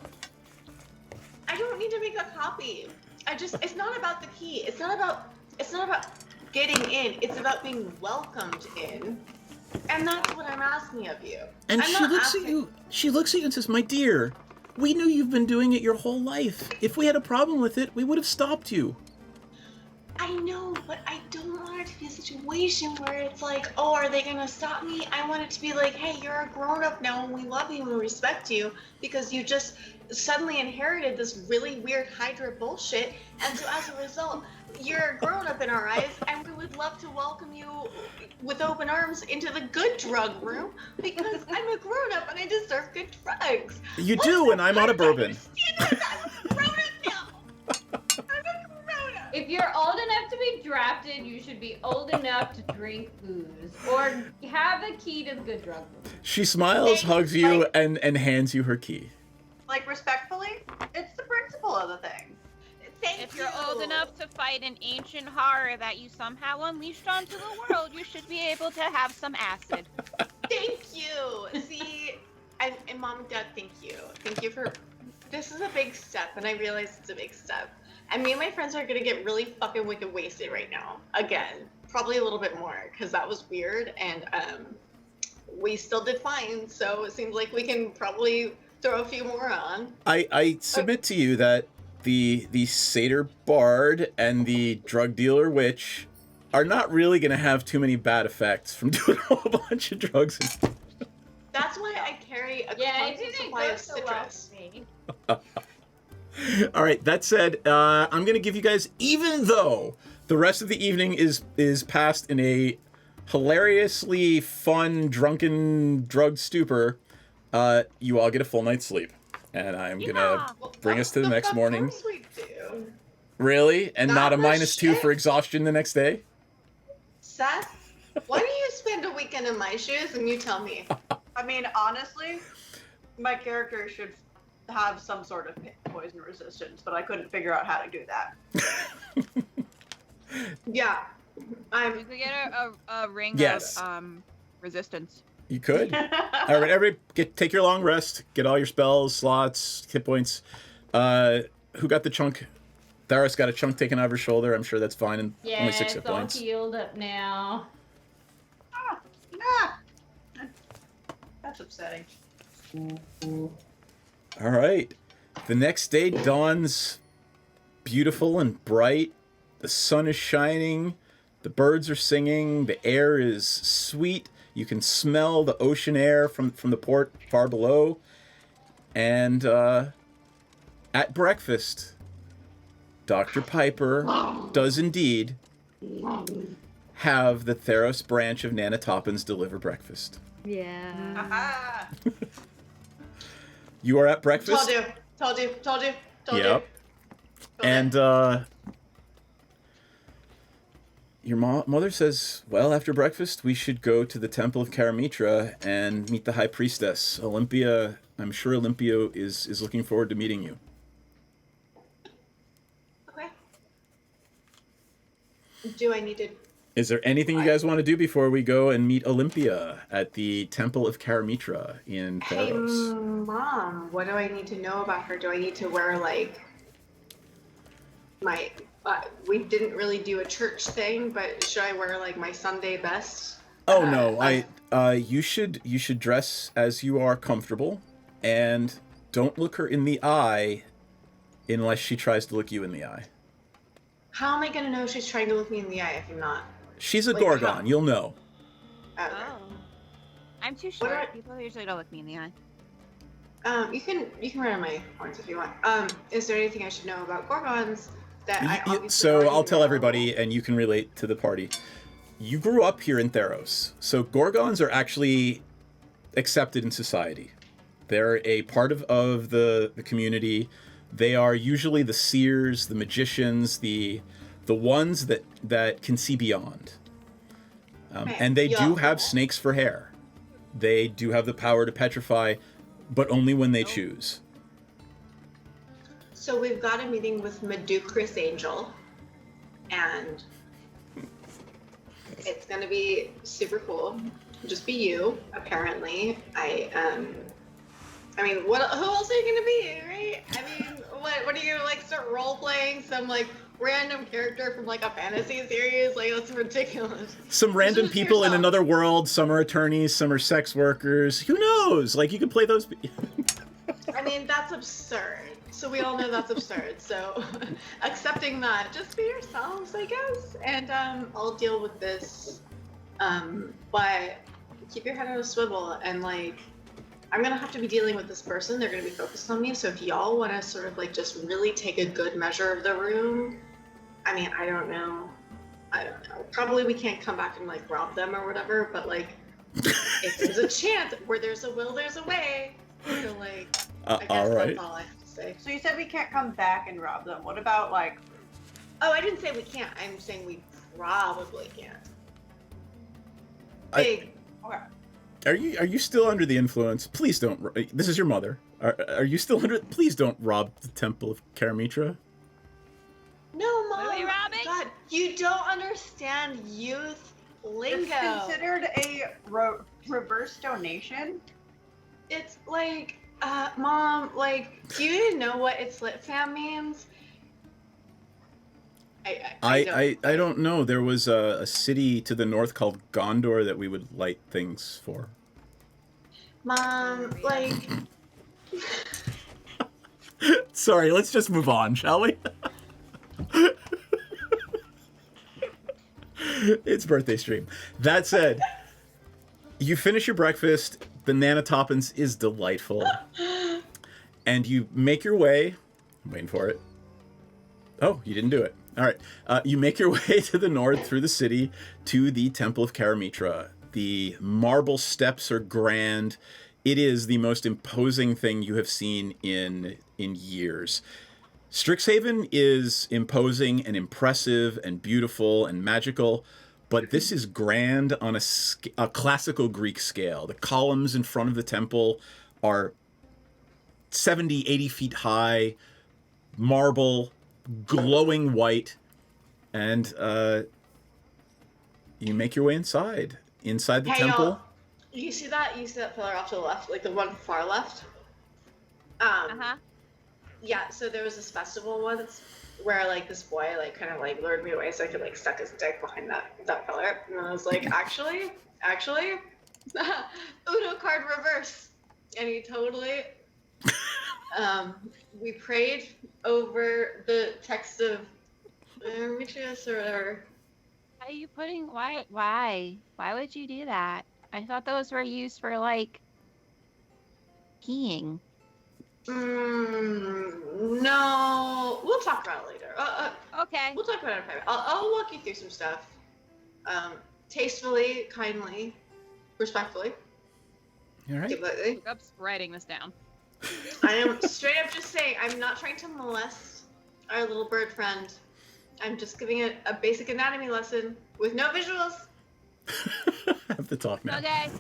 B: I don't need to make a copy. It's not about the key. It's not about getting in. It's about being welcomed in. And that's what I'm asking of you.
D: And
B: I'm
D: she
B: not
D: looks
B: asking...
D: at you. She looks at you and says, "My dear, we knew you've been doing it your whole life. If we had a problem with it, we would have stopped you."
B: I know, but I don't want it to be a situation where it's like, oh, are they gonna stop me? I want it to be like, hey, you're a grown-up now and we love you and we respect you because you just suddenly inherited this really weird Hydra bullshit, and so as a result, you're a grown-up in our eyes, and we would love to welcome you with open arms into the good drug room because I'm a grown-up and I deserve good drugs.
D: You do, and I'm out of bourbon.
H: If you're old enough to be drafted, you should be old enough to drink booze or have a key to the good drug room.
D: She smiles, hugs you, and hands you her key.
E: Like, respectfully, it's the principle of the thing.
C: If you're old enough to fight an ancient horror that you somehow unleashed onto the world, you should be able to have some acid.
B: Thank you. See, and Mom and Dad, thank you. Thank you for. This is a big step, and I realize it's a big step. And me and my friends are gonna get really fucking wicked wasted right now. Again, probably a little bit more, because that was weird, and we still did fine. So it seems like we can probably throw a few more on.
D: I submit to you that the satyr bard and the drug dealer witch are not really going to have too many bad effects from doing a whole bunch of drugs.
B: That's why I carry a constant supply of citrus.
D: All right, that said, I'm going to give you guys, even though the rest of the evening is passed in a hilariously fun, drunken, drugged stupor, you all get a full night's sleep. And I'm going to bring us to the next morning.
B: Of course we do.
D: Really? And not a
B: Not
D: -2 for exhaustion the next day?
B: Seth, why don't you spend a weekend in my shoes and you tell me?
E: I mean, honestly, my character should have some sort of poison resistance, but I couldn't figure out how to do that.
B: Yeah.
C: You could get a ring
D: Yes.
C: of resistance.
D: You could. All right, everybody, take your long rest. Get all your spells, slots, hit points. Who got the chunk? Tharos got a chunk taken out of her shoulder. I'm sure that's fine. And
H: Yeah,
D: only 6 hit
H: it's all
D: points.
H: healed up now.
E: That's upsetting.
D: All right. The next day dawns beautiful and bright. The sun is shining. The birds are singing. The air is sweet. You can smell the ocean air from the port far below. And at breakfast, Dr. Piper does indeed have the Theros branch of Nanotopins deliver breakfast.
A: Yeah.
D: You are at breakfast.
B: Told you.
D: Yep. And your mother says, well, after breakfast, we should go to the Temple of Karamitra and meet the High Priestess. Olympia, I'm sure Olympia is looking forward to meeting you.
B: Okay. Do I need to...
D: Is there anything you guys want to do before we go and meet Olympia at the Temple of Karamitra in
B: Hey,
D: Theros?
B: Mom, what do I need to know about her? Do I need to wear, like, my... we didn't really do a church thing, but should I wear, like, my Sunday best?
D: Oh no, you should dress as you are comfortable, and don't look her in the eye unless she tries to look you in the eye.
B: How am I gonna know she's trying to look me in the eye if I'm not?
D: She's a
B: Like,
D: Gorgon,
B: how?
D: you'll know.
B: Okay.
C: I'm too
B: What
C: short. People usually don't look me in the eye.
B: You can wear my horns if you want. Is there anything I should know about Gorgons that I obviously
D: So
B: already
D: I'll tell
B: know?
D: everybody, and you can relate to the party. You grew up here in Theros, so Gorgons are actually accepted in society. They're a part of the community. They are usually the seers, the magicians, the ones that can see beyond. And they do have snakes for hair. They do have the power to petrify, but only when they choose.
B: So we've got a meeting with Meducris Angel, and it's gonna be super cool. Just be you, apparently. I mean, who else are you gonna be, right? I mean, what are you gonna, like, start role playing some, like, random character from, like, a fantasy series? Like, that's ridiculous.
D: Some random people in another world. Some are attorneys, some are sex workers. Who knows? Like, you could play those.
B: I mean, that's absurd. So we all know that's absurd. So accepting that, just be yourselves, I guess. And I'll deal with this. But keep your head on a swivel. And, like, I'm going to have to be dealing with this person. They're going to be focused on me. So if y'all want to sort of, like, just really take a good measure of the room, I mean, I don't know. Probably we can't come back and, like, rob them or whatever. But, like, if there's a chance, where there's a will, there's a way. So, like, I guess
D: all right.
B: that's all I have to say.
E: So you said we can't come back and rob them. What about, like,
B: Oh, I didn't say we can't. I'm saying we probably can't.
D: Okay. Are you still under the influence? Please don't. This is your mother. Are you still under? Please don't rob the Temple of Karamitra.
B: No, Mom.
C: What are we robbing?
B: God, you don't understand youth lingo.
E: It's considered a reverse donation.
B: It's like, Mom, like, do you know what it's lit fam means?
D: I don't know. There was a city to the north called Gondor that we would light things for.
B: Mom, like.
D: Sorry, let's just move on, shall we? It's birthday stream. That said, you finish your breakfast. Banana Toppins is delightful. And you make your way. I'm waiting for it. Oh, you didn't do it. All right. You make your way to the north through the city to the Temple of Karamitra. The marble steps are grand. It is the most imposing thing you have seen in years. Strixhaven is imposing and impressive and beautiful and magical, but this is grand on a classical Greek scale. The columns in front of the temple are 70, 80 feet high, marble, glowing white, and you make your way inside the temple.
B: Y'all, you see that pillar off to the left, like the one far left? Yeah, so there was this festival once where like this boy like kind of like lured me away so I could like stuck his dick behind that pillar, and I was like, actually, Uno card reverse, and he totally. We prayed over the text of Demetrius or whatever.
C: Are you putting why would you do that? I thought those were used for like peeing.
B: No, we'll talk about it later.
C: Okay.
B: We'll talk about it in private. I'll walk you through some stuff. Tastefully, kindly, respectfully.
D: All right.
C: I'm writing this down.
B: I am straight up just saying, I'm not trying to molest our little bird friend. I'm just giving it a basic anatomy lesson with no visuals.
D: I have to talk now.
C: Okay.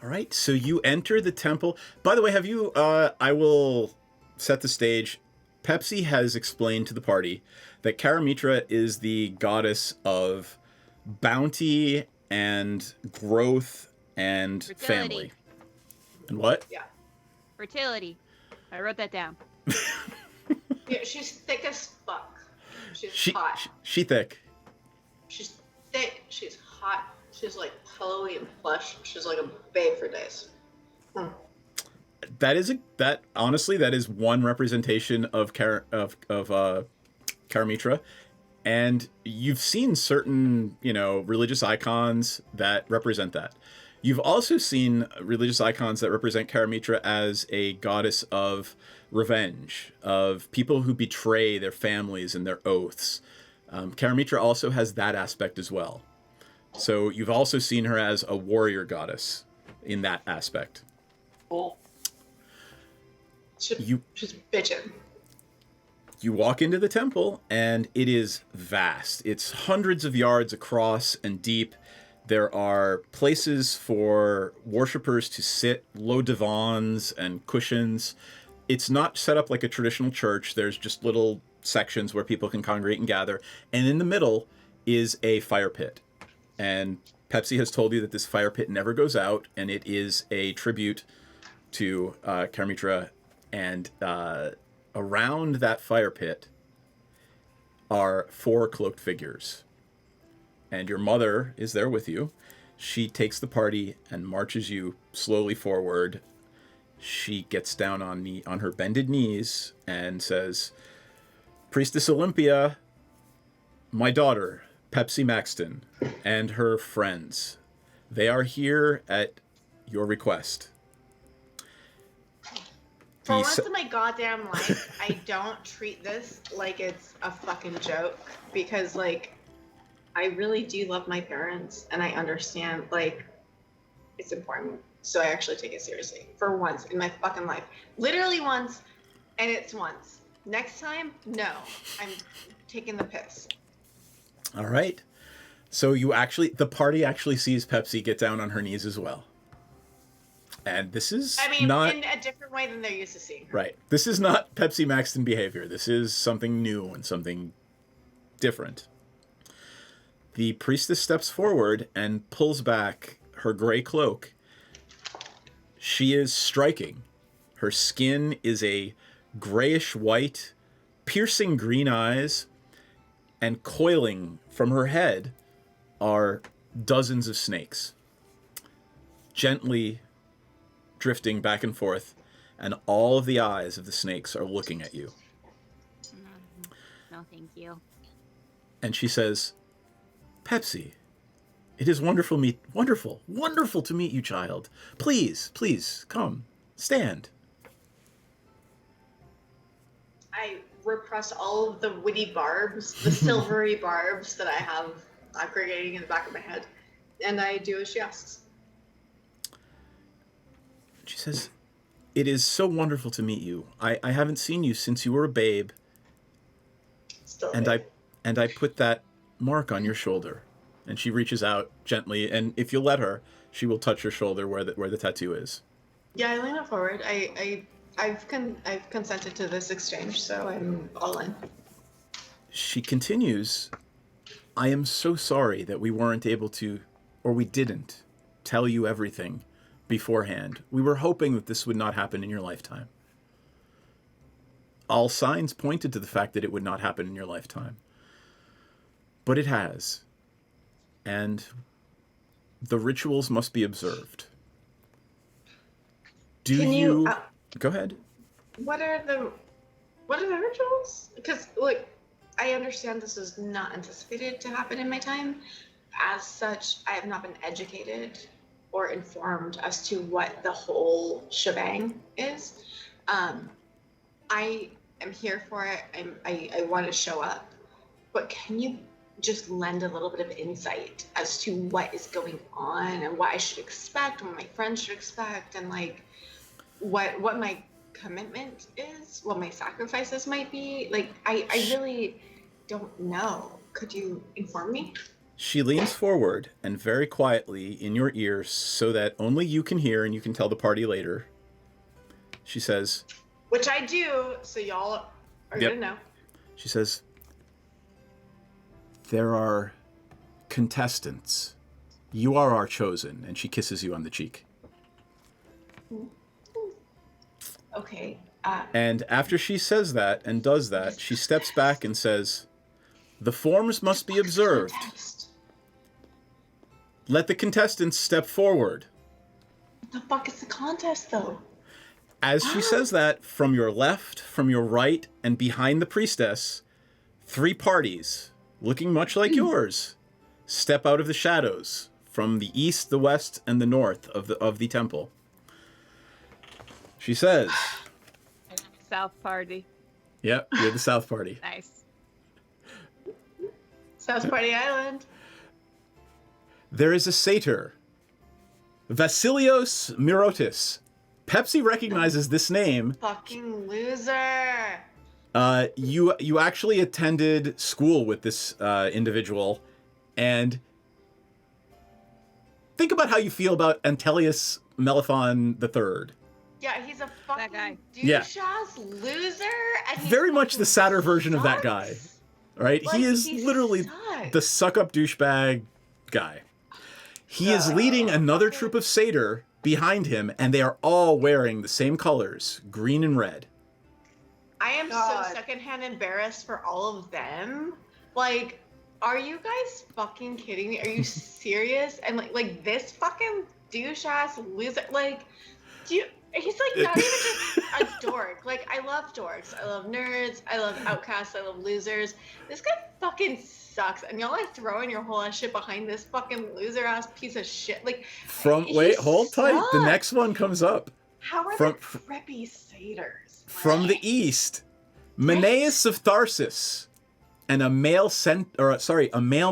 D: All right, so you enter the temple. By the way, have you, I will set the stage. Pepsi has explained to the party that Karamitra is the goddess of bounty and growth and
C: Fertility.
D: family. And what?
B: Yeah.
C: Fertility. I wrote that down.
B: Yeah, she's thick as fuck. She's hot.
D: She thick.
B: She's thick. She's hot. She's like pillowy and plush. She's like a babe for days.
D: Honestly, that is one representation of Karamitra, and you've seen certain, religious icons that represent that. You've also seen religious icons that represent Karamitra as a goddess of revenge, of people who betray their families and their oaths. Karamitra also has that aspect as well. So you've also seen her as a warrior goddess in that aspect.
B: Cool. She's bitchin'.
D: You walk into the temple, and it is vast. It's hundreds of yards across and deep. There are places for worshippers to sit, low divans and cushions. It's not set up like a traditional church. There's just little sections where people can congregate and gather. And in the middle is a fire pit. And Pepsi has told you that this fire pit never goes out, and it is a tribute to Karamitra. And around that fire pit are 4 cloaked figures. And your mother is there with you. She takes the party and marches you slowly forward. She gets down on her bended knees and says, "Priestess Olympia, my daughter, Pepsi Maxton, and her friends, they are here at your request."
B: For once in my goddamn life, I don't treat this like it's a fucking joke, because, like, I really do love my parents, and I understand, like, it's important. So I actually take it seriously. For once in my fucking life. Literally once, and it's once. Next time, no. I'm taking the piss.
D: All right. So the party actually sees Pepsi get down on her knees as well. And this is not
B: in a different way than they're used to seeing her.
D: right. This is not Pepsi Maxton behavior. This is something new and something different. The priestess steps forward and pulls back her gray cloak. She is striking. Her skin is a grayish white, piercing green eyes, and coiling from her head are dozens of snakes, gently drifting back and forth, and all of the eyes of the snakes are looking at you.
C: No, thank you.
D: And she says, Pepsi, it is wonderful to meet you, child. Please, come, stand.
B: I repress all of the witty barbs, the silvery barbs that I have aggregating in the back of my head, and I do as she asks.
D: She says, it is so wonderful to meet you. I haven't seen you since you were a babe.
B: Still
D: and I put that mark on your shoulder. And she reaches out gently, and if you'll let her, she will touch your shoulder where the tattoo is.
B: Yeah, I lean it forward. I've consented to this exchange, so I'm all in.
D: She continues, I am so sorry that we weren't able to, or we didn't, tell you everything beforehand. We were hoping that this would not happen in your lifetime. All signs pointed to the fact that it would not happen in your lifetime. But it has. And the rituals must be observed.
B: Can you
D: Go ahead.
B: What are the rituals? Because look, I understand this is not anticipated to happen in my time. As such, I have not been educated or informed as to what the whole shebang is. I am here for it. I want to show up. But can you just lend a little bit of insight as to what is going on and what I should expect, what my friends should expect, and like what my commitment is, what my sacrifices might be? Like, I really don't know. Could you inform me?
D: She leans forward and very quietly in your ear so that only you can hear and you can tell the party later. She says...
B: Which I do, so y'all are
D: Yep.
B: gonna know.
D: She says, there are contestants. You are our chosen. And she kisses you on the cheek.
B: Okay.
D: And after she says that and does that, she steps back and says, the forms must be observed. Let the contestants step forward.
B: What the fuck is the contest, though?
D: As she says that, from your left, from your right, and behind the priestess, 3 parties, looking much like yours, step out of the shadows from the east, the west, and the north of the temple. She says...
C: South Party.
D: Yep, you're the South Party.
C: Nice.
B: South Party Island.
D: There is a satyr, Vasilios Mirotis. Pepsi recognizes this name.
B: Fucking loser.
D: You actually attended school with this individual, and think about how you feel about Antelius Melaphon III.
B: Yeah, he's a fucking
D: Yeah.
B: douche-ass loser. And he's
D: Very much the sadder version of that guy, right?
B: Like,
D: he is
B: he
D: literally
B: sucks.
D: the suck-up douchebag guy. He is leading another troop of satyr behind him, and they are all wearing the same colors, green and red.
B: I am so secondhand embarrassed for all of them. Like, are you guys fucking kidding me? Are you serious? And like this fucking douche-ass loser, like, he's like not even just a dork. Like, I love dorks. I love nerds. I love outcasts. I love losers. This guy fucking sucks. And y'all are throwing your whole ass shit behind this fucking loser ass piece of shit. Like,
D: Hold tight. The next one comes up.
B: how are
D: From-
B: the preppy satyrs?
D: From the east, Menaeus of Tharsis, and a male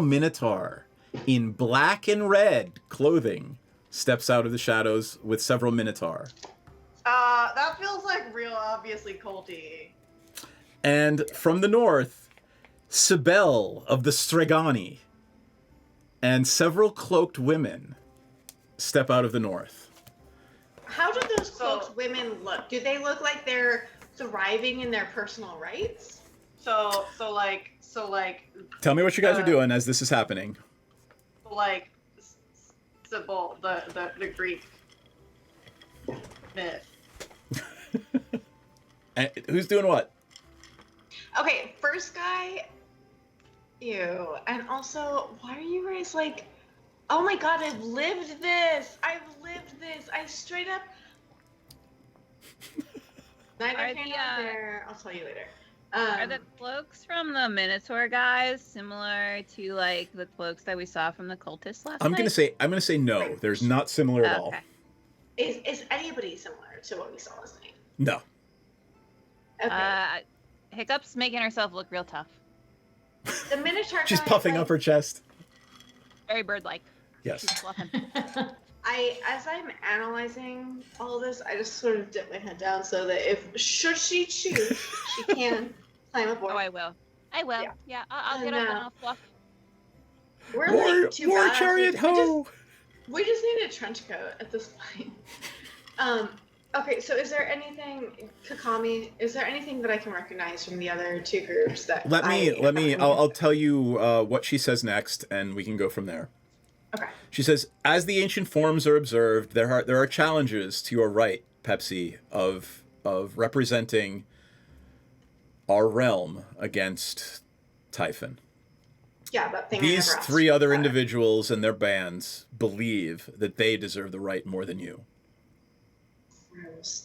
D: minotaur in black and red clothing steps out of the shadows with several minotaur.
E: That feels like real obviously culty.
D: And from the north, Sibel of the Strigani and several cloaked women step out of the north.
B: How do those cloaked women look? Do they look like they're thriving in their personal rights?
E: So like
D: Tell me what you guys are doing as this is happening.
E: like Sybil, the Greek myth.
D: And who's doing what?
B: Okay, first guy. Ew. And also, why are you guys like, oh my god, I've lived this. I straight up. Neither
C: Are
B: here
C: the,
B: nor there. I'll tell you later.
C: Are the cloaks from the Minotaur guys similar to like the cloaks that we saw from the cultists last
D: I'm
C: night?
D: gonna say no. There's not similar at all.
C: Okay.
B: Is anybody similar to what we saw last night?
D: No.
B: Okay.
C: Hiccup's making herself look real tough.
B: The Minotaur.
D: She's
B: guy,
D: puffing
B: like,
D: up her chest.
C: Very bird-like.
D: Yes.
C: She's fluffing.
B: As I'm analyzing all this, I just sort of dip my head down so that should she choose, she can climb aboard.
C: Oh, I will. Yeah, I'll get
B: And,
C: up and I'll fluff.
B: We're like two
D: War
B: badasses.
D: chariot ho!
B: We just need a trench coat at this point. Okay, so is there anything, Kakami? Is there anything that I can recognize from the other two groups that
D: I'll tell you what she says next, and we can go from there.
B: Okay.
D: She says, as the ancient forms are observed, there are challenges to your right, Pepsi, of representing our realm against Typhon.
B: Yeah, that thing.
D: These three other individuals and their bands believe that they deserve the right more than you.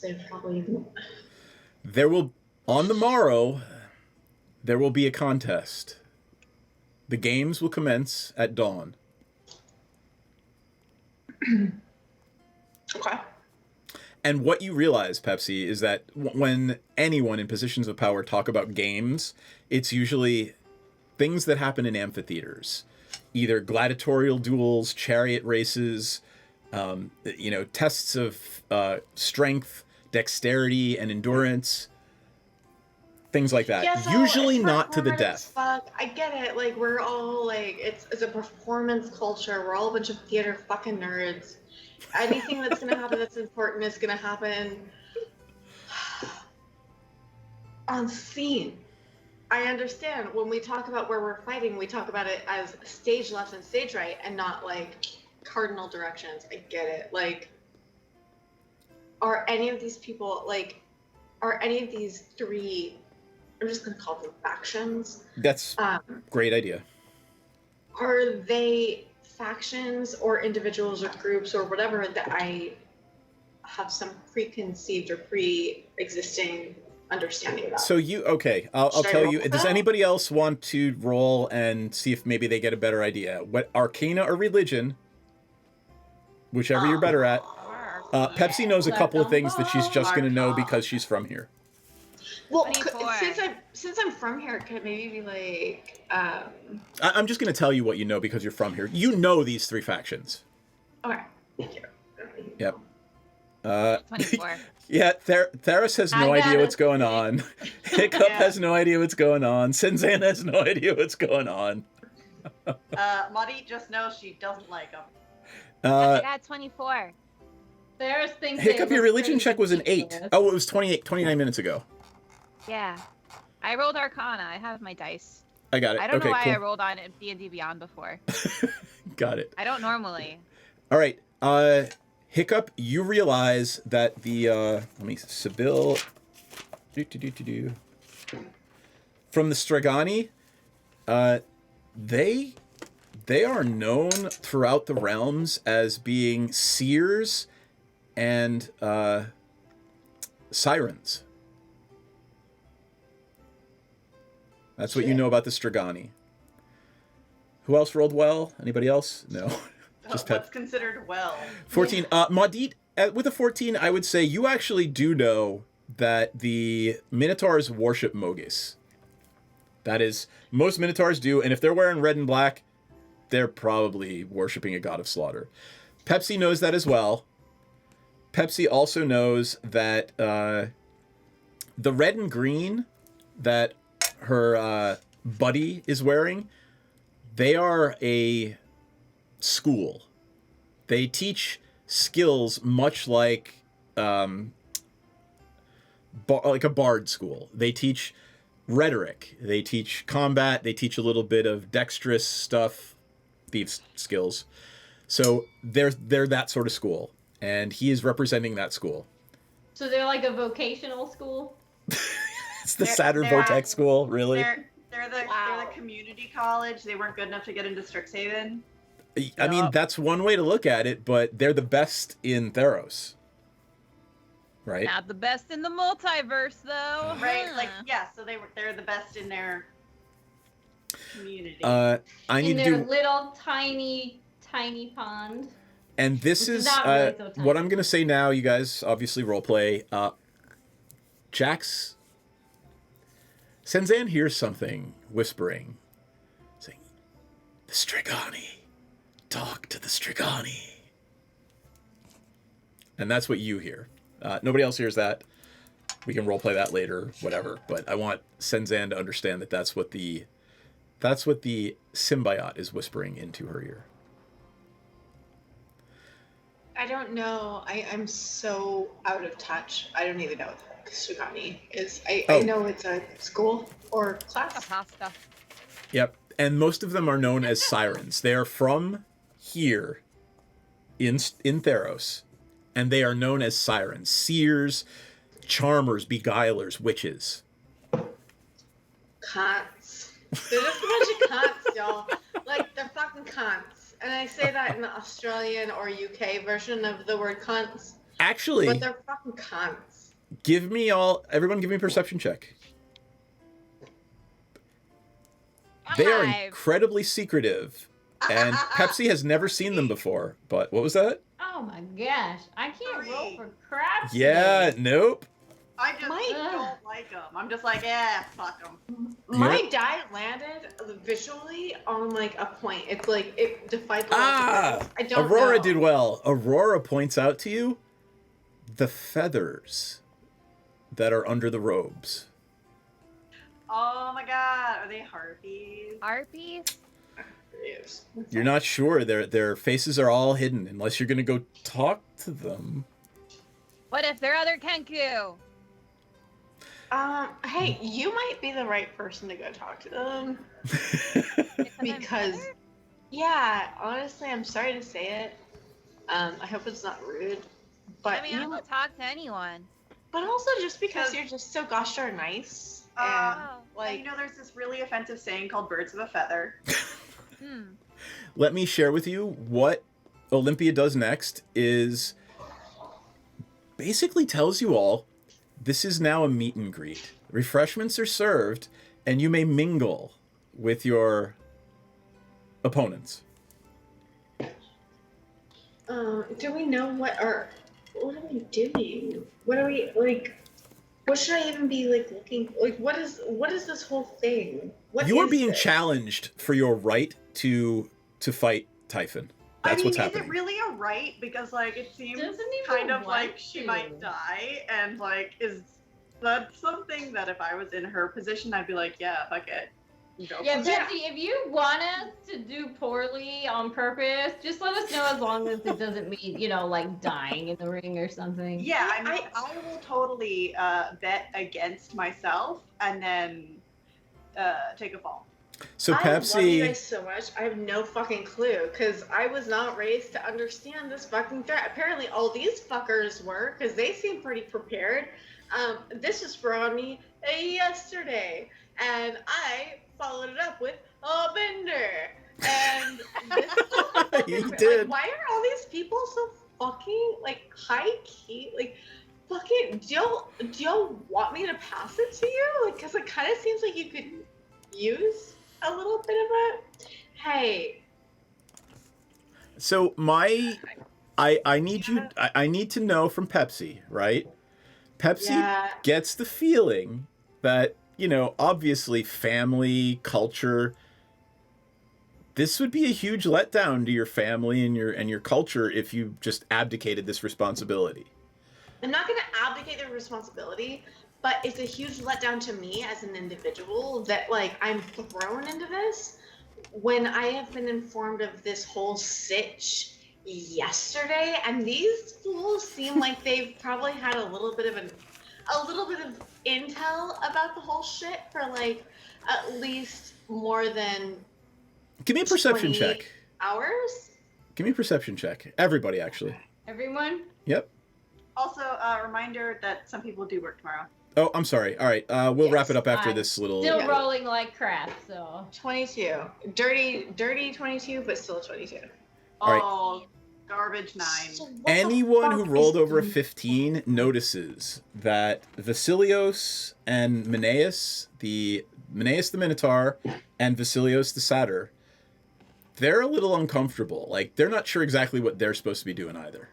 B: They probably.
D: On the morrow, there will be a contest. The games will commence at dawn.
B: Okay.
D: And what you realize, Pepsi, is that when anyone in positions of power talk about games, it's usually things that happen in amphitheaters. Either gladiatorial duels, chariot races, tests of strength, dexterity, and endurance. Things like that.
B: Yeah, so
D: Usually
B: it's
D: not to the
B: performative
D: death.
B: as fuck. I get it. Like, we're all like, it's a performance culture. We're all a bunch of theater fucking nerds. Anything that's gonna happen that's important is gonna happen on scene. I understand when we talk about where we're fighting, we talk about it as stage left and stage right, and not like cardinal directions. I get it. Like, are any of these people are any of these three? I'm just gonna call them factions.
D: That's great idea.
B: Are they factions or individuals or groups or whatever that I have some preconceived or pre-existing understanding about?
D: So I'll tell you. Does anybody else want to roll and see if maybe they get a better idea? What Arcana or Religion, whichever you're better at. Pepsi knows a couple of things that she's just going to know because she's from here.
B: Well, since I'm from here, could it maybe be like?
D: I'm just going to tell you what you know because you're from here. You know these three factions.
B: Okay. Thank you.
D: Yep.
C: 24.
D: Yeah, Theris has no idea what's going on. Hiccup has no idea what's going on. Sinzan has no idea what's going on.
E: Maudie just knows she doesn't like them.
C: I got 24.
H: There's things.
D: Hiccup, your religion check was an 8. Oh, it was 29 minutes ago.
C: Yeah. I rolled Arcana. I have my dice.
D: I got it.
C: I don't
D: Okay,
C: know why
D: cool.
C: I rolled on D&D Beyond before.
D: Got it.
C: I don't normally.
D: All right. Hiccup, you realize that the Sibyl from the Strigani, they are known throughout the realms as being seers and sirens. That's what you know about the Strigani. Who else rolled well? Anybody else? No. Just
E: What's considered well?
D: 14. Maudit, with a 14, I would say you actually do know that the Minotaurs worship Mogis. That is, most Minotaurs do, and if they're wearing red and black, they're probably worshiping a god of slaughter. Pepsi knows that as well. Pepsi also knows that the red and green that her Buddy is wearing, they are a school. They teach skills much like like a bard school. They teach rhetoric. They teach combat. They teach a little bit of dexterous stuff, thieves skills. So they're that sort of school, and he is representing that school.
H: So they're like a vocational school?
D: It's the Saturn Vortex school, really?
E: They're the community college. They weren't good enough to get into Strixhaven.
D: I mean, that's one way to look at it, but they're the best in Theros. Right?
C: Not the best in the multiverse, though.
E: Right? Like, yeah, so they're the best in their community.
D: I need
H: in
D: to
H: their
D: do...
H: little tiny pond.
D: And this is
H: not really so tiny.
D: what I'm going to say now. You guys obviously roleplay. Jax... Senzan hears something whispering, saying, "The Strigani. Talk to the Strigani." And that's what you hear. Nobody else hears that. We can roleplay that later, whatever. But I want Senzan to understand that that's what the symbiote is whispering into her ear.
B: I don't know. I'm so out of touch. I don't even know what the Strigani is. I know it's a school or class.
D: Yep. And most of them are known as sirens. They are from here in Theros, and they are known as sirens. Seers, charmers, beguilers, witches.
B: Cunts. They're just a bunch of cunts, y'all. Like, they're fucking cunts. And I say that in the Australian or UK version of the word cunts.
D: Actually,
B: but they're fucking cunts.
D: Everyone give me a perception check. They are incredibly secretive, and Pepsi has never seen them before. But what was that?
H: Oh my gosh. I can't roll for crap.
D: Yeah, nope.
E: I just don't like them. I'm just like, fuck them.
B: My die landed visually on like a point. It's like it defied the logic. I don't
D: Aurora
B: know.
D: did well. Aurora points out to you the feathers that are under the robes.
E: Oh my god, are they harpies?
C: Harpies?
B: Yes.
D: You're not sure. Their faces are all hidden unless you're gonna go talk to them.
C: What if they're other Kenku?
B: Hey, you might be the right person to go talk to them. Because, yeah, honestly, I'm sorry to say it. I hope it's not rude. But
C: I mean, I will talk to anyone.
B: But also just because you're just so gosh darn nice. And,
E: like, you know, there's this really offensive saying called "birds of a feather."
D: Let me share with you what Olympia does next is basically tells you all this is now a meet and greet. Refreshments are served, and you may mingle with your opponents.
B: Do we know what are we doing? What are we like? What should I even be like looking like? What is this whole thing?
D: You are being challenged for your right to fight Typhon. That's what's happening.
E: Is it really a right? Because like it seems kind of like she might die, and like is that something that if I was in her position, I'd be like, yeah, fuck it. Go
H: Yeah,
E: for it.
H: Betsy, if you want us to do poorly on purpose, just let us know as long as it doesn't mean, you know, like dying in the ring or something.
E: Yeah, I mean, I will totally bet against myself and then take a fall.
D: So
B: I love you
D: Pepsi,
B: guys so much. I have no fucking clue because I was not raised to understand this fucking threat. Apparently, all these fuckers were because they seem pretty prepared. This was brought me yesterday, and I followed it up with a bender. And this
D: You did.
B: Like, why are all these people so fucking like high key? Like, fucking, do y'all want me to pass it to you? Like, cause it kind of seems like you could use a little bit of it. Hey.
D: so I need to know from Pepsi, right? Pepsi gets the feeling that, you know, obviously family, culture, this would be a huge letdown to your family and your culture if you just abdicated this responsibility.
B: I'm not gonna abdicate the responsibility, but it's a huge letdown to me as an individual that like I'm thrown into this when I have been informed of this whole sitch yesterday, and these fools seem like they've probably had a little bit of intel about the whole shit for like at least more than
D: Give me a perception
B: 28
D: check.
B: hours.
D: Give me a perception check. Everybody, actually.
H: Everyone?
D: Yep.
E: Also, a reminder that some people do work tomorrow.
D: Oh, I'm sorry. All right. We'll wrap it up after
H: I'm
D: this little.
H: Still rolling like crap, so.
B: 22. Dirty 22, but still 22.
D: All right.
E: Oh, garbage 9.
D: Anyone who rolled over a 15 notices that Vasilios and Menaeus the Minotaur and Vasilios the Satyr, they're a little uncomfortable. Like, they're not sure exactly what they're supposed to be doing either.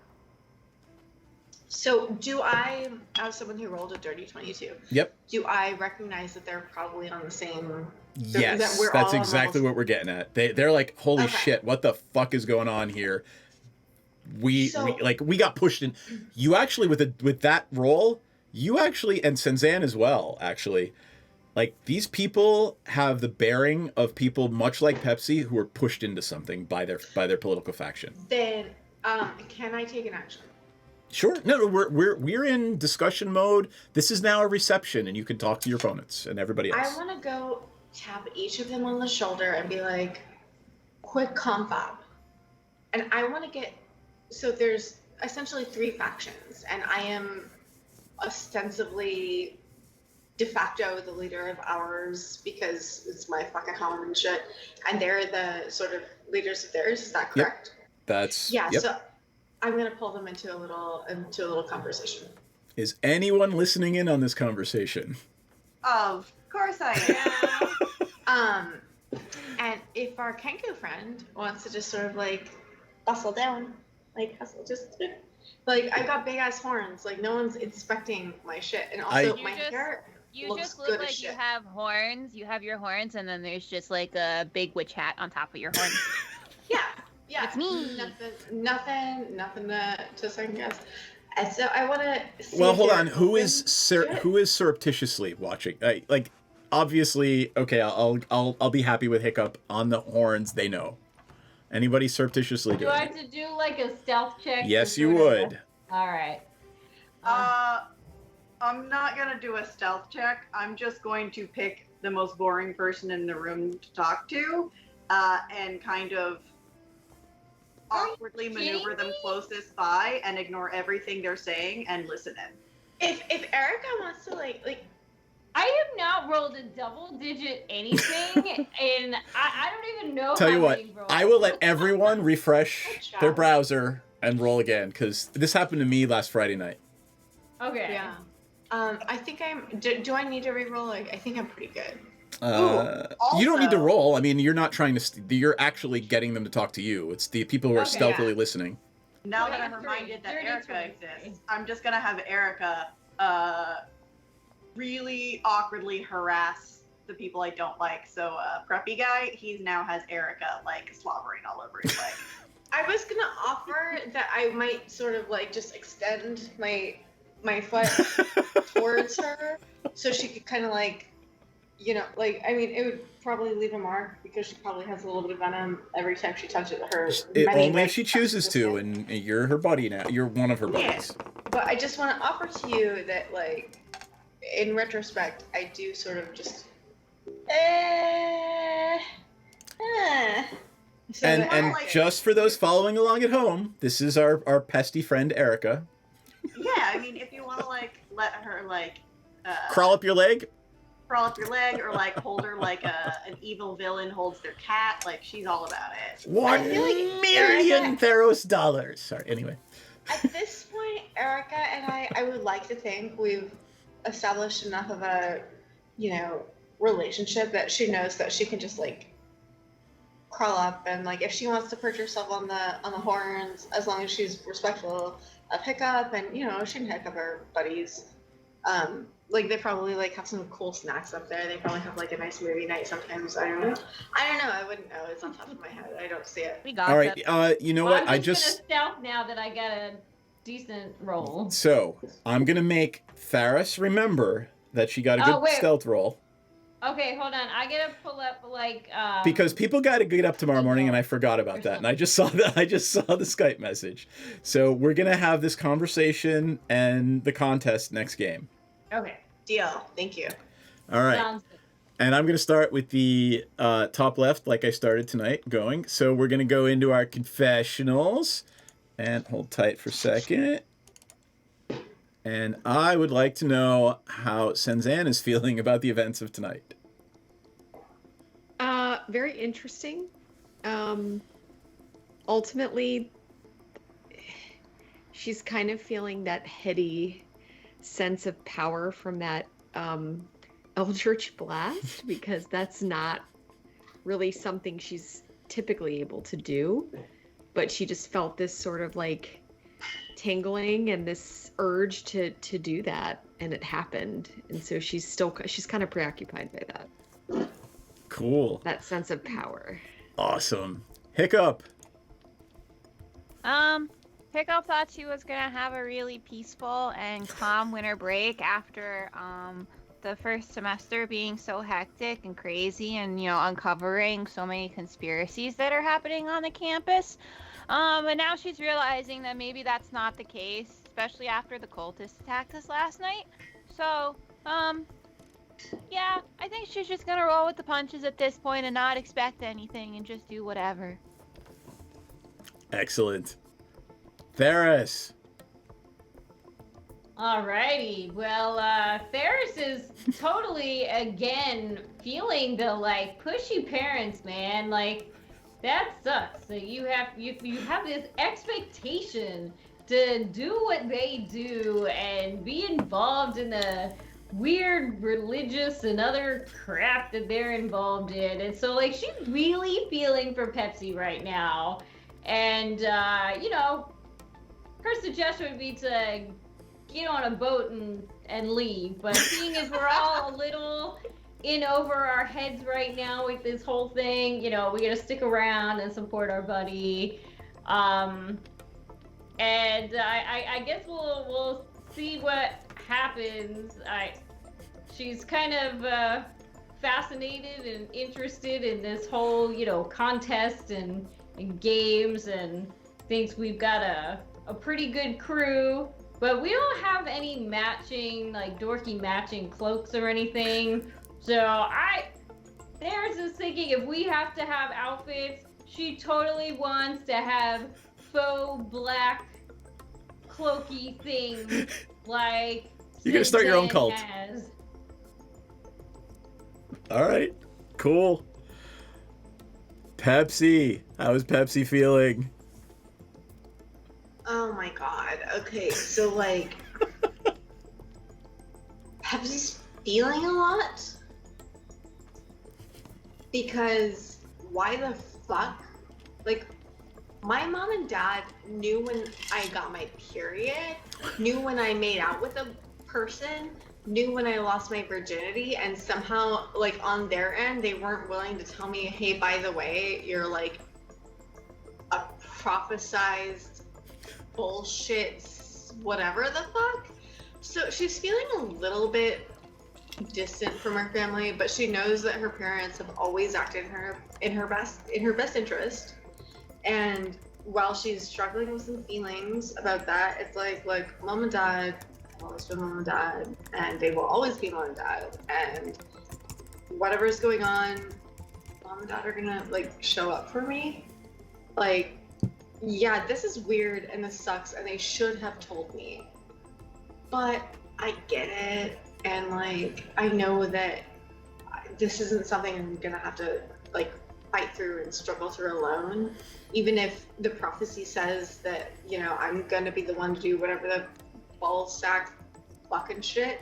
B: So do I, as someone who rolled a dirty 22,
D: Yep.
B: do I recognize that they're probably on the same...
D: Yes,
B: that we're
D: that's
B: all on
D: exactly what we're getting at. They're like, holy shit, what the fuck is going on here? We got pushed in. You actually, with that roll, you actually, and Senzan as well, actually, like, these people have the bearing of people much like Pepsi who are pushed into something by their political faction.
B: Then, can I take an action?
D: Sure. No, we're in discussion mode. This is now a reception, and you can talk to your opponents and everybody else.
B: I want to go tap each of them on the shoulder and be like, quick confab. And I want to get... So there's essentially 3 factions, and I am ostensibly de facto the leader of ours because it's my fucking home and shit, and they're the sort of leaders of theirs. Is that correct?
D: Yep. That's...
B: Yeah,
D: yep.
B: so I'm going to pull them into a little conversation.
D: Is anyone listening in on this conversation?
E: Of course I
B: am. And if our Kenku friend wants to just sort of like bustle down, like hustle, just like I've got big ass horns, like no one's inspecting my shit, and also my hair looks
C: just
B: good
C: look
B: as
C: like you
B: shit.
C: have horns. You have your horns, and then there's just like a big witch hat on top of your horns.
B: Yeah,
C: it's me.
B: Nothing to second guess. And so I want to.
D: Well, hold on. Who is surreptitiously watching? Like, obviously, okay. I'll be happy with Hiccup on the horns. They know. Anybody surreptitiously
H: Do
D: doing
H: I
D: it?
H: have to do like a stealth check?
D: Yes,
H: to
D: you
H: sort of-
D: would.
H: All right.
E: I'm not gonna do a stealth check. I'm just going to pick the most boring person in the room to talk to, and kind of awkwardly maneuver them closest by and ignore everything they're saying and listen in.
B: If Erica wants to like
H: I have not rolled a double-digit anything, and I don't even know.
D: Tell
H: how
D: you what,
H: many rolled.
D: I will let everyone refresh their browser and roll again, because this happened to me last Friday night.
H: Okay.
B: Yeah. I think I'm. Do I need to reroll? Like, I think I'm pretty good.
D: You don't need to roll. I mean, you're not trying to. You're actually getting them to talk to you. It's the people who are stealthily listening.
E: Now that I'm reminded that Erica exists, I'm just gonna have Erica really awkwardly harass the people I don't like. So preppy guy, he now has Erica like slobbering all over his leg.
B: I was gonna offer that I might sort of like just extend my foot towards her, so she could kind of like, you know, like, I mean, it would probably leave a mark because she probably has a little bit of venom every time she touches her.
D: Only if she chooses to, and you're her buddy now. You're one of her buddies.
B: But I just want to offer to you that, like, in retrospect, I do sort of just. So
D: And just for those following along at home, this is our pesty friend Erica.
E: Yeah, I mean, if you want to like let her like
D: Crawl up your leg.
E: crawl up your leg, or like hold her like an evil villain holds their cat, like she's all about it.
D: $1,000,000 Theros dollars. Sorry. Anyway.
B: At this point, Erica and I would like to think we've established enough of a, you know, relationship that she knows that she can just like crawl up, and like if she wants to perch herself on the horns, as long as she's respectful of Hiccup, and you know she can Hiccup her buddies. Like they probably like have some cool snacks up there. They probably have like a nice movie night sometimes. I don't know. I wouldn't know. It's on top of my head. I don't see it.
C: We got
D: All right. You know what?
H: I'm just gonna stealth now that I got a decent roll.
D: So I'm gonna make Tharis remember that she got a good
H: wait.
D: stealth roll.
H: Okay, hold on. I gotta pull up
D: Because people got to get up tomorrow morning, and I forgot about that, and I just saw the Skype message. So we're gonna have this conversation and the contest next game.
B: Okay. Deal. Thank you.
D: All right.
H: Sounds good.
D: And I'm gonna start with the top left, like I started tonight, going. So we're gonna go into our confessionals, and hold tight for a second. And I would like to know how Senzan is feeling about the events of tonight.
A: Very interesting. Ultimately, she's kind of feeling that heady sense of power from that Eldritch Blast, because that's not really something she's typically able to do. But she just felt this sort of like tingling and this urge to do that, and it happened. And so she's kind of preoccupied by that.
D: Cool.
A: That sense of power.
D: Awesome. Hiccup.
C: Hiccup thought she was gonna have a really peaceful and calm winter break after the first semester being so hectic and crazy, and uncovering so many conspiracies that are happening on the campus. But now she's realizing that maybe that's not the case, especially after the cultists attacked us last night. So, yeah, I think she's just gonna roll with the punches at this point and not expect anything and just do whatever.
D: Excellent. Theris.
H: Alrighty. Well, Theris is totally, again, feeling the, pushy parents, man. That sucks. So you have this expectation to do what they do and be involved in the weird religious and other crap that they're involved in. And so, she's really feeling for Pepsi right now. And, her suggestion would be to get on a boat and leave. But seeing as we're all a little in over our heads right now with this whole thing, we gotta stick around and support our buddy. And I guess we'll see what happens. She's kind of fascinated and interested in this whole, contest and games, and thinks we've got a pretty good crew, but we don't have any matching, dorky matching cloaks or anything. So There's just thinking, if we have to have outfits, she totally wants to have faux black cloaky things like
D: You're gonna start your own cult.
H: has.
D: All right, cool. Pepsi, how is Pepsi feeling?
B: Oh my god. Okay, so Pepsi's feeling a lot? Because why the fuck? My mom and dad knew when I got my period, knew when I made out with a person, knew when I lost my virginity, and somehow, on their end, they weren't willing to tell me, hey, by the way, you're a prophesized bullshit, whatever the fuck. So she's feeling a little bit distant from her family, but she knows that her parents have always acted in her best interest. And while she's struggling with some feelings about that, it's like mom and dad have always been mom and dad, and they will always be mom and dad. And whatever's going on, mom and dad are gonna show up for me. Yeah, this is weird and this sucks, and they should have told me. But I get it, and I know that this isn't something I'm gonna have to fight through and struggle through alone. Even if the prophecy says that, I'm gonna be the one to do whatever the ball sack fucking shit.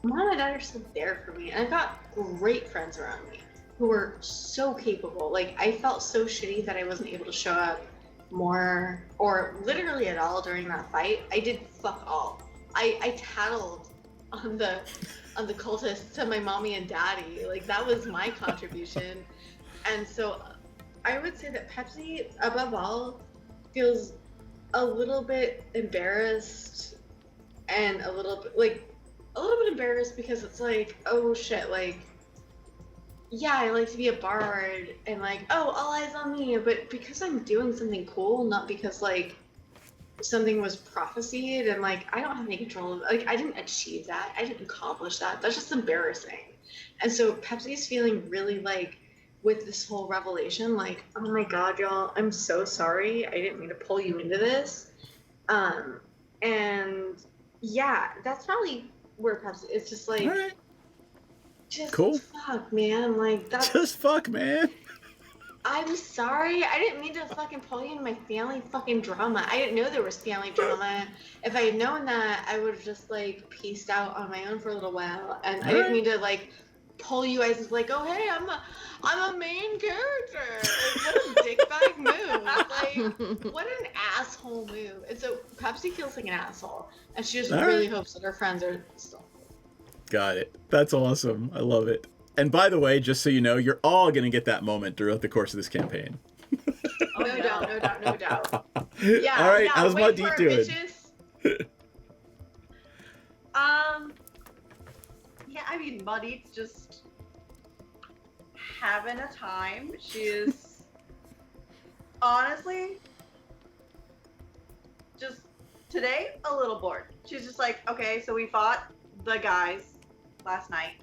B: Mom and dad are still there for me, and I've got great friends around me who are so capable. I felt so shitty that I wasn't able to show up more, or literally at all, during that fight. I did fuck all. I tattled on the cultists to my mommy and daddy. That was my contribution. And so I would say that Pepsi, above all, feels a little bit embarrassed and a little bit a little bit embarrassed because it's like, oh shit, like, yeah, I like to be a bard, and like, oh, all eyes on me, but because I'm doing something cool, not because like something was prophesied, and like I don't have any control of, like, I didn't achieve that, I didn't accomplish that. That's just embarrassing. And so Pepsi's feeling really like, with this whole revelation, like, oh my god, y'all, I'm so sorry. I didn't mean to pull you into this. And yeah, that's probably where Pepsi, it's just like,
D: Alright.
B: just
D: Cool.
B: fuck, man. Like, that's,
D: Just fuck, man.
B: I'm sorry. I didn't mean to fucking pull you into my family fucking drama. I didn't know there was family drama. If I had known that, I would have just like pieced out on my own for a little while. And I didn't mean to like pull you as like, oh hey, I'm a main character. Like, what a dickbag move. Like, what an asshole move. And so Pepsi feels like an asshole, and she just really hopes that her friends are still.
D: Got it. That's awesome. I love it. And by the way, just so you know, you're all going to get that moment throughout the course of this campaign.
B: Oh, no doubt, no doubt, no doubt. Yeah.
D: All right,
B: yeah,
D: how's
B: wait
D: Maudit
B: for it,
D: doing?
B: bitches.
E: Yeah, I mean, Maudit's just having a time. She's honestly just today a little bored. She's just like, okay, so we fought the guys last night,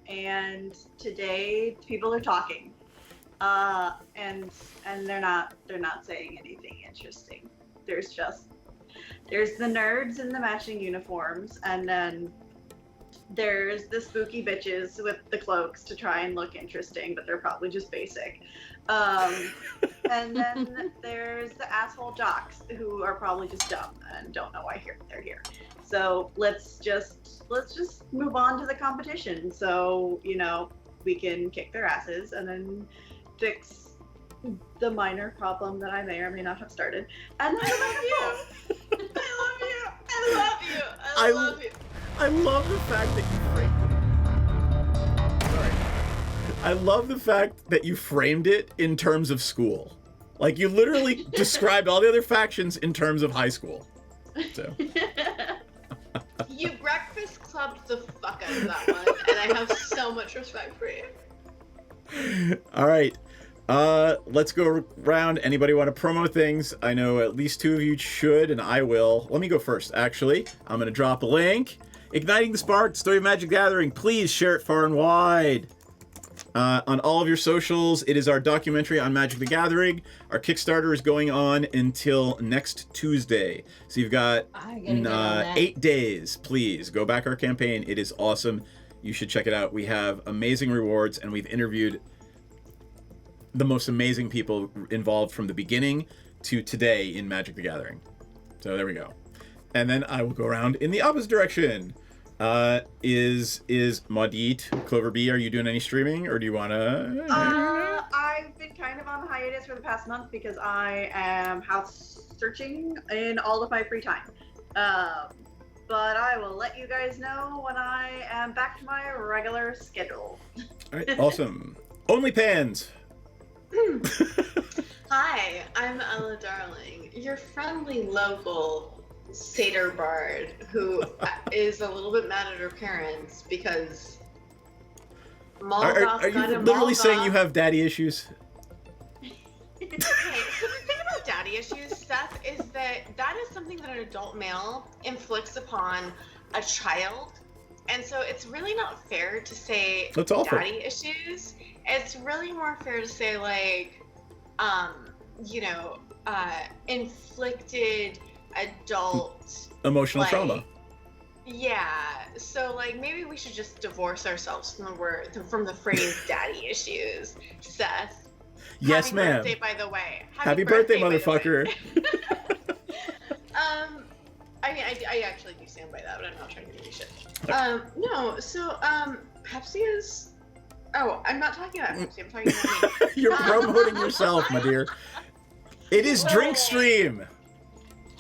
E: and today people are talking, and they're not saying anything interesting. There's the nerds in the matching uniforms, and then there's the spooky bitches with the cloaks to try and look interesting, but they're probably just basic. And then there's the asshole jocks who are probably just dumb and don't know why they're here. So let's just move on to the competition, so you know we can kick their asses and then fix the minor problem that I may or may not have started. And I love you. I love you. I love you.
D: I love the fact that you framed it. Sorry. I love the fact that you framed it in terms of school. Like, you literally described all the other factions in terms of high school. So.
B: You breakfast clubbed the fuck out of that one, and I have so much respect for you.
D: All right. Let's go around. Anybody want to promo things? I know at least two of you should, and I will. Let me go first, actually. I'm going to drop a link. Igniting the Spark, Story of Magic the Gathering. Please share it far and wide. On all of your socials, it is our documentary on Magic the Gathering. Our Kickstarter is going on until next Tuesday. So you've got 8 days. Please go back our campaign. It is awesome. You should check it out. We have amazing rewards, and we've interviewed the most amazing people involved from the beginning to today in Magic the Gathering. So there we go. And then I will go around in the opposite direction. Is Maudit, Clover B, are you doing any streaming, or do you want to?
E: I've been kind of on hiatus for the past month because I am house searching in all of my free time. But I will let you guys know when I am back to my regular schedule.
D: All right, awesome. OnlyPans.
B: Hi, I'm Ella Darling, your friendly local satyr bard who is a little bit mad at her parents because
D: Are you literally saying you have daddy issues?
B: Okay, so the thing about daddy issues, Seth, is that is something that an adult male inflicts upon a child. And so it's really not fair to say
D: That's awful.
B: daddy issues. It's really more fair to say, like, inflicted adult
D: Emotional trauma.
B: Yeah, so like maybe we should just divorce ourselves from the phrase daddy issues, Seth.
D: Yes,
B: Happy
D: ma'am.
B: birthday, by the way.
D: Happy birthday,
B: by the way.
D: motherfucker.
B: I mean, I actually do stand by that, but I'm not trying to give you shit. No, so Pepsi is. Oh, I'm not talking about Pepsi. I'm talking about me.
D: You're promoting yourself, my dear. It is Drink Stream.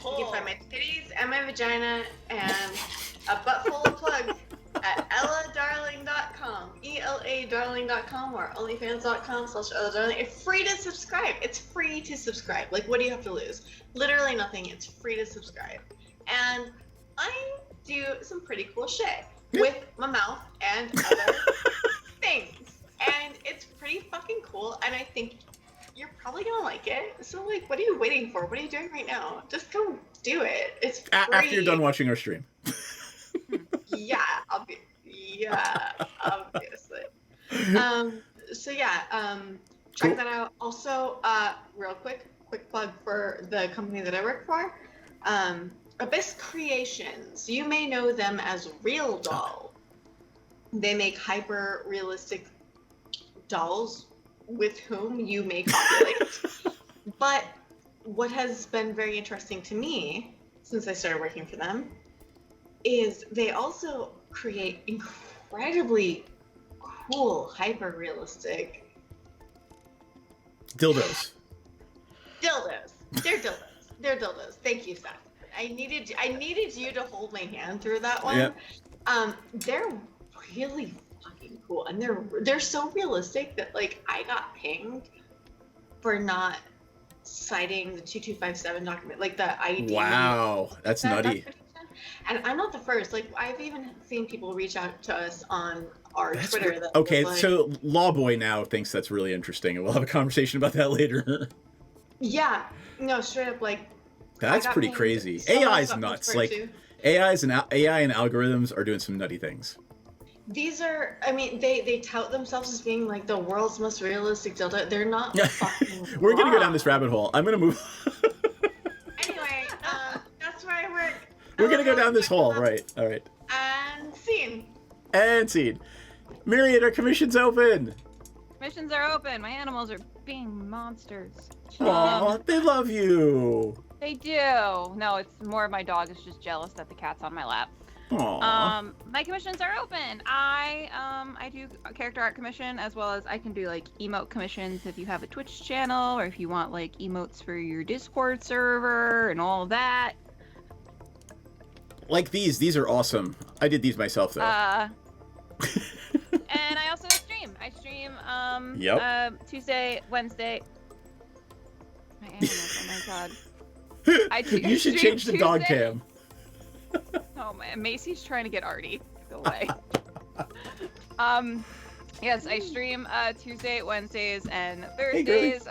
B: You can find my titties and my vagina and a butt full of plugs at elladarling.com, eladarling.com, or onlyfans.com/elladarling. It's free to subscribe. It's free to subscribe. Like, what do you have to lose? Literally nothing. It's free to subscribe. And I'm do some pretty cool shit with my mouth and other things. And it's pretty fucking cool, and I think you're probably gonna like it. So, like, what are you waiting for? What are you doing right now? Just go do it. It's free.
D: After you're done watching our stream.
B: Yeah, obviously. So yeah, check that out. Also, real quick plug for the company that I work for, Abyss Creations. You may know them as Real Doll. They make hyper realistic dolls with whom you may copulate. But what has been very interesting to me since I started working for them is they also create incredibly cool, hyper realistic
D: dildos.
B: They're dildos. Thank you, Seth. I needed you to hold my hand through that one.
D: Yep.
B: They're really fucking cool, and they're so realistic that, like, I got pinged for not citing the 2257 document, like the ID.
D: Wow, that's nutty.
B: And I'm not the first. Like, I've even seen people reach out to us on our Twitter. That
D: Okay,
B: was like,
D: so Lawboy now thinks that's really interesting, and we'll have a conversation about that later.
B: yeah, no, straight up, like,
D: That's pretty crazy. AI's nuts. Like, AI and algorithms are doing some nutty things.
B: These are, I mean, they tout themselves as being like the world's most realistic dildo. They're not fucking
D: We're gonna go down this rabbit hole. I'm gonna move.
B: Anyway, that's where I work.
D: We're gonna go down this hole, right? All right.
B: And scene.
D: And scene. Myriad, our commission's open.
C: Missions are open. My animals are being monsters.
D: Aw, they love you.
C: They do. No, it's more my dog is just jealous that the cat's on my lap.
D: Aww.
C: My commissions are open. I do a character art commission, as well as I can do like emote commissions if you have a Twitch channel, or if you want like emotes for your Discord server and all that.
D: Like these are awesome. I did these myself though.
C: And I also stream. I stream Tuesday, Wednesday. My animals, oh my god.
D: You should change the dog cam.
C: Oh man, Macy's trying to get Artie. Go away. Yes, I stream Tuesday, Wednesdays, and Thursdays.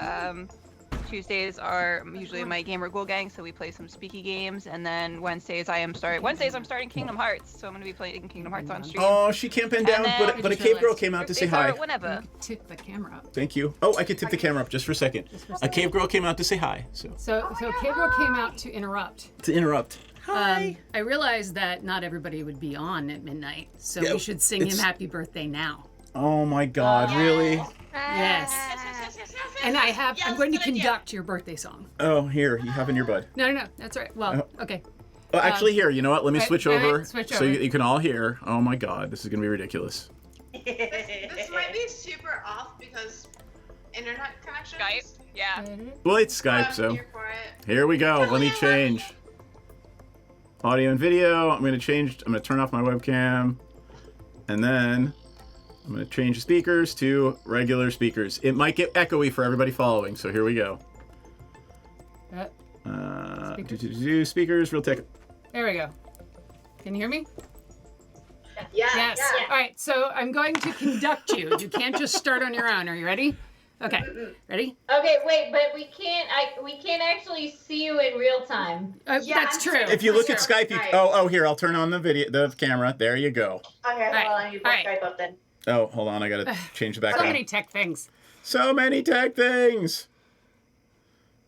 C: Tuesdays are usually my gamer ghoul gang, so we play some speaky games, and then Wednesdays I'm starting Kingdom Hearts, so I'm gonna be playing Kingdom Hearts on stream.
D: Oh, she can't bend down, but a cave girl came out to say hi.
C: Whenever.
G: Tip the camera up.
D: Thank you. Oh, I could tip the camera up just for a second. A cave girl came out to say hi.
G: So Cave Girl came out to interrupt.
D: Hi.
G: I realized that not everybody would be on at midnight, so we should sing him happy birthday now.
D: Oh my god, really?
G: Yes. And I'm going to conduct your birthday song.
D: Oh, here, you have in your bud.
G: No, that's all right. Well, okay.
D: Oh, actually, here, you know what? Let me switch over
G: switch
D: so
G: over.
D: you can all hear. Oh my god, this is going to be ridiculous.
B: This might be super off because internet connection.
C: Skype, yeah.
D: Well, it's Skype, so here we go. Let me change audio and video. I'm going to turn off my webcam, and then I'm going to change the speakers to regular speakers. It might get echoey for everybody following, so here we go. Speakers, real tech.
G: There we go. Can you hear me?
B: Yes.
G: All right, so I'm going to conduct you. You can't just start on your own. Are you ready? Okay. Ready?
H: Okay, wait, but we can't actually see you in real time.
G: That's true.
D: If you look at Skype, here, I'll turn on the camera. There you go.
B: Okay, well, I need to Skype up then.
D: Oh, hold on, I gotta change the background.
G: So many tech things.
D: So many tech things.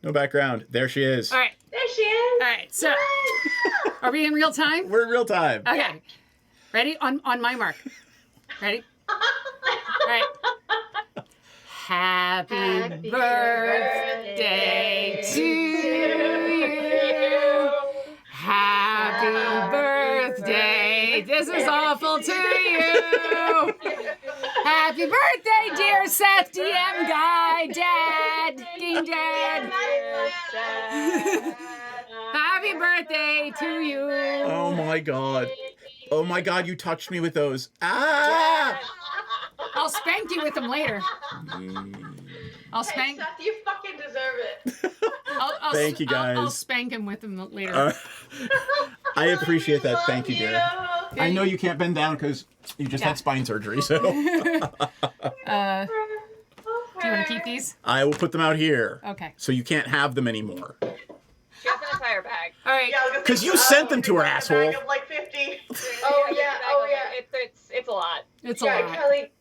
D: No background. There she is.
G: All right.
B: There she is.
G: All right, so are we in real time?
D: We're in real time.
G: Okay. Yeah. Ready? On my mark. Ready? All right. Happy birthday to you. Happy birthday. This is awful to you. Happy birthday, dear Seth, DM guy, Dad, Dean Dad. Happy birthday to you.
D: Oh my god. Oh my god, you touched me with those. Ah!
G: I'll spank you with them later. I'll spank.
B: Hey, Seth, you fucking deserve it.
D: Thank you, guys.
G: I'll spank him with them later.
D: I appreciate that. Thank you, dear. I know you can't bend down because you just had spine surgery, so.
G: Do you want to keep these?
D: I will put them out here.
G: Okay.
D: So you can't have them anymore.
C: She has an entire bag.
G: All right.
D: Because you sent them to her, asshole.
E: Of like 50.
C: Oh yeah. It's a lot.
G: It's
E: a lot. Kelly,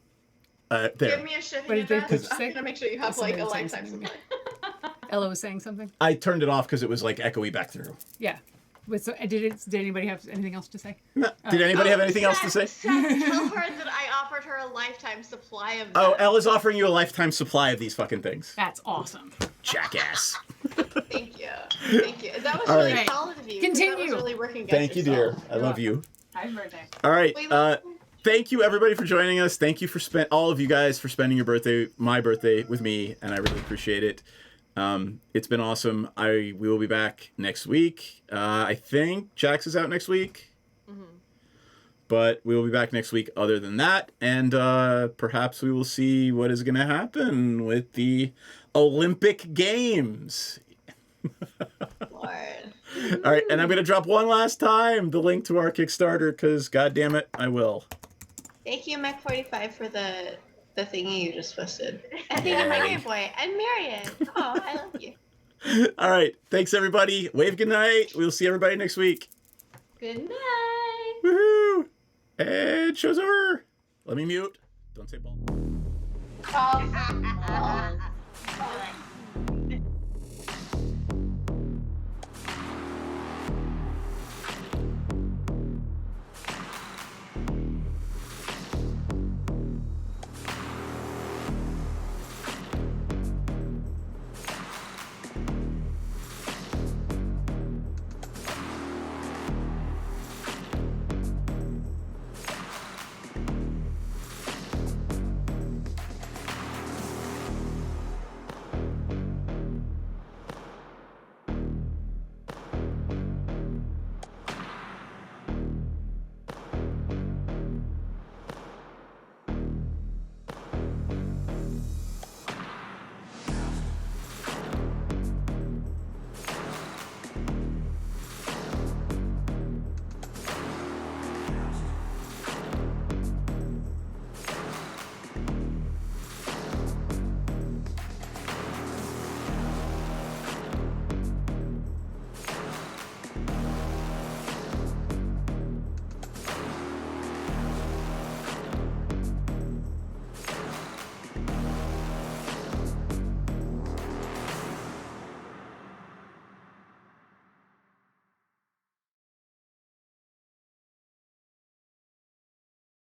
D: there.
E: give me a shipping address. I'm
G: say?
E: gonna make sure you have like a
G: Somebody
E: lifetime
G: saying
E: supply.
G: Ella was saying something.
D: I turned it off because it was like echoey back through.
G: Yeah. So, did anybody have anything else to say?
D: No. Did anybody have anything else to say?
E: Tell her that I offered her a lifetime supply of them.
D: Oh, Ella's offering you a lifetime supply of these fucking things.
G: That's awesome.
D: Jackass.
E: Thank you. Thank you. That was
D: All
E: really
D: right.
E: solid of you.
G: Continue.
E: That was really working against
D: Thank you, dear.
E: yourself.
D: I love you.
G: Happy birthday.
D: All right. Thank you, everybody, for joining us. Thank you for all of you guys for spending your birthday, my birthday, with me, and I really appreciate it. It's been awesome. We will be back next week. I think Jax is out next week. But we will be back next week other than that. And perhaps we will see what is going to happen with the Olympic Games.
E: Lord.
D: All right. And I'm going to drop one last time the link to our Kickstarter because, God damn it, I will.
E: Thank you, Mac45, for the thingy you just posted. And thank you, my Game Boy. And Marion. Oh, I love you.
D: All right. Thanks, everybody. Wave good night. We'll see everybody next week.
H: Good night.
D: Woohoo! And show's over. Let me mute. Don't say ball.
E: Oh.